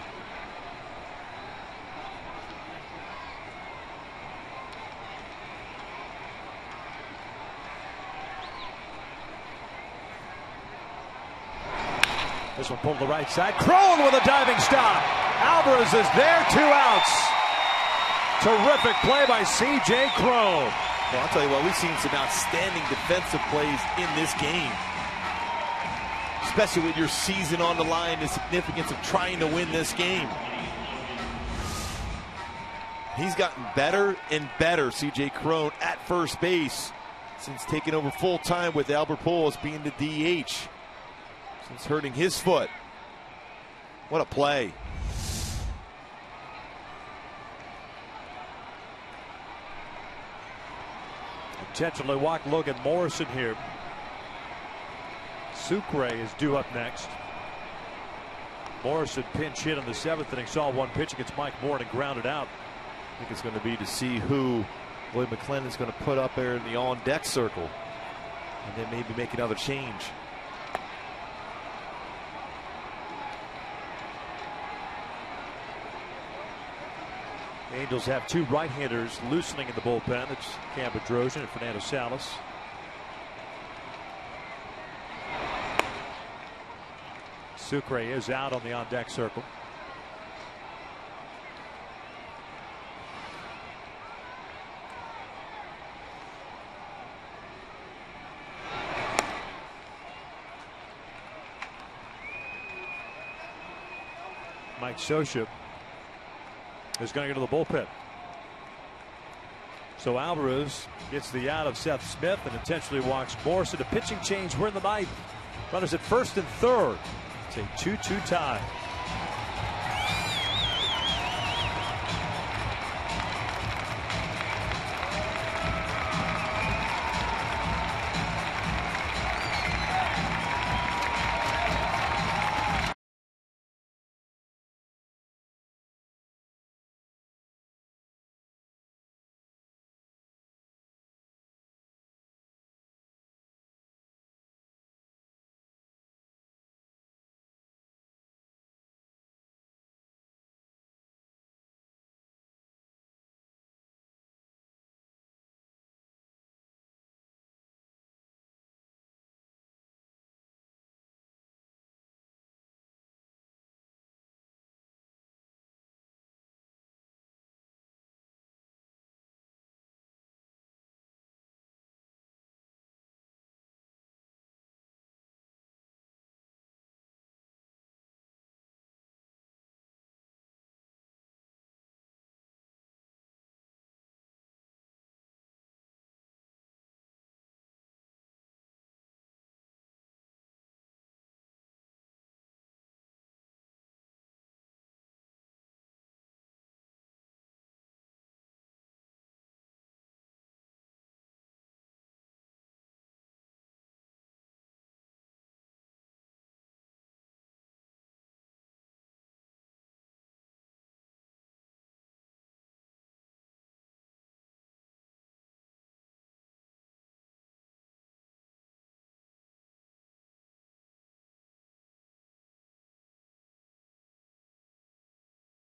This one pulled to the right side. Crone with a diving stop. Alvarez is there, 2 outs. Terrific play by C.J. Crone. Well, I'll tell you what, we've seen some outstanding defensive plays in this game. Especially with your season on the line, the significance of trying to win this game. He's gotten better and better, C.J. Crone, at first base since taking over full time with Albert Pujols being the DH. Since hurting his foot. What a play. Intentionally walked Logan Morrison here. Sucre is due up next. Morrison pinch hit in the 7th inning. Saw one pitch against Mike Moore and grounded out. I think it's going to be to see who Lloyd McClennan's going to put up there in the on-deck circle. And then maybe make another change. The Angels have 2 right-handers loosening in the bullpen. It's Cam Bedrosian and Fernando Salas. Sucre is out on the on-deck circle. Mike Scioscia is going to go to the bullpen. So Alvarez gets the out of Seth Smith and intentionally walks Morrison. A pitching change. We're in the 9th. Runners at 1st and 3rd. It's a 2-2 tie.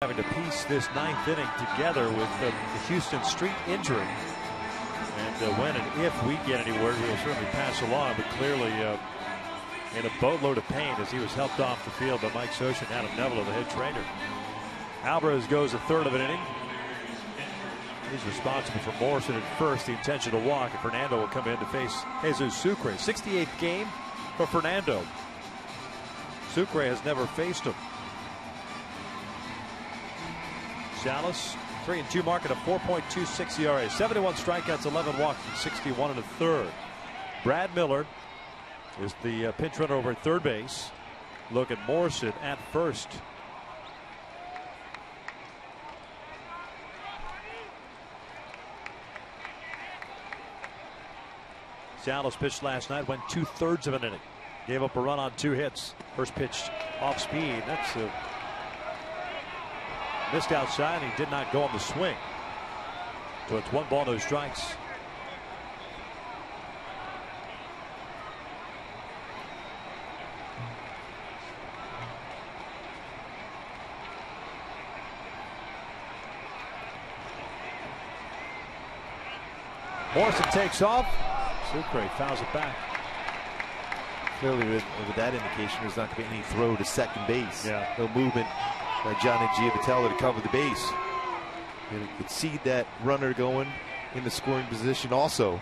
Having to piece this 9th inning together with the Houston Street injury. And when and if we get any word, we'll certainly pass along. But clearly in a boatload of pain as he was helped off the field by Mike Scioscia and Adam Neville, the head trainer. Alvarez goes a 3rd of an inning. He's responsible for Morrison at first, the intentional walk. And Fernando will come in to face Jesus Sucre. 68th game for Fernando. Sucre has never faced him. Salas 3-2 mark at a 4.26 ERA. 71 strikeouts, 11 walks, and 61 1/3. Brad Miller is the pinch runner over at third base. Logan Morrison at first. Seattle's pitched last night, went 2/3 of an inning. Gave up a run on 2 hits. First pitch off speed. That's missed outside. He did not go on the swing. So it's 1 ball, no strikes. Morrison takes off. Sucre fouls it back. Clearly, with that indication, there's not going to be any throw to second base. Yeah. No movement by Johnny Giavitello to cover the base. And it could see that runner going in the scoring position also.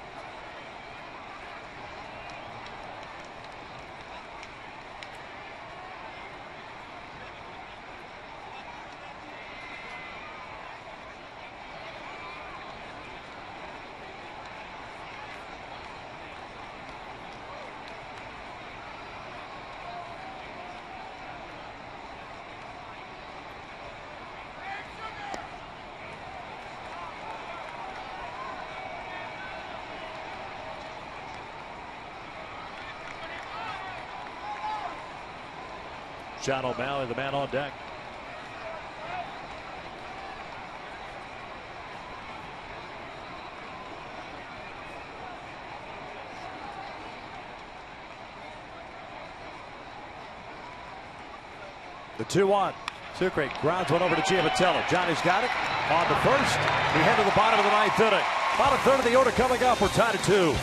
John O'Malley, the man on deck. The 2-1. Sucre grounds one over to Giavitello. Johnny's got it on the first. We head to the bottom of the 9th inning. Bottom third of the order coming up. We're tied at 2.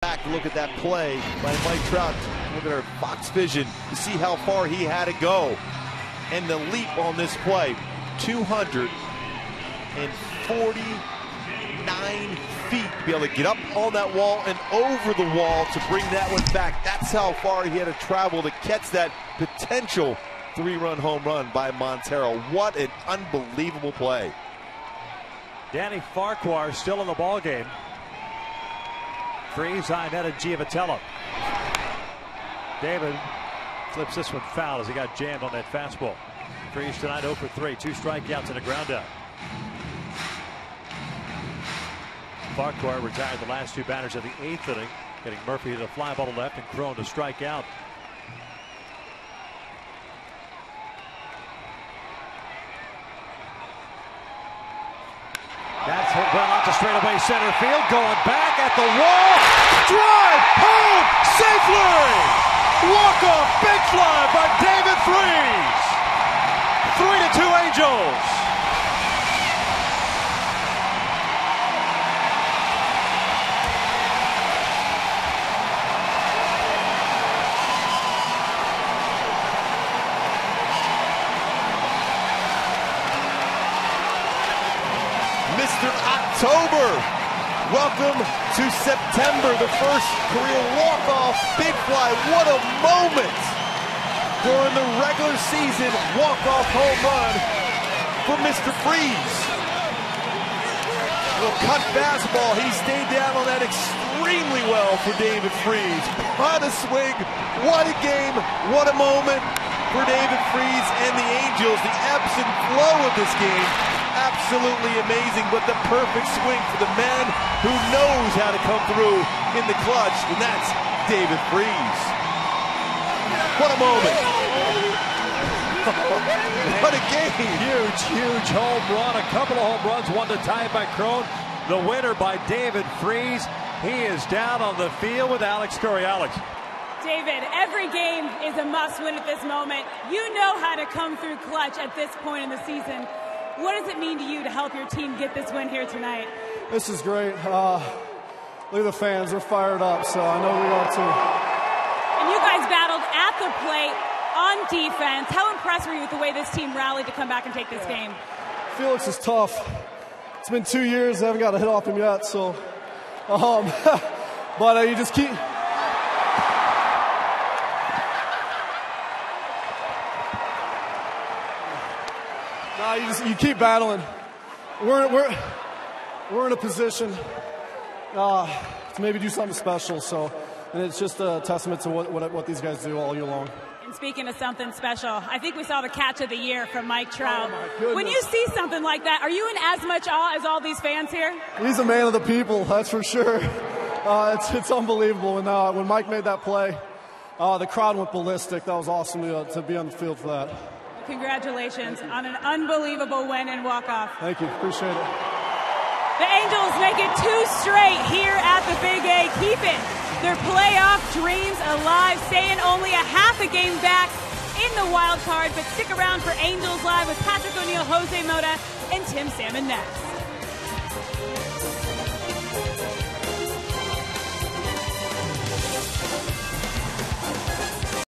Back to look at that play by Mike Trout. Look at our Fox Vision to see how far he had to go. And the leap on this play, 249 feet to be able to get up on that wall and over the wall to bring that one back. That's how far he had to travel to catch that potential 3-run home run by Montero. What an unbelievable play. Danny Farquhar still in the ball game. Freeze, high netted Giavitello. David flips this one foul as he got jammed on that fastball. Freeze tonight 0 for 3, 2 strikeouts and a ground out. Farquhar retired the last 2 batters of the 8th inning, getting Murphy to the fly ball to left and Crone to strike out. That's hit well out to straightaway center field. Going back at the wall. Drive home safely. Walk-off big fly by David Freeze. 3-2 Angels. October. Welcome to September, the first career walk-off big fly. What a moment during the regular season walk-off home run for Mr. Freeze. Little cut fastball. He stayed down on that extremely well for David Freeze. What a swing, what a game, what a moment for David Freeze and the Angels. The ebbs and flow of this game, absolutely amazing, but the perfect swing for the man who knows how to come through in the clutch, and that's David Freeze. What a moment. What a game. Huge home run. A couple of home runs, one to tie it by Crone. The winner by David Freeze. He is down on the field with Alex Curry. Alex. David, every game is a must-win at this moment. You know how to come through clutch at this point in the season. What does it mean to you to help your team get this win here tonight? This is great. Look at the fans. They're fired up, so I know we are too. And you guys battled at the plate on defense. How impressed were you with the way this team rallied to come back and take this game? Felix is tough. It's been 2 years. I haven't got a hit off him yet, so. But you just keep. You keep battling. We're in a position to maybe do something special. So, and it's just a testament to what these guys do all year long. And speaking of something special, I think we saw the catch of the year from Mike Trout. Oh, when you see something like that, are you in as much awe as all these fans here? He's a man of the people, that's for sure. It's unbelievable. And when Mike made that play, the crowd went ballistic. That was awesome to be on the field for that. Congratulations on an unbelievable win and walk-off. Thank you. Appreciate it. The Angels make it 2 straight here at the Big A, keeping their playoff dreams alive, staying only a half a game back in the wild card. But stick around for Angels Live with Patrick O'Neill, Jose Mota, and Tim Salmon next.